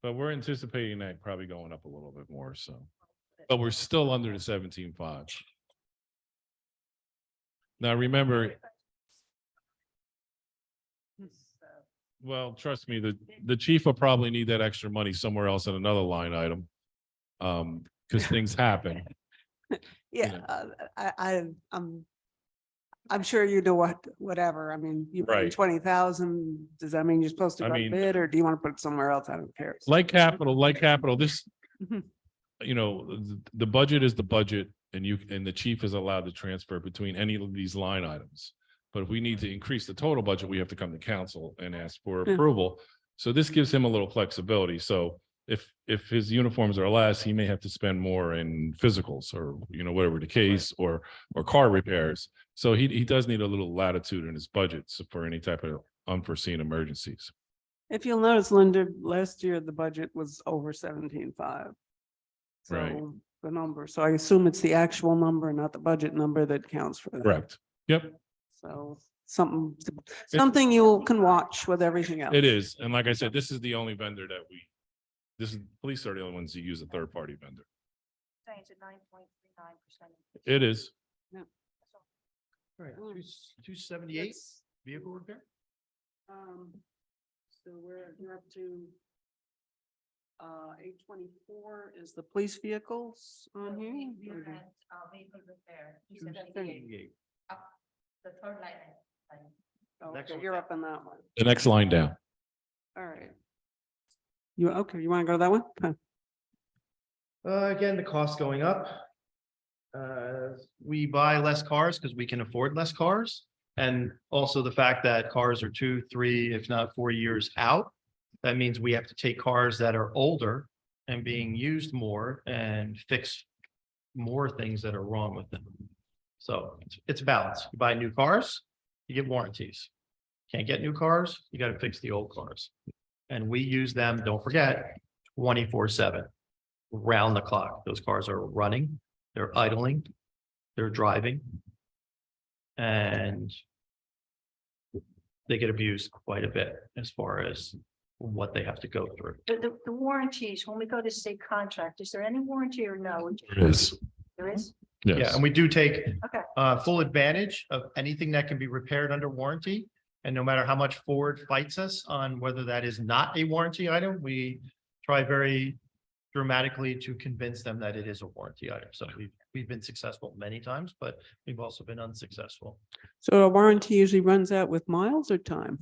But we're anticipating that probably going up a little bit more, so. But we're still under the 17.5. Now, remember, well, trust me, the chief will probably need that extra money somewhere else in another line item. Because things happen. Yeah, I'm sure you know whatever. I mean, you put in Right. 20,000. Does that mean you're supposed to I go to mean- bid or do you want to put it somewhere else? I don't care. Like capital, this, Mhm. you know, the budget is the budget and the chief is allowed to transfer between any of these line items. But if we need to increase the total budget, we have to come to council and ask for Yeah. approval. So this gives him a little flexibility. So if his uniforms are less, he may have to spend more in physicals or, you know, whatever the case, or car repairs. So he does need a little latitude in his budgets for any type of unforeseen emergencies. If you'll notice, Linda, last year, the budget was over 17.5. Right. So the number. So I assume it's the actual number, not the budget number that counts for that. Correct. Yep, So something you can watch with everything else. it is. And like I said, this is the only vendor that police are the only ones who use a third party vendor. Saying it's a 9.39%. It is. All right, 278 vehicle repair? So you're up to 824 is the police vehicles on here? Vehicle repair. 278. The third line. Oh, Next okay, one. you're up on that one. The next line down. All right. You want to go to that one? Okay. Again, the cost going up. We buy less cars because we can afford less cars. And also the fact that cars are 2, 3, if not 4 years out. That means we have to take cars that are older and being used more and fix more things that are wrong with them. So it's a balance. You buy new cars, you get warranties. Can't get new cars, you got to fix the old cars. And we use them, don't forget, 24/7, round the clock. Those cars are running, they're idling, they're driving. And they get abused quite a bit as far as what they have to go through. The warranties, when we go to state contract, is there any warranty or no? There is. There is? Yeah, Yes. and we do take Okay. full advantage of anything that can be repaired under warranty. And no matter how much Ford fights us on whether that is not a warranty item, we try very dramatically to convince them that it is a warranty item. So we've been successful many times, but we've also been unsuccessful. So a warranty usually runs out with miles or time?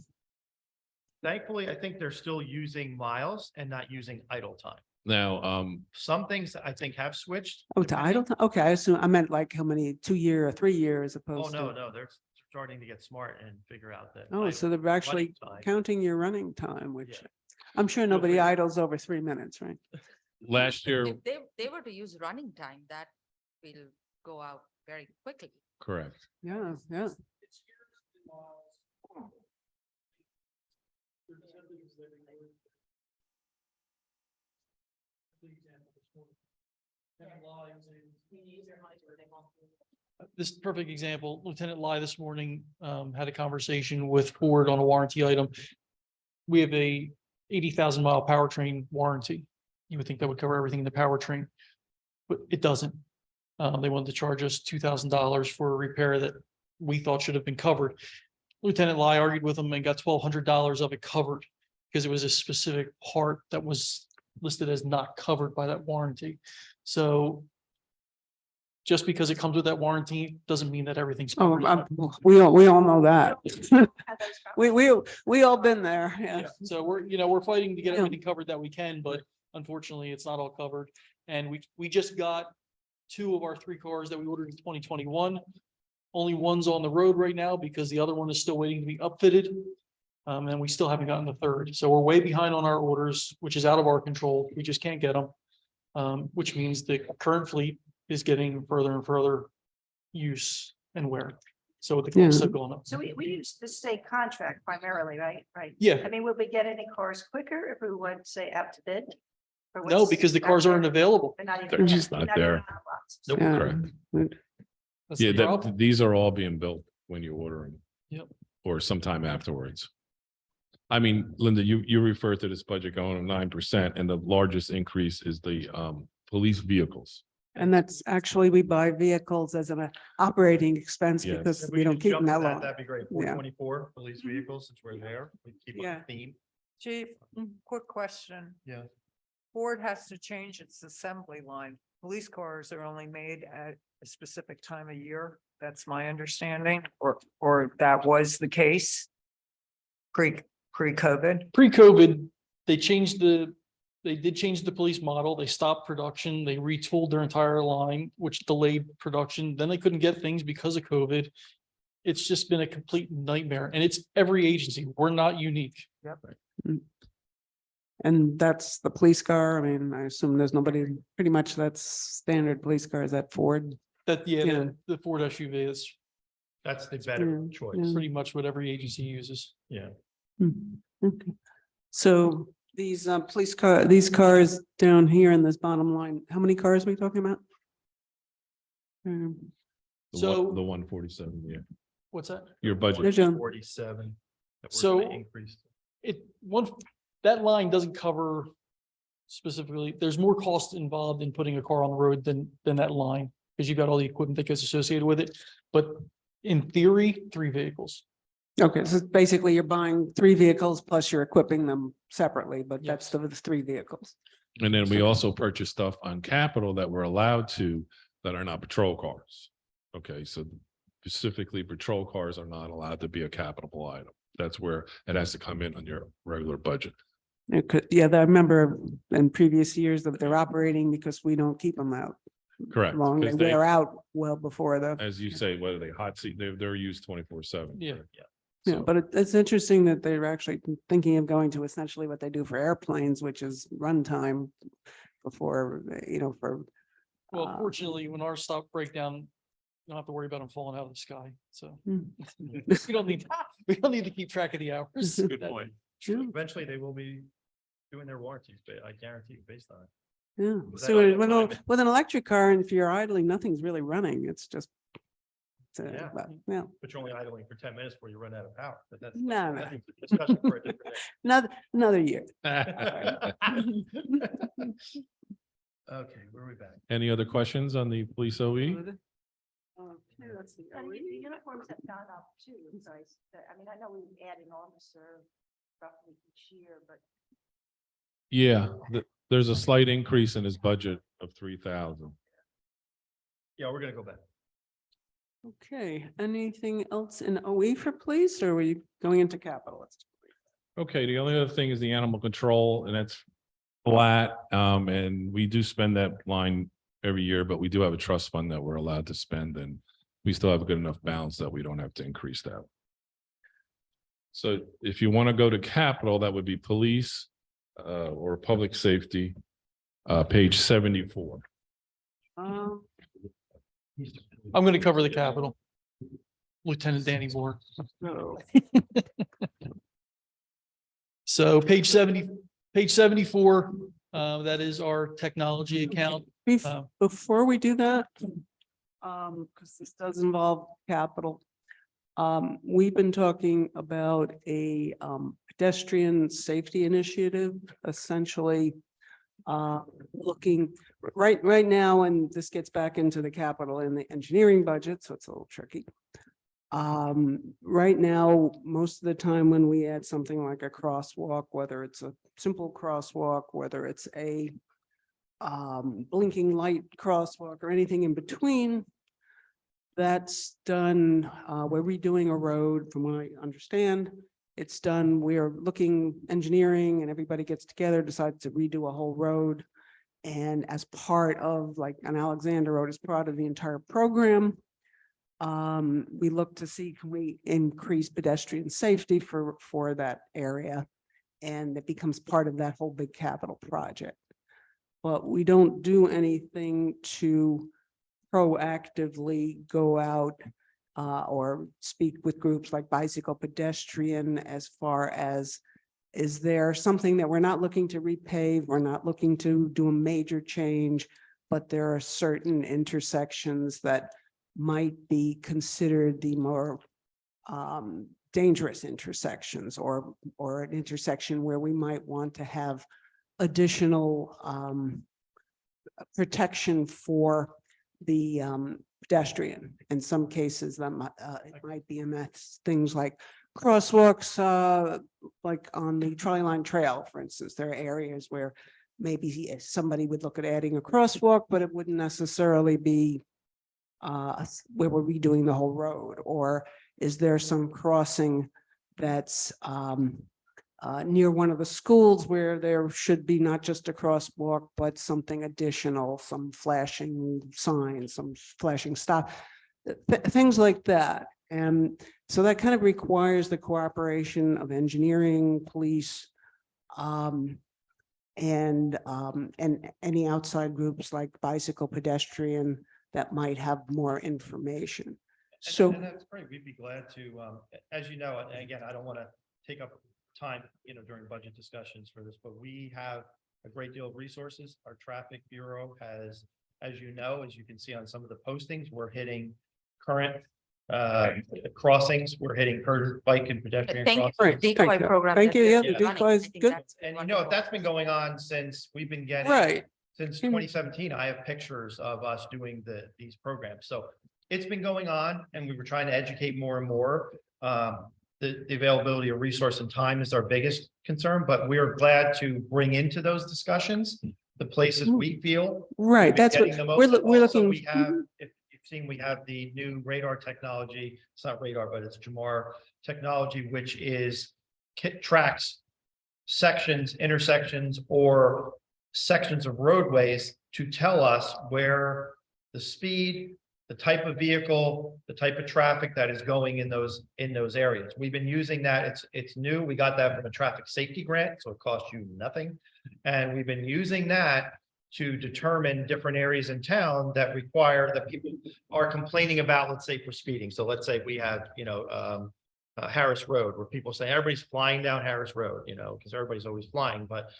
Thankfully, I think they're still using miles and not using idle time. Now, Some things I think have switched. Oh, to depending- idle time? Okay, I assume, I meant like how many, 2 year or 3 year as Oh, opposed to. no, they're starting to get smart and figure out that. Oh, so idle they're actually running time- counting your running time, which Yeah. I'm sure Feel nobody free. idles over 3 minutes, right? last year, If they were to use running time, that will go out very quickly. correct. Yeah, yeah. This perfect example, Lieutenant Lai this morning had a conversation with Ford on a warranty item. We have a 80,000 mile powertrain warranty. You would think that would cover everything in the powertrain, but it doesn't. They wanted to charge us $2,000 for a repair that we thought should have been covered. Lieutenant Lai argued with them and got $1,200 of it covered because it was a specific part that was listed as not covered by that warranty. So just because it comes with that warranty doesn't mean that everything's Oh, covered. we all know that. We all been there, yeah. Yeah, so we're fighting to get Yeah. everything covered that we can, but unfortunately, it's not all covered. And we just got 2 of our 3 cars that we ordered in 2021. Only one's on the road right now because the other one is still waiting to be upfitted. And we still haven't gotten the 3rd. So we're way behind on our orders, which is out of our control. We just can't get them. Which means the current fleet is getting further and further use and wear. So the costs have gone up. So we use the state contract primarily, right? Right. Yeah, I mean, will we get any cars quicker if we went, say, out to bid? Or no, what's because the out cars there? aren't available. They're not They're even just there. not Not even there. on the lots. Nope. Yeah. Correct. That's Yeah, the problem. these are all being built when you order them. Yep. Or sometime afterwards. I mean, Linda, you referred to this budget going up 9%, and the largest increase is the police vehicles. And that's actually, we buy vehicles as an operating expense Yes. because If we don't could keep jump them to that long. That'd be great. Yeah. 424 police vehicles, since we're there, we keep Yeah. a theme. Chief, quick question. Yeah. Ford has to change its assembly line. Police cars are only made at a specific time of year. That's my understanding, or that was the case pre-COVID. Pre-COVID, they did change the police model. They stopped production. They retooled their entire line, which delayed production. Then they couldn't get things because of COVID. It's just been a complete nightmare, and it's every agency. We're not unique. And that's the police car. I mean, I assume there's nobody, pretty much that's standard police car. Is that Ford? That, Yeah. the Ford SUV is That's the better Yeah, choice. yeah. pretty much what every agency uses. Yeah. Okay. So these these cars down here in this bottom line, how many cars are we talking about? The So- one, the 147, yeah, What's that? your budget. There's your- 47. that we're So- gonna increase. That line doesn't cover specifically, there's more cost involved in putting a car on the road than that line. Because you've got all the equipment that gets associated with it, but in theory, 3 vehicles. Okay, so basically you're buying 3 vehicles plus you're equipping them separately, but that's Yes. the 3 vehicles. And then we also purchase stuff on capital that we're allowed to, that are not patrol cars. Okay, so specifically patrol cars are not allowed to be a capital item. That's where it has to come in on your regular budget. It could, yeah, I remember in previous years that they're operating because we don't keep them out Correct. long. They 'cause they- wear out well before the, As you say, what are they, hot seat, they're used 24/7. Yeah. yeah, but it's interesting that they're actually thinking of going to essentially what they do for airplanes, which is runtime before, for. Well, uh, fortunately, when ours stop breakdown, you don't have to worry about them falling out of the sky, so. Hmm. We don't need to keep track of the hours. Good That- point. Yeah. Eventually, they will be doing their warranties, but I guarantee you based on it. Yeah, Was so that with, on- with an electric car, and if you're idling, nothing's really running. It's just. Yeah. Yeah, But you're only idling for 10 minutes before you run out of power. But that's No, no. that's a discussion for a different another year. day. Okay, where are we back? Any other questions on the police OE? Okay, let's see. And the uniforms have gone up too, so I mean, I know we add an officer roughly each year, but Yeah, there's a slight increase in his budget of 3,000. Yeah, we're gonna go back. Okay, anything else in OE for police, or are we going into capital? Okay, the only other thing is the animal control, and that's flat. And we do spend that line every year, but we do have a trust fund that we're allowed to spend, and we still have a good enough balance that we don't have to increase that. So if you want to go to capital, that would be police or public safety, page 74. Um, I'm gonna cover the capital. Lieutenant Danny Moore. so, So page 74, that is our technology account. Before we do that, because this does involve capital. We've been talking about a pedestrian safety initiative, essentially. Looking right now, and this gets back into the capital and the engineering budget, so it's a little tricky. Right now, most of the time when we add something like a crosswalk, whether it's a simple crosswalk, whether it's a blinking light crosswalk or anything in between, that's done, we're redoing a road, from what I understand. It's done, we're looking engineering and everybody gets together, decides to redo a whole road. And as part of, like, an Alexander Road as part of the entire program, we look to see, can we increase pedestrian safety for that area? And it becomes part of that whole big capital project. But we don't do anything to proactively go out or speak with groups like Bicycle Pedestrian as far as, is there something that we're not looking to repave, we're not looking to do a major change, but there are certain intersections that might be considered the more dangerous intersections, or an intersection where we might want to have additional protection for the pedestrian. In some cases, that it might be things like crosswalks, like on the trolley line trail, for instance. There are areas where maybe somebody would look at adding a crosswalk, but it wouldn't necessarily be where we're redoing the whole road. Or is there some crossing that's near one of the schools where there should be not just a crosswalk, but something additional, some flashing signs, some flashing stop, things like that. And so that kind of requires the cooperation of engineering, police, and any outside groups like Bicycle Pedestrian that might have more information. And So, that's great. We'd be glad to, as you know, and again, I don't want to take up time, during budget discussions for this, but we have a great deal of resources. Our traffic bureau has, as you know, as you can see on some of the postings, we're hitting current crossings, we're hitting current bike and pedestrian Thank you crossings. for Right, the thank decoy you. program. Thank that you, you're yeah, the running. decoy is I think good. that's And wonderful. that's been going on since we've been getting. Right. Since Mm. 2017, I have pictures of us doing these programs. So it's been going on and we were trying to educate more and more. The availability of resource and time is our biggest concern, but we are glad to bring into those discussions the places we feel. Right, we've been that's what, getting the most. we're, And we're also looking. We have, if you've seen, we have the new radar technology. It's not radar, but it's Jamar technology, which is tracks sections, intersections, or sections of roadways to tell us where the speed, the type of vehicle, the type of traffic that is going in those areas. We've been using that. It's new. We got that from a traffic safety grant, so it costs you nothing. And we've been using that to determine different areas in town that require that people are complaining about, let's say, for speeding. So let's say we have, Harris Road, where people say everybody's flying down Harris Road, because everybody's always flying. But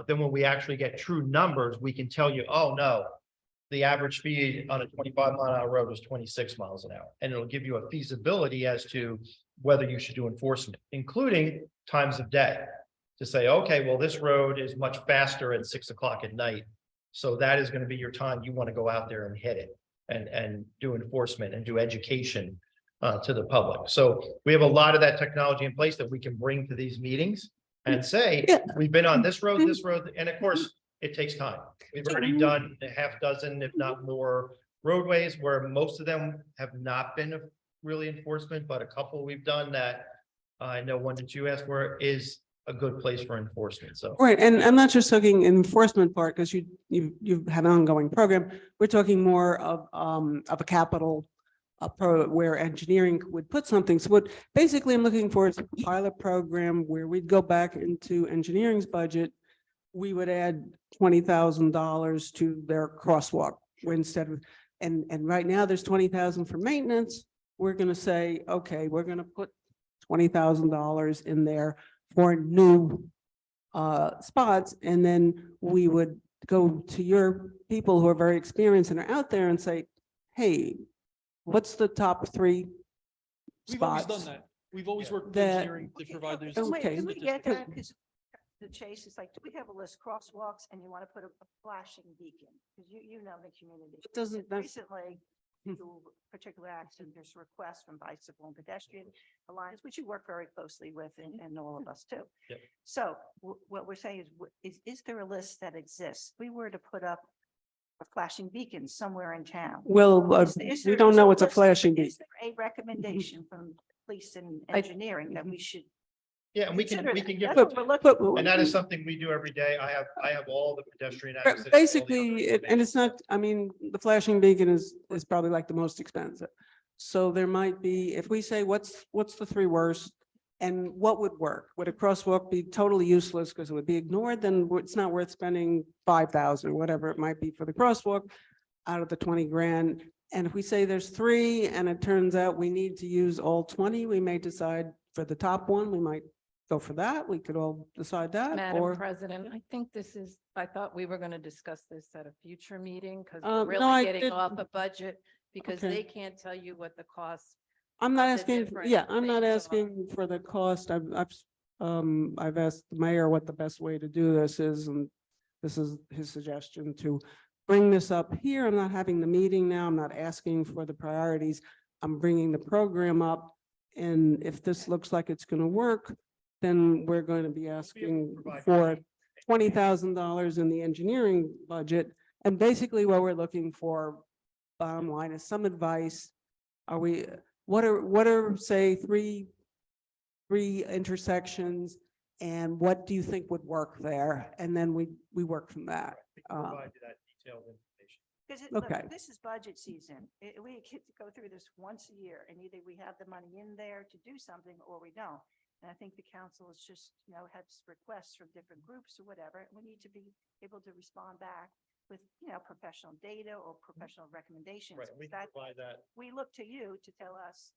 then when we actually get true numbers, we can tell you, oh, no, the average speed on a 25-mile-an-hour road is 26 miles an hour. And it'll give you a feasibility as to whether you should do enforcement, including times of day, to say, okay, well, this road is much faster at 6 o'clock at night. So that is going to be your time. You want to go out there and hit it and do enforcement and do education to the public. So we have a lot of that technology in place that we can bring to these meetings and say, Yeah. we've been on this road, and of course, it takes time. We've already done a half dozen, if not more, roadways where most of them have not been really enforcement, but a couple we've done that I know one that you asked for is a good place for enforcement. So. Right, and I'm not just talking enforcement part, because you have an ongoing program. We're talking more of a capital where engineering would put something. So what basically I'm looking for is a pilot program where we'd go back into engineering's budget. We would add $20,000 to their crosswalk instead of, and right now there's 20,000 for maintenance. We're going to say, okay, we're going to put $20,000 in there for new spots. And then we would go to your people who are very experienced and are out there and say, hey, what's the top 3 We've always spots? done that. We've always worked with That- engineering to provide those. Okay. Wait, can we get that? Because the chase is like, do we have a list crosswalks and you want to put a flashing beacon? Because you know the community. It doesn't- that's- Recently, through particular action, there's requests from Bicycle and Pedestrian Alliance, which you work very closely with and all of us too. Yep. So what we're saying is there a list that exists? If we were to put up a flashing beacon somewhere in town. Well, Is we there- don't is know there what's a list- flashing beacon. Is there a recommendation from police and engineering that we should? Yeah, and we consider can that? give, That's what we're looking for. and that is something we do every day. I have all the pedestrian. But access, all the basically, other and it's not, I mean, the flashing beacon is probably like the most expensive. So there might be, if we say, what's the 3 worst? And what would work? Would a crosswalk be totally useless because it would be ignored? Then it's not worth spending 5,000 or whatever it might be for the crosswalk out of the 20 grand. And if we say there's 3 and it turns out we need to use all 20, we may decide for the top one, we might go for that. We could all decide that. Madam Or President, I think I thought we were going to discuss this at a future meeting because no, we're I really getting did- off a budget because Okay. they can't tell you what the cost. I'm not the asking, different yeah, I'm not things are. asking for the cost. I've asked the mayor what the best way to do this is, and this is his suggestion to bring this up here. I'm not having the meeting now. I'm not asking for the priorities. I'm bringing the program up. And if this looks like it's going to work, then we're going to be asking for $20,000 in the engineering budget. And basically what we're looking for, bottom line, is some advice. What are, say, three intersections, and what do you think would work there? And then we work from that. We can provide you that detailed information. Because Okay. this is budget season. We get to go through this once a year and either we have the money in there to do something or we don't. And I think the council is just, has requests from different groups or whatever. And we need to be able to respond back with, professional data or professional recommendations. Right, we can That provide that. we look to you to tell us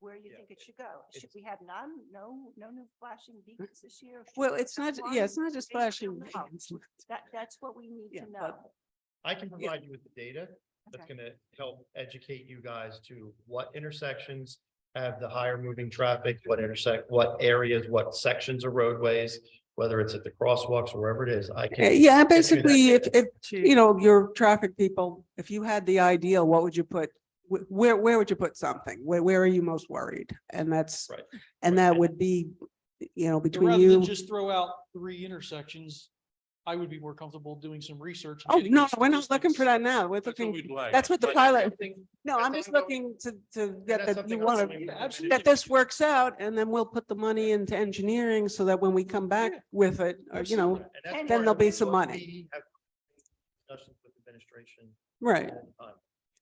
where you think it should go. Should we have no new flashing beacons this year? Should Well, we it's not, have yeah, one? it's not just They don't flashing. know. That's what we need Yeah, to but- know. I can provide you with the data that's Okay. gonna help educate you guys to what intersections have the higher moving traffic, what areas, what sections of roadways, whether it's at the crosswalks, wherever it is, I can. Yeah, get you that basically, data. if, you know, your traffic people, if you had the ideal, what would you put? Where would you put something? Where are you most worried? And that's, Right. and that would be, you know, So between rather than you. just throw out 3 intersections, I would be more comfortable doing some research. and Oh, getting no, those we're not looking for statistics. that now. We're That's what looking, we'd like. that's what the But pilot, something- no, I'm that's just ongoing. looking to get that's that something you want ongoing. to, Absolutely. that this works out and then we'll put the money into engineering so that when we come back with it, or, you know, And that's then part there'll of be some what money. we have Discussions with administration. right. all the time.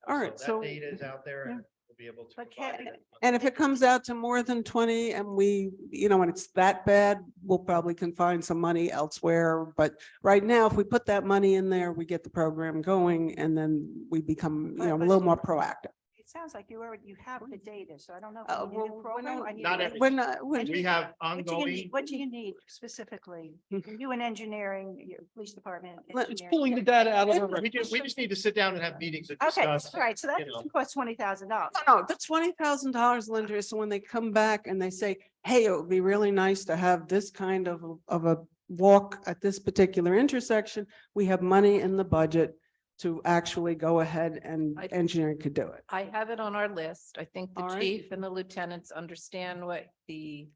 All right, That so, data is out there yeah. and we'll be able to. But provide can- it. and if it comes out to more than 20 and we, you know, when it's that bad, we'll probably can find some money elsewhere. But right now, if we put that money in there, we get the program going and then we become, you know, a little more proactive. It sounds like you have the data, so I don't know. if Uh, we need a new well, we're program. not- I need Not a- every- We're not, we're, We have What do you ongoing. need? What do you need specifically? You and engineering, your police department. Let- It's engineering. pulling the data out of our. We just need to sit down and have meetings and Okay, discuss. all right, so that you know. doesn't cost $20,000. no, the $20,000, Linda, is so when they come back and they say, hey, it would be really nice to have this kind of a walk at this particular intersection. We have money in the budget to actually go ahead and I- engineering could do it. I have it on our list. I think the All right. chief and the lieutenants understand what the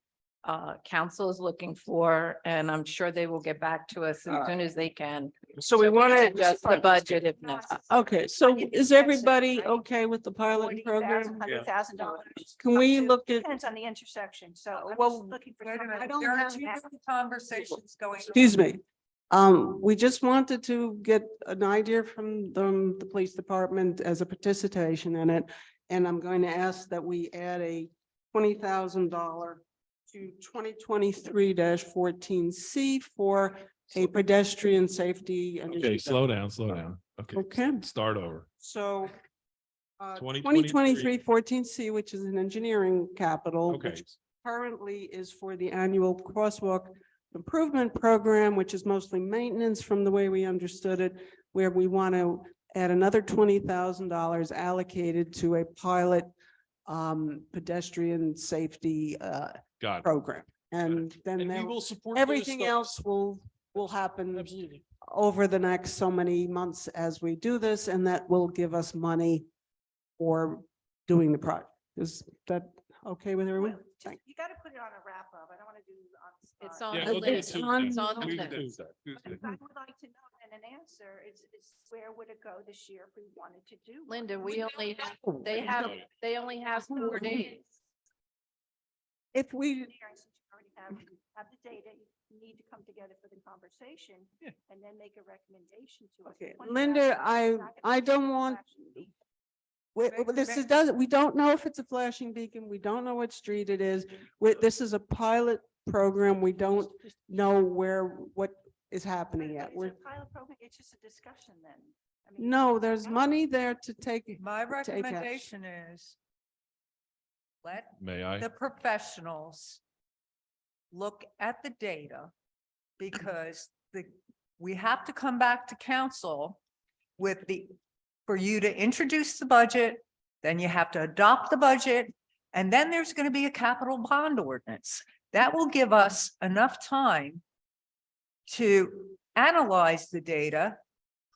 council is looking for, and I'm sure they will get back to us as soon as they can. So we want to Adjust the budget if necessary. Okay, so is everybody okay with the pilot program? $100,000. Can we look at, Depends on the intersection, so I'm Well, just looking for. Wait a something- minute, don't there are have- two different conversations going. excuse me. We just wanted to get an idea from the police department as a participation in it. And I'm going to ask that we add a $20,000 to 2023-14C for a pedestrian safety. Okay, initiative. slow down, slow down. Okay. Okay. Start over. So 2023. 2023-14C, which is an engineering capital, Okay, which currently is for the annual crosswalk improvement program, which is mostly maintenance from the way we understood it, where we want to add another $20,000 allocated to a pilot pedestrian safety got it. program. And then And we there- will support. those everything studies. else will happen Absolutely. over the next so many months as we do this, and that will give us money for doing the project. Is that okay with everyone? Thank You gotta put it on a wrap up. I don't want to do on the spot. It's on Yeah, the we'll do it list. Tuesday. It's on the We can do list. that. But I would like to know and an answer is where would it go this year if we wanted to do? one? Linda, we only, they only have 4 days. If we, Engineering, since you already have the data, you need to come together for the conversation Yeah. and then make a recommendation to us. okay, $20,000 Linda, is not gonna I be don't a want, flashing beacon. we don't know if it's a flashing beacon. We don't know what street it is. This is a pilot program. We don't know what is happening But yet. it's a We're, pilot program, it's just a discussion then. I mean, no, there's money there to take. My Take action. recommendation is let May I? the professionals look at the data because we have to come back to council with for you to introduce the budget, then you have to adopt the budget, and then there's going to be a capital bond ordinance. That will give us enough time to analyze the data.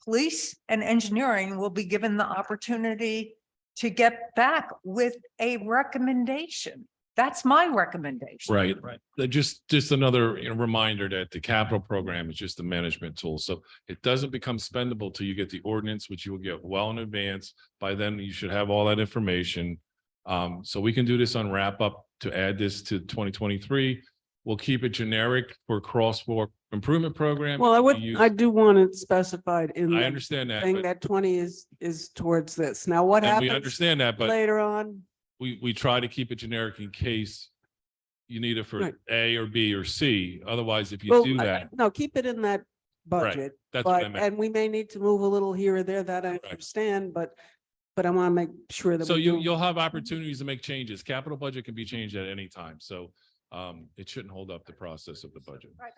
Police and engineering will be given the opportunity to get back with a recommendation. That's my recommendation. Right. Right. Just another reminder that the capital program is just a management tool. So it doesn't become spendable till you get the ordinance, which you will get well in advance. By then, you should have all that information. So we can do this on wrap up to add this to 2023. We'll keep it generic for crosswalk improvement program. Well, We I do want it specified in I the understand that, thing but- that 20 is towards this. Now, what and we happens understand that, but later on? we try to keep it generic in case you need it for Right. A or B or C. Otherwise, if you Well, do that, no, keep it in that budget, that's what I but, meant. and we may need to move a little here or there that I Correct. understand, but but I want to make sure that. So we do- you'll have opportunities to make changes. Capital budget can be changed at any time. So it shouldn't hold up the process of the budget. Right,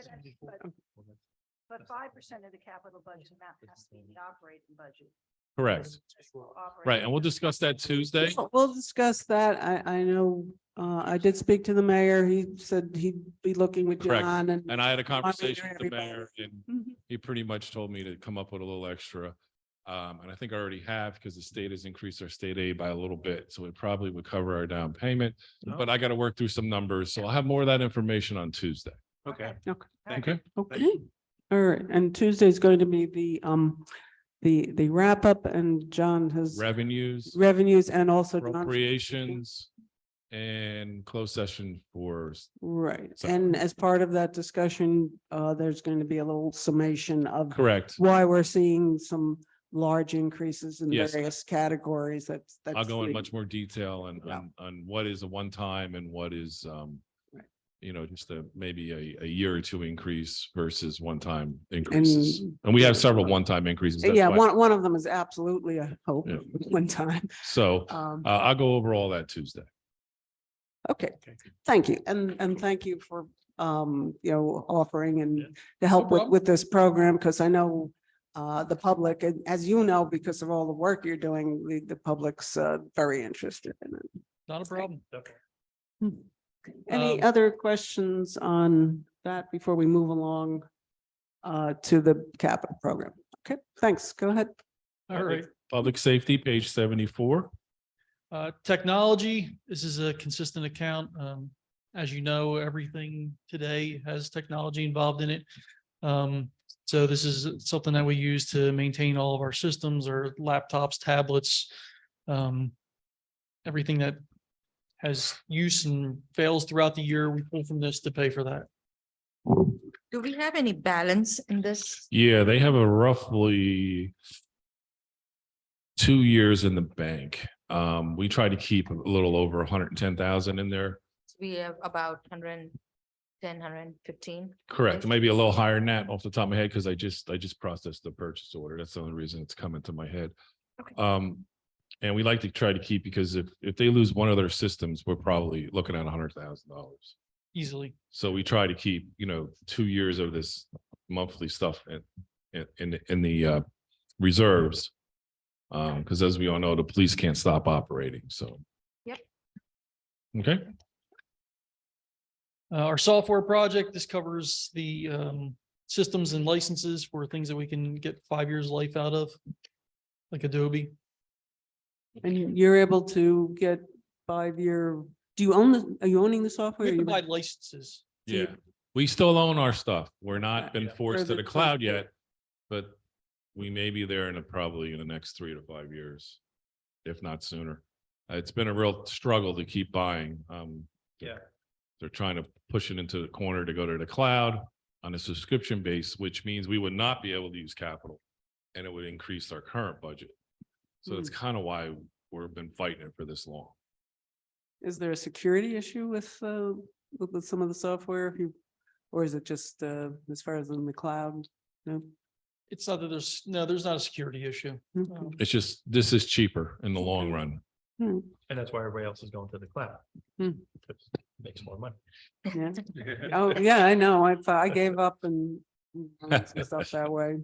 but 5% of the capital budget amount has to be the operating budget. Correct. Operating Right. And we'll discuss that Tuesday. We'll discuss that. I know, I did speak to the mayor. He said he'd be looking with Correct. John And I had a conversation with the everybody. mayor and Mhm. he pretty much told me to come up with a little extra. And I think I already have because the state has increased our state aid by a little bit. So it probably would cover our down payment. But I got to work through some numbers. So I'll have more of that information on Tuesday. Okay. Okay. Okay. All right. And Tuesday is going to be the wrap up, and John has Revenues, revenues and also John- appropriations, and closed session for, right. So- And as part of that discussion, there's going to be a little summation of correct. why we're seeing some large increases in Yes. various categories. That's. I'll go in the- much more detail Yeah. on what is a one-time and what is, Right. just maybe a year or two increase versus one-time increases. And we have several one-time increases. that's Yeah, why- one of them is absolutely a hope, Yeah. one time. So Um, I'll go over all that Tuesday. Okay, thank you. And thank you for, offering and to help with, problem. with this program, because I know the public, and as you know, because of all the work you're doing, the public's very interested in it. Not a problem. Any Um, other questions on that before we move along to the capital program? Okay, thanks. Go ahead. All right. Public safety, page 74. Technology, this is a consistent account. As you know, everything today has technology involved in it. So this is something that we use to maintain all of our systems, our laptops, tablets. Everything that has use and fails throughout the year, we pull from this to pay for that. Do we have any balance in this? Yeah, they have a roughly 2 years in the bank. We try to keep a little over 110,000 in there. We have about 110, 115. Correct. Maybe a little higher than that off the top of my head, because I just processed the purchase order. That's the only reason it's coming to my head. Okay. And we like to try to keep, because if they lose one of their systems, we're probably looking at $100,000. Easily. So we try to keep, 2 years of this monthly stuff in the reserves. Because as we all know, the police can't stop operating, so. Yep. Okay, Our software project, this covers the systems and licenses for things that we can get 5 years life out of, like Adobe. And you're able to get 5-year, do you own are you owning the software? We or have to you- buy licenses. yeah, we still own our stuff. We're not been forced to the the cloud yet, but we may be there probably in the next 3 to 5 years, if not sooner. It's been a real struggle to keep buying. Yeah. They're trying to push it into the corner to go to the cloud on a subscription base, which means we would not be able to use capital, and it would increase our current budget. So it's kind of why we've been fighting it for this long. Is there a security issue with some of the software? Or is it just as far as in the cloud? No. It's not that there's not a security issue. Okay. It's just, this is cheaper in the long run. Hmm. And that's why everybody else is going to the cloud. Hmm. Makes more money. Yeah. Oh, yeah, I know. I gave up and some stuff that way.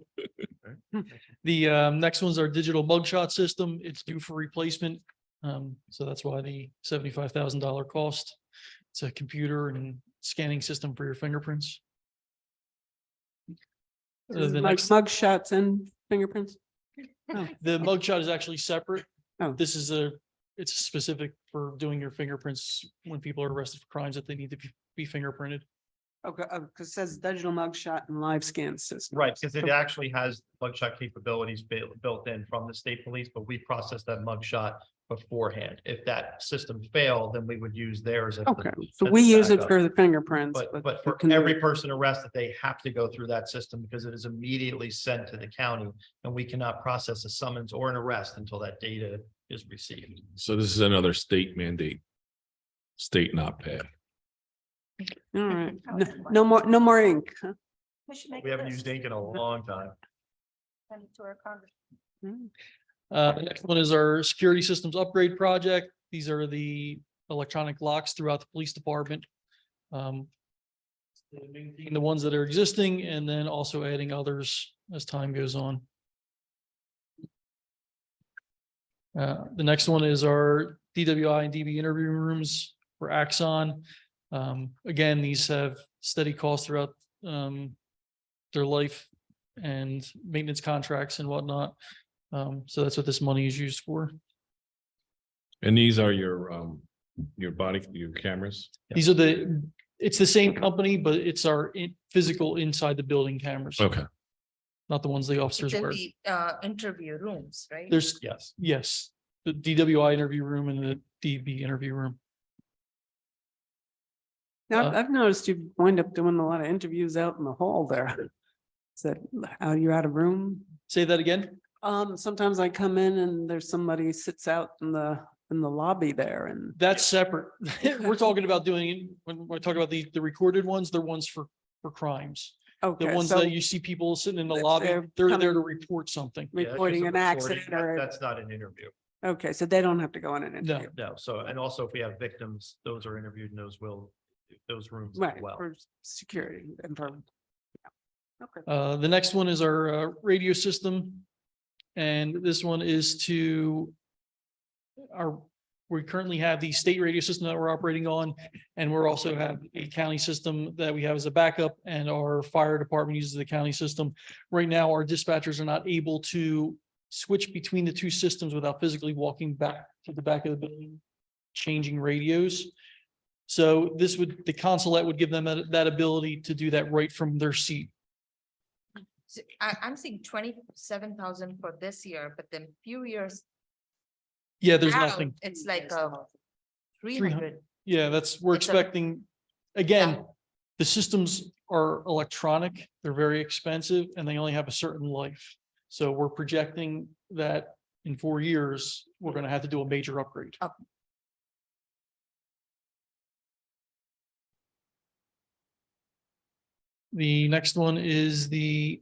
The next one's our digital mugshot system. It's due for replacement. So that's why the $75,000 cost. It's a computer and scanning system for your fingerprints. The Like next, mug shots and fingerprints? the mugshot is actually separate. Oh. This is it's specific for doing your fingerprints when people are arrested for crimes that they need to be fingerprinted. Okay, because it says digital mug shot and live scan system. Right, because it actually has mugshot capabilities built in from the state police, but we process that mugshot beforehand. If that system failed, then we would use theirs. as the- Okay, so as we the use it backup. for the fingerprints. But for can- every person arrested, they have to go through that system because it is immediately sent to the county. And we cannot process a summons or an arrest until that data is received. So this is another state mandate. State not pay. All right, no more ink. Huh? We should make We a haven't list. used ink in a long time. Send it to our Congress. The next one is our security systems upgrade project. These are the electronic locks throughout the police department. Maintaining the ones that are existing and then also adding others as time goes on. The next one is our DWI and DB interview rooms for Axon. Again, these have steady costs throughout their life and maintenance contracts and whatnot. So that's what this money is used for. And these are your cameras? These are it's the same company, but it's our physical inside the building cameras. Okay. Not the ones the officers It's in wear. the interview rooms, right? There's, Yes. yes, the DWI interview room and the DB interview room. Now, Uh, I've noticed you wind up doing a lot of interviews out in the hall there. Is that how you're out of room? Say that again? Sometimes I come in and there's somebody sits out in the lobby there and. That's separate. We're talking about doing, when we're talking about the recorded ones, they're ones for crimes. The Okay, ones so that you see people sitting in the if lobby, they're they're coming- there to report something. Yeah, that's just reporting a an recording. accident That- or, That's not an interview. okay, so they don't have to go in an No. interview. No, so, and also if we have victims, those are interviewed in those rooms as Right, well. for security and for. Yeah. Okay. The next one is our radio system. And this one is we currently have the state radio system that we're operating on. And we're also have a county system that we have as a backup, and our fire department uses the county system. Right now, our dispatchers are not able to switch between the two systems without physically walking back to the back of the building, changing radios. So the consulate would give them that ability to do that right from their seat. So I'm seeing 27,000 for this year, but then few years Yeah, there's out, nothing. it's like 300. 300. Yeah, we're It's a- expecting, again, the systems are electronic, they're very expensive, and they only have a certain life. So we're projecting that in 4 years, we're gonna have to do a major upgrade. Okay. The next one is the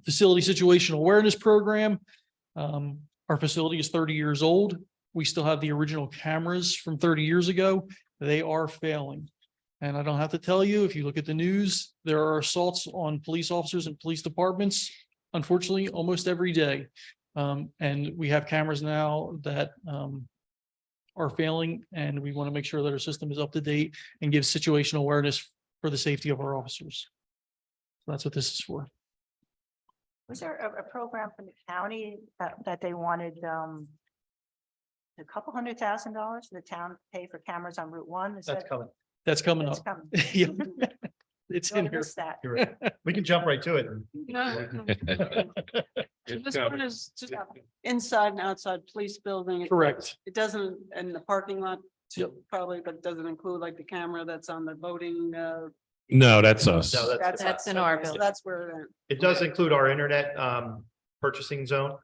Facility Situational Awareness Program. Our facility is 30 years old. We still have the original cameras from 30 years ago. They are failing. And I don't have to tell you, if you look at the news, there are assaults on police officers and police departments, unfortunately, almost every day. And we have cameras now that are failing, and we want to make sure that our system is up to date and gives situational awareness for the safety of our officers. So that's what this is for. Was there a program from the county that they wanted, a couple $100,000 for the town to pay for cameras on Route 1? Is That's that? coming. That's coming That's up. coming. Yeah. It's Oh, I in here. missed that. You're right. We can jump right to it. This one is just inside and outside police building. Correct. It doesn't, in the parking lot Yep. too, probably, but doesn't include like the camera that's on the voting. No, that's us. No, That's in our okay, so building. That's where. It does include our internet purchasing zone.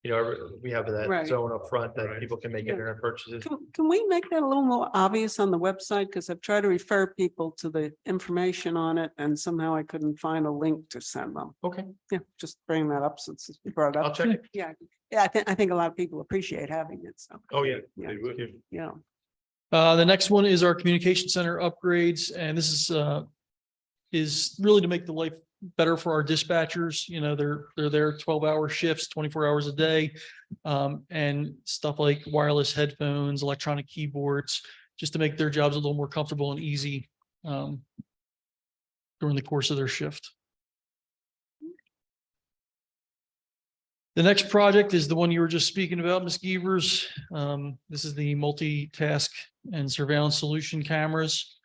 You know, we have that Right. zone up front that Right. people can make Yeah. internet purchases. Can we make that a little more obvious on the website? Because I've tried to refer people to the information on it and somehow I couldn't find a link to send them. Okay, Yeah, just bring that up since you brought it I'll up. check it. Yeah, I think a lot of people appreciate having it, so, Oh, yeah. Yeah. They would. yeah. The next one is our communication center upgrades, and this is really to make the life better for our dispatchers. You know, they're there 12-hour shifts, 24 hours a day. And stuff like wireless headphones, electronic keyboards, just to make their jobs a little more comfortable and easy during the course of their shift. The next project is the one you were just speaking about, Ms. Gevers. This is the multitask and surveillance solution cameras.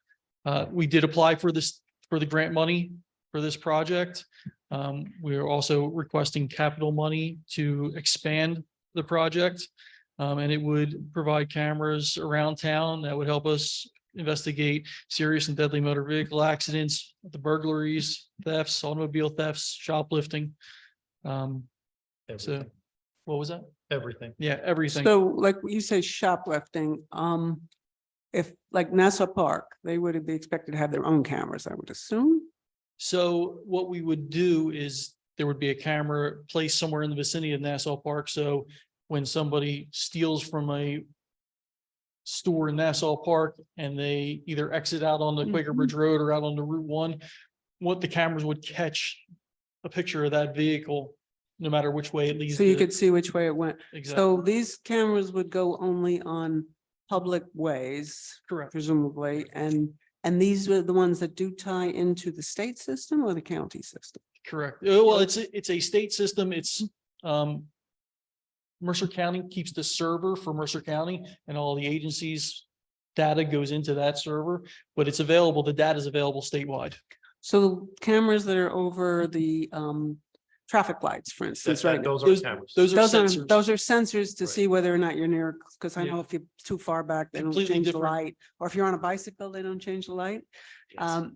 We did apply for the grant money for this project. We are also requesting capital money to expand the project. And it would provide cameras around town that would help us investigate serious and deadly motor vehicle accidents, the burglaries, thefts, automobile thefts, shoplifting. So Everything. what was that? Everything. Yeah, everything. So like you say shoplifting, if like Nassau Park, they would be expected to have their own cameras, I would assume. So what we would do is there would be a camera placed somewhere in the vicinity of Nassau Park. So when somebody steals from a store in Nassau Park and they either exit out on the Quaker Bridge Road or out on the Route 1, what the cameras would catch a picture of that vehicle, no matter which way it leads. So you the- could see which way it went. Exactly, So these cameras would go only on public ways, correct. presumably, and these were the ones that do tie into the state system or the county system? Correct. Well, it's a state system. It's Mercer County keeps the server for Mercer County and all the agencies' data goes into that server, but it's available. The data is available statewide. So cameras that are over the traffic lights, for instance, right? Those Those- are cameras. Those are sensors. Those are sensors to Right. see whether or not you're near, because I Yeah. know if you're too far back, they don't Completely change the different. light. Or if you're on a bicycle, they don't change the light. Yes.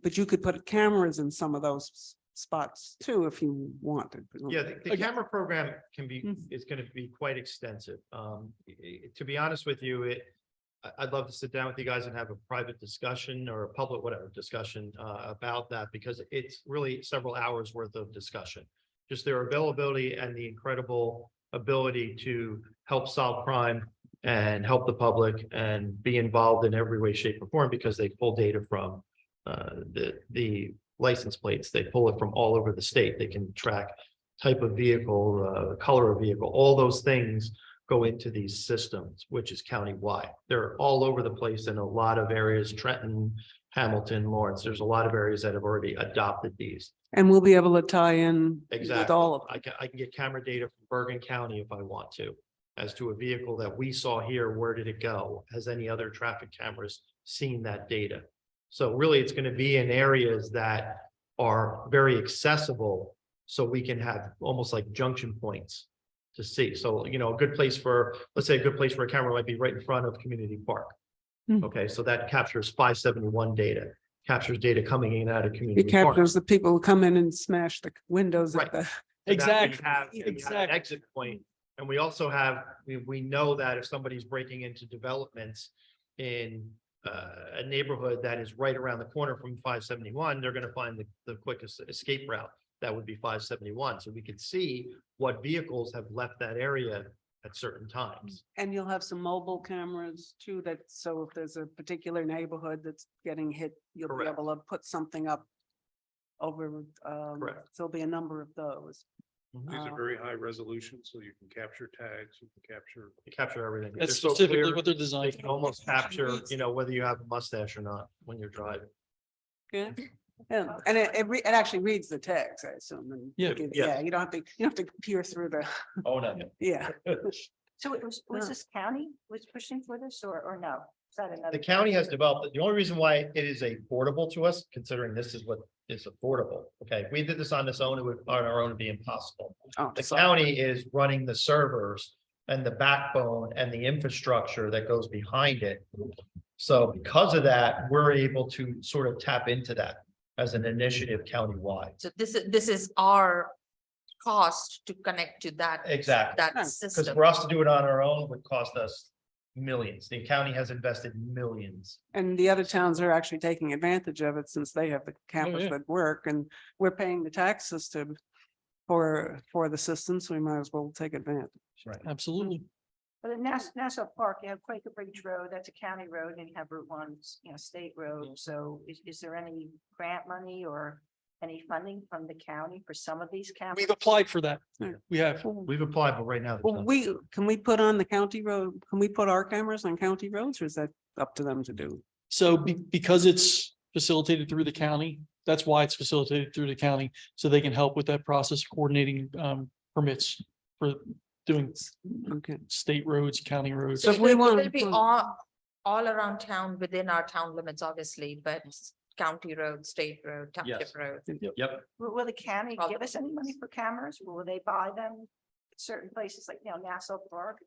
But you could put cameras in some of those spots too, if you wanted. Yeah, the Okay. camera program can be, Mhm. is gonna be quite extensive. To be honest with you, I'd love to sit down with you guys and have a private discussion or a public, whatever, discussion about that, because it's really several hours worth of discussion. Just their availability and the incredible ability to help solve crime and help the public and be involved in every way, shape, or form, because they pull data from the license plates. They pull it from all over the state. They can track type of vehicle, color of vehicle, all those things go into these systems, which is countywide. They're all over the place in a lot of areas, Trenton, Hamilton, Lawrence. There's a lot of areas that have already adopted these. And we'll be able to tie in with Exactly. all of them. I can get camera data from Bergen County if I want to, as to a vehicle that we saw here, where did it go? Has any other traffic cameras seen that data? So really, it's gonna be in areas that are very accessible, so we can have almost like junction points to see. So, you know, a good place for, let's say a good place for a camera might be right in front of Community Park. Hmm. Okay, so that captures 571 data, captures data coming in and out of It Community Park. captures the people who come in and smash the windows Right. at the. So that we Exactly, have- we have an exactly. Exit point, and we also have, we know that if somebody's breaking into developments in a neighborhood that is right around the corner from 571, they're gonna find the quickest escape route. That would be 571, so we could see what vehicles have left that area at certain times. And you'll have some mobile cameras too, that, so if there's a particular neighborhood that's getting hit, you'll be Correct. able to put something up over, Correct. there'll be a number of those. These are very high resolution, so you can capture tags, you can capture. You capture everything. That's They're so specifically clear, what they're They designed can for. almost capture, you know, whether you have a mustache or not when you're driving. Yeah. Yeah, and it actually reads the text, I assume, and. Yeah. Yeah, you don't have to peer through the, Oh, no. yeah. So it was Yeah. this county was pushing for this or no? Is that another? The county has developed, it. The only reason why it is affordable to us, considering this is what is affordable, okay, if we did this on its own, it would, on our own, it'd be impossible. Oh, The sorry. county is running the servers and the backbone and the infrastructure that goes behind it. So because of that, we're able to sort of tap into that as an initiative countywide. So this is our cost to connect to that. Exactly. That Because system. for us to do it on our own would cost us millions. The county has invested millions. And the other towns are actually taking advantage of it since they have the cameras yeah. that work, and we're paying the tax system for the system, so we might as well take advantage. Right. Absolutely. But in Nassau Park, you have Quaker Bridge Road, that's a county road, and you have Route 1's, state road. So is there any grant money or any funding from the county for some of these cameras? We've applied for that. Yeah. We have. We've applied, but right now. there's Well, nothing. can we put on the county road, can we put our cameras on county roads, or is that up to them to do? So because it's facilitated through the county, that's why it's facilitated through the county, so they can help with that process, coordinating permits for doing Okay. state roads, county roads. So So if we it will want- be all around town, within our town limits, obviously, but county road, state road, township Yes. road. Yep. Will the county give us any money for cameras? Will they buy them? At certain places like, Nassau Park?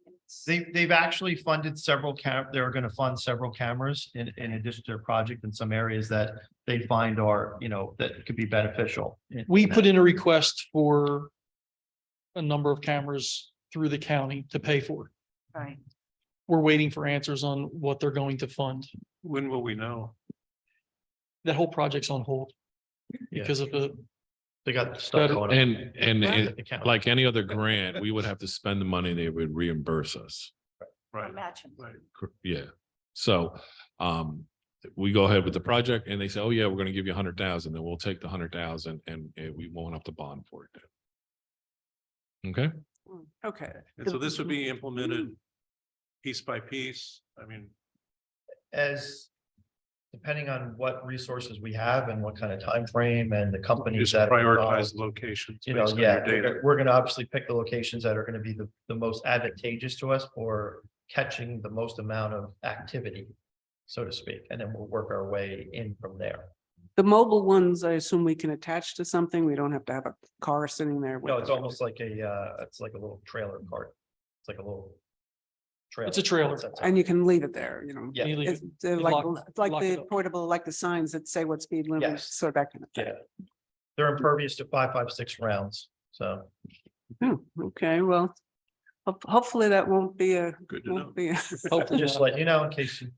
They've actually funded several they're gonna fund several cameras in addition to their project in some areas that they find are, that could be beneficial. We put in a request for a number of cameras through the county to pay for. Right. We're waiting for answers on what they're going to fund. When will we know? That whole project's on hold Yeah. because of the They got stuff Better. going on. And Account. like any other grant, we would have to spend the money, they would reimburse us. Right, Imagine. right. Yeah, so, we go ahead with the project and they say, oh yeah, we're gonna give you 100,000, then we'll take the 100,000 and we won't have to bond for it. then. Okay, Okay. And so this would be implemented piece by piece. I mean, As depending on what resources we have and what kind of time frame and the companies just that. are involved, prioritize locations. You know, based on yeah, your data. we're gonna obviously pick the locations that are gonna be the most advantageous to us for catching the most amount of activity, so to speak, and then we'll work our way in from there. The mobile ones, I assume we can attach to something. We don't have to have a car sitting there. with No, it's it. almost like it's like a little trailer cart. It's like a little. Trailer. It's a trailer. That's it. And you can leave it there, you know. Yeah. You leave It's it- they're you like, lock- it's like lock it the up. portable, like the signs that say what speed limit, Yes. sort of that kind of thing. Yeah. They're impervious to 5.56 rounds, so. Okay, well, hopefully that won't be a, Good to know. won't be a. Hopefully Just not. let you know in case you.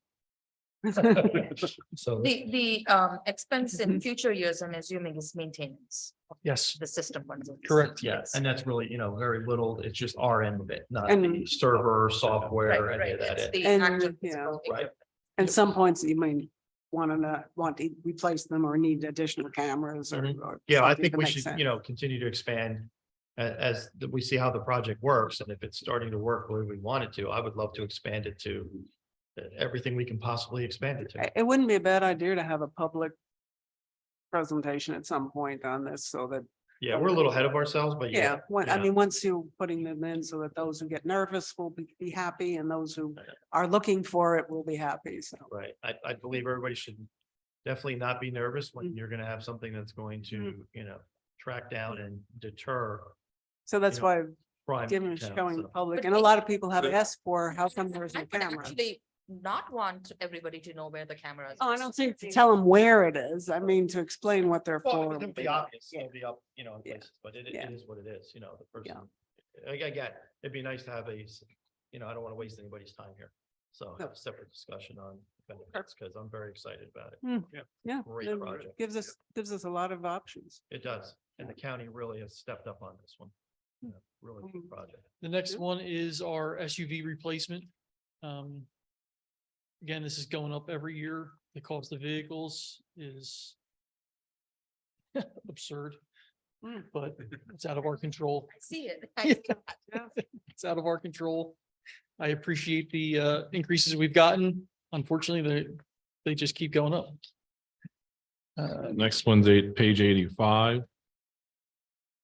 So. The expense in future years, I'm assuming is maintenance, Yes, the system funds. Correct. Yeah, and that's really, very little. It's just our end of it, not And- the server, software, Right, any right. of that. It's the And, actual yeah, physical right. equipment. At some points you might want to replace them or need additional cameras or. Mhm. or Yeah, I something think to we make should, sense. continue to expand as we see how the project works, and if it's starting to work the way we want it to, I would love to expand it to everything we can possibly expand it to. It wouldn't be a bad idea to have a public presentation at some point on this so that, Yeah, we're a little ahead of ourselves, but yeah, I yeah. mean, once you're putting them in so that those who get nervous will be happy and those who are looking for it will be happy, so. Right, I believe everybody should definitely not be nervous when Mm. you're gonna have something that's going to, track down and deter So that's know, why crime. Jim in is town, showing so. the public, But and a we- lot of people have asked for, how come there's I no would camera? actually not want everybody to know where the cameras. Oh, I don't think to tell them where it is. I mean, to explain what they're Well, for. it'll be obvious, it'll be up, in Yeah. places, but it Yeah. is what it is, the Yeah. person. Again, it'd be nice to have I don't want to waste anybody's time here. So have a separate discussion on benefits, because I'm very excited about it. Yeah, Great it project. gives us a lot of options. It does, and the county really has stepped up on this one. Yeah, Really good Mm. project. the next one is our SUV replacement. Again, this is going up every year. The cost of vehicles is absurd, but it's out of our control. I see it. It's out of our control. I appreciate the increases we've gotten. Unfortunately, they just keep going up. next one's page 85.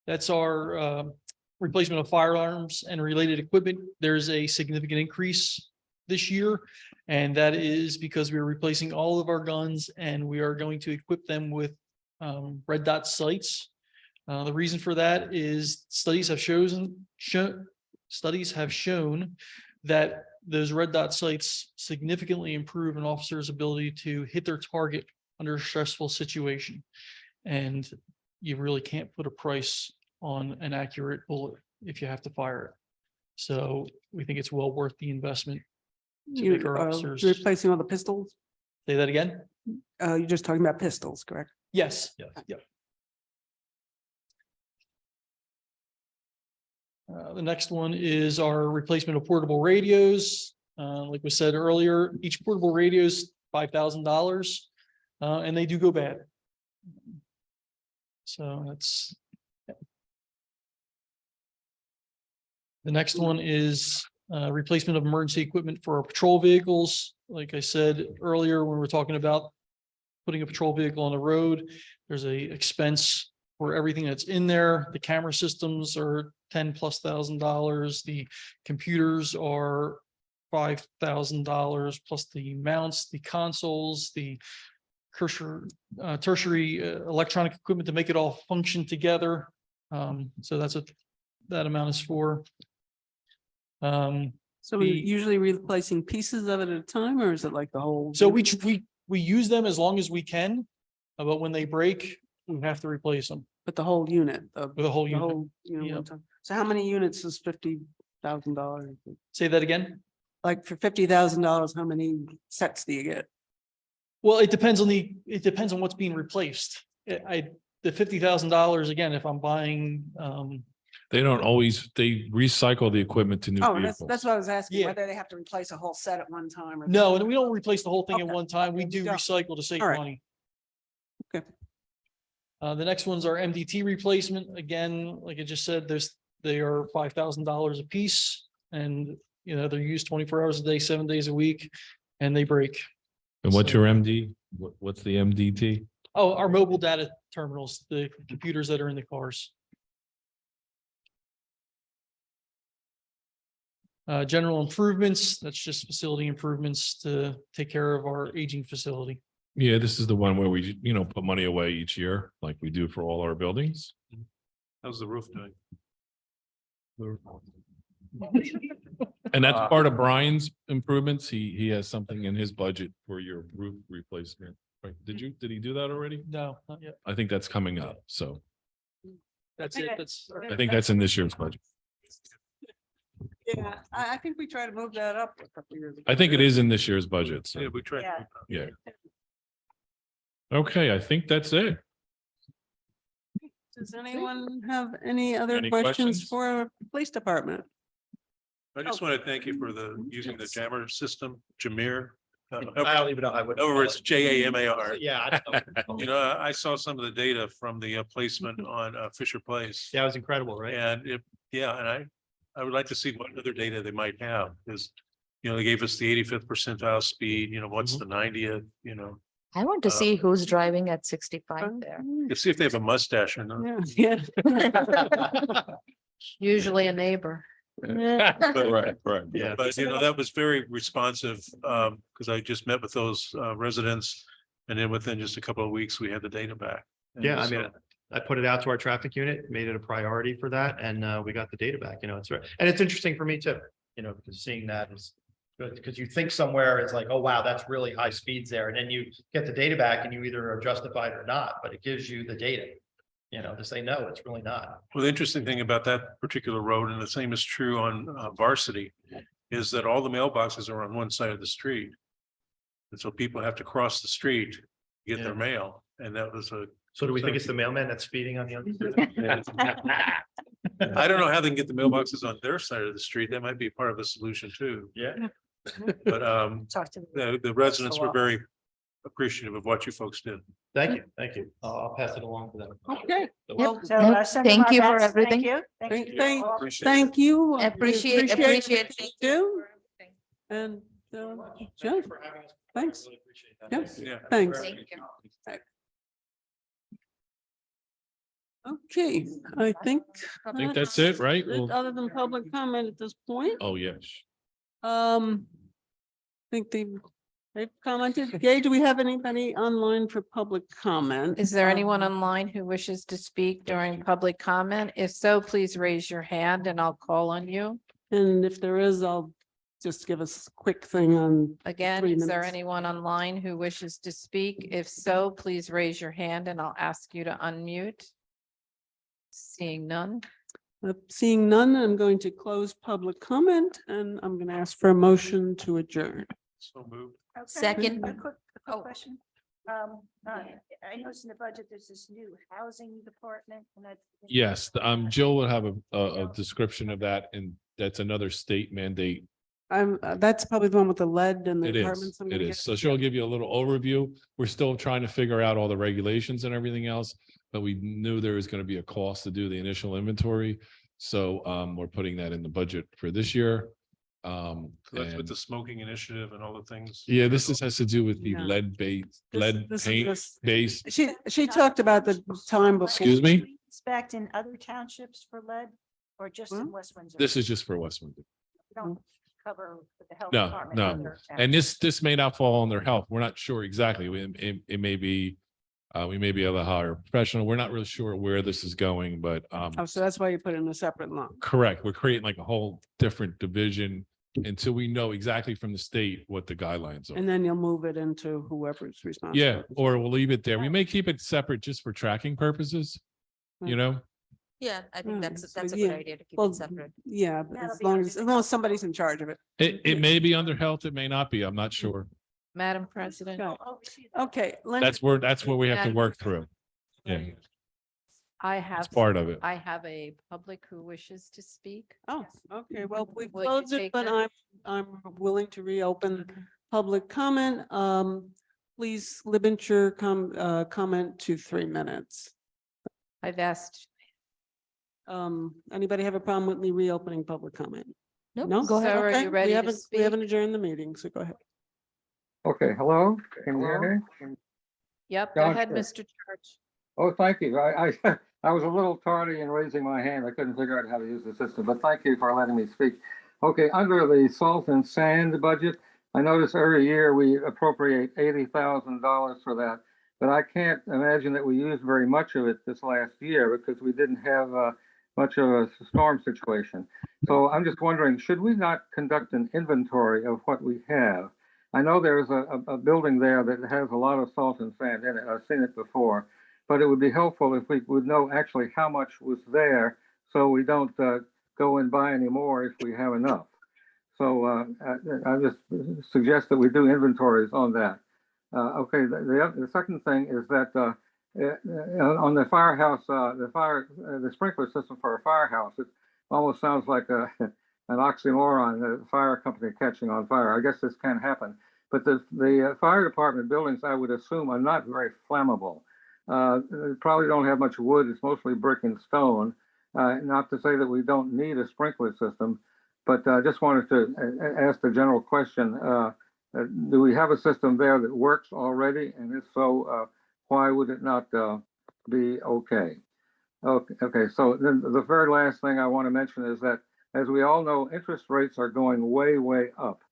That's our replacement of firearms and related equipment. There's a significant increase this year. And that is because we're replacing all of our guns and we are going to equip them with red dot sights. The reason for that is studies have shown that those red dot sights significantly improve an officer's ability to hit their target under a stressful situation. And you really can't put a price on an accurate bullet if you have to fire it. So we think it's well worth the investment. To make our officers, say Replacing all the pistols? that again? You're just talking about pistols, correct? Yes. Yes. Yep. The next one is our replacement of portable radios. Like we said earlier, each portable radio is $5,000, and they do go bad. So that's. The next one is replacement of emergency equipment for our patrol vehicles. Like I said earlier, when we were talking about putting a patrol vehicle on the road, there's a expense for everything that's in there. The camera systems are $10,000+. The computers are $5,000 plus the mounts, the consoles, the tertiary electronic equipment to make it all function together. So that's what that amount is for. So we're The- usually replacing pieces of it at a time, or is it like the whole? So we use them as long as we can, but when they break, we have to replace them But the whole unit, with a whole the unit. whole, one Yep. time. So how many units is $50,000? Say that again? Like for $50,000, how many sets do you get? Well, it depends on what's being replaced. the $50,000, again, if I'm buying, They don't always, they recycle the equipment to new Oh, vehicles. that's what I was asking, Yeah. whether they have to replace a whole set at one time or. no, and we don't replace the whole thing at Okay, one time. We okay, do you don't. recycle to save All right. money. Okay. The next one's our MDT replacement. Again, like I just said, they are $5,000 a piece. And, you know, they're used 24 hours a day, 7 days a week, and they break. And what's your MD? What's the MDT? Oh, our mobile data terminals, the computers that are in the cars. General improvements, that's just facility improvements to take care of our aging facility. Yeah, this is the one where we, put money away each year, like we do for all our buildings. How's the roof doing? And that's part of Brian's improvements. He has something in his budget for your roof replacement. Right? Did he do that already? No, not yet. I think that's coming up. So That's it. That's. I think that's in this year's budget. Yeah, I think we tried to move that up a couple years ago. I think it is in this year's budget. So, Yeah, we tried. Yeah. yeah. Okay, I think that's it. Does anyone have any other Any questions questions? for police department? I just want to thank you for using the jammer system, Jameer. I don't even know. I would. Over it's JAMAR. Yeah. You know, I saw some of the data from the placement on Fisher Place. Yeah, it was incredible, right? And I would like to see what other data they might have, because, they gave us the 85th percentile speed, what's the 90th, I want to see who's driving at 65 there. to see if they have a mustache or not. Yeah. Usually a neighbor. Right, right. Yeah. But that was very responsive, because I just met with those residents. And then within just a couple of weeks, we had the data back. And Yeah, I so- mean, I put it out to our traffic unit, made it a priority for that, and we got the data back, it's right. And it's interesting for me too, because seeing that is good, because you think somewhere it's like, oh, wow, that's really high speeds there, and then you get the data back and you either are justified or not, but it gives you the data. To say, no, it's really not. Well, the interesting thing about that particular road, and the same is true on Varsity, is that all the mailboxes are on one side of the street. And so people have to cross the street to get their mail, and that was So do we think it's the mailman that's speeding on the other side? I don't know how they can get the mailboxes on their side of the street. That might be part of the solution too. Yeah. But Talk to. the residents were very appreciative of what you folks did. Thank you, thank you. I'll pass it along to them. Okay. Well, So, Yep. send them Thank our you for best. everything. Thank you. Thank, you. thank, Appreciate it. thank you. We Appreciate. what you do. And, Jeff, thanks. Yes, Yeah. thanks. Thank you. Okay, I think. that's it, right? Well- Other than public comment at this point, Oh, yes. I think they've commented. Gay, do we have anybody online for public comment? Is there anyone online who wishes to speak during public comment? If so, please raise your hand and I'll call on you. And if there is, I'll just give us a quick thing on. Again, 3 is there minutes. anyone online who wishes to speak? If so, please raise your hand and I'll ask you to unmute. Seeing none. Seeing none, I'm going to close public comment and I'm going to ask for a motion to adjourn. So moved. Okay. Second. A quick Oh. question. I noticed in the budget, there's this new housing department and I. Yes, Jill will have a description of that, and that's another state mandate. That's probably the one with the lead and the It is, apartments. I'm it gonna is. get. So she'll give you a little overview. We're still trying to figure out all the regulations and everything else, but we knew there was going to be a cost to do the initial inventory. So we're putting that in the budget for this year. So that's with and- the smoking initiative and all the things. Yeah, has to do with the Yeah. lead base, This- lead this is paint just- base. She talked about the time before. Excuse me? Inspect in other townships for lead or just in Huh? West Windsor? This is just for West Windsor. We Don't cover with the health No, department. no. other And townships. this may not fall on their health. We're not sure exactly. It may be, we may be able to hire a professional. We're not really sure where this is going, but Oh, so that's why you put it in a separate line. correct. We're creating like a whole different division until we know exactly from the state what the guidelines are. And then you'll move it into whoever's responsible. Yeah, or we'll leave it there. We may keep it separate just for tracking purposes, you know? Yeah, I think Yeah, that's so a good yeah. idea to keep Well, it separate. yeah, but That'll as be long under as, the as long as somebody's in charge of it. It may be under health, it may not be. I'm not sure. Madam President. Okay. Oh, oversee the- Okay. Linda- That's where we have to work through. Yeah. I It's have, part of it. I have a public who wishes to speak. Oh, okay, well, we've Will you closed it, take but that? I'm willing to reopen public comment. Please limit your comment to 3 minutes. I've asked. Anybody have a problem with me reopening public comment? Nope, No? go ahead. Sir, are Okay, you ready to We haven't speak? adjourned the meeting, so go ahead. Okay, hello, can you hear me? Yep, go John ahead, Stewart. Mr. Church. Oh, thank you. I was a little tardy in raising my hand. I couldn't figure out how to use the system, but thank you for letting me speak. Okay, under the salt and sand budget, I notice every year we appropriate $80,000 for that, but I can't imagine that we used very much of it this last year because we didn't have much of a storm situation. So I'm just wondering, should we not conduct an inventory of what we have? I know there's a building there that has a lot of salt and sand in it. I've seen it before, but it would be helpful if we would know actually how much was there, so we don't go and buy any more if we have enough. So I just suggest that we do inventories on that. Okay, the second thing is that on the firehouse, the sprinkler system for a firehouse, it almost sounds like an oxymoron, the fire company catching on fire. I guess this can happen, but the fire department buildings, I would assume, are not very flammable. They probably don't have much wood. It's mostly brick and stone. Not to say that we don't need a sprinkler system, but I just wanted to ask the general question. Do we have a system there that works already? And if so, why would it not be okay? Okay, so then the very last thing I want to mention is that, as we all know, interest rates are going way, way up.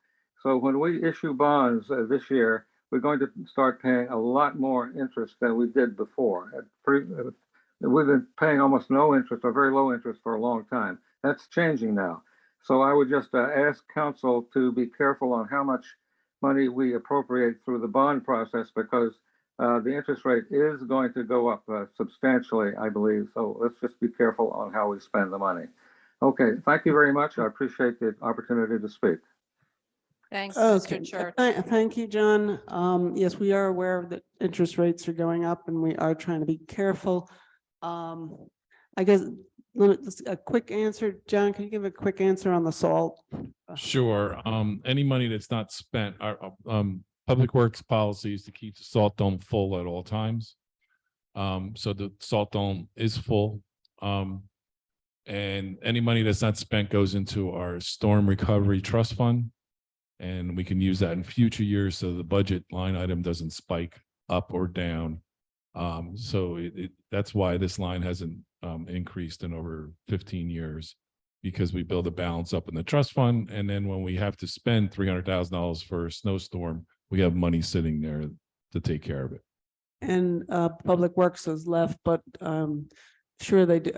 So when we issue bonds this year, we're going to start paying a lot more interest than we did before. We've been paying almost no interest or very low interest for a long time. That's changing now. So I would just ask council to be careful on how much money we appropriate through the bond process, because the interest rate is going to go up substantially, I believe. So let's just be careful on how we spend the money. Okay, thank you very much. I appreciate the opportunity to speak. Thanks, Okay, Mr. Church. thank you, John. Yes, we are aware that interest rates are going up and we are trying to be careful. I guess a quick answer, John, can you give a quick answer on the salt? Sure. Any money that's not spent, our Public Works policy is to keep the salt dome full at all times. So the salt dome is full. And any money that's not spent goes into our storm recovery trust fund. And we can use that in future years so the budget line item doesn't spike up or down. So that's why this line hasn't increased in over 15 years, because we build a balance up in the trust fund. And then when we have to spend $300,000 for a snowstorm, we have money sitting there to take care of it. And Public Works is left, but sure they do,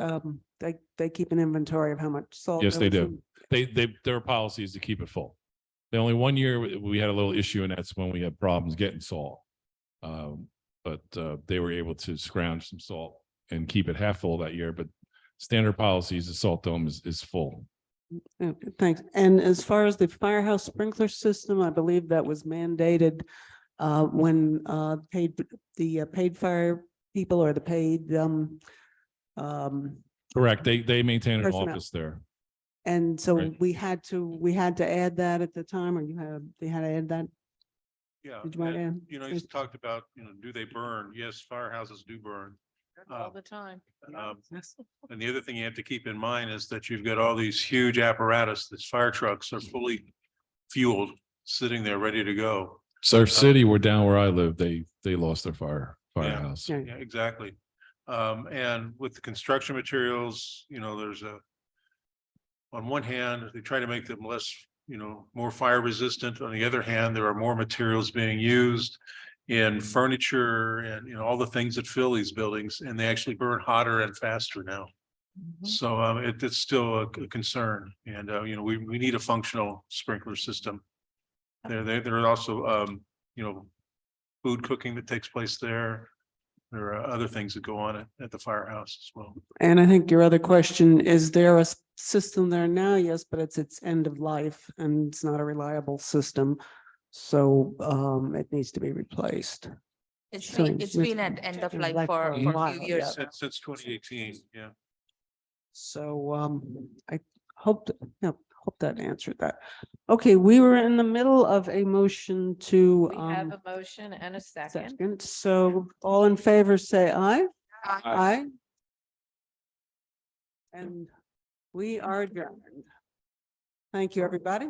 they keep an inventory of how much salt. Yes, they goes do. in. Their policy is to keep it full. The only one year we had a little issue, and that's when we had problems getting salt. But they were able to scrounge some salt and keep it half full that year. But standard policies, the salt dome is full. Okay, thanks. And as far as the firehouse sprinkler system, I believe that was mandated when paid fire people or the paid Correct. They maintain an Personnel. office there. and so Right. we had to add that at the time, or they had to add that. Yeah. Did you want to and, add? You know, he's talked about, do they burn? Yes, firehouses do burn. All the time. And the other thing you have to keep in mind is that you've got all these huge apparatus, these fire trucks are fully fueled, sitting there ready to go. Surf City, we're down where I live. They lost their firehouse. Yeah. Yeah, exactly. And with the construction materials, there's on one hand, they try to make them less, more fire resistant. On the other hand, there are more materials being used in furniture and, all the things that fill these buildings, and they actually burn hotter and faster now. So it's still a concern, and we need a functional sprinkler system. There are also food cooking that takes place there. There are other things that go on at the firehouse as well. And I think your other question, is there a system there now? Yes, but it's its end of life and it's not a reliable system. So it needs to be replaced. It's So been, it's with- been at end of Yeah, life like for for a a while, few years. yeah. now. Since 2018, yeah. So I hope, hope that answered that. Okay, we were in the middle of a motion to We have a motion and a second. second. So all in favor, say aye. Aye. And we are adjourned. Thank you, everybody.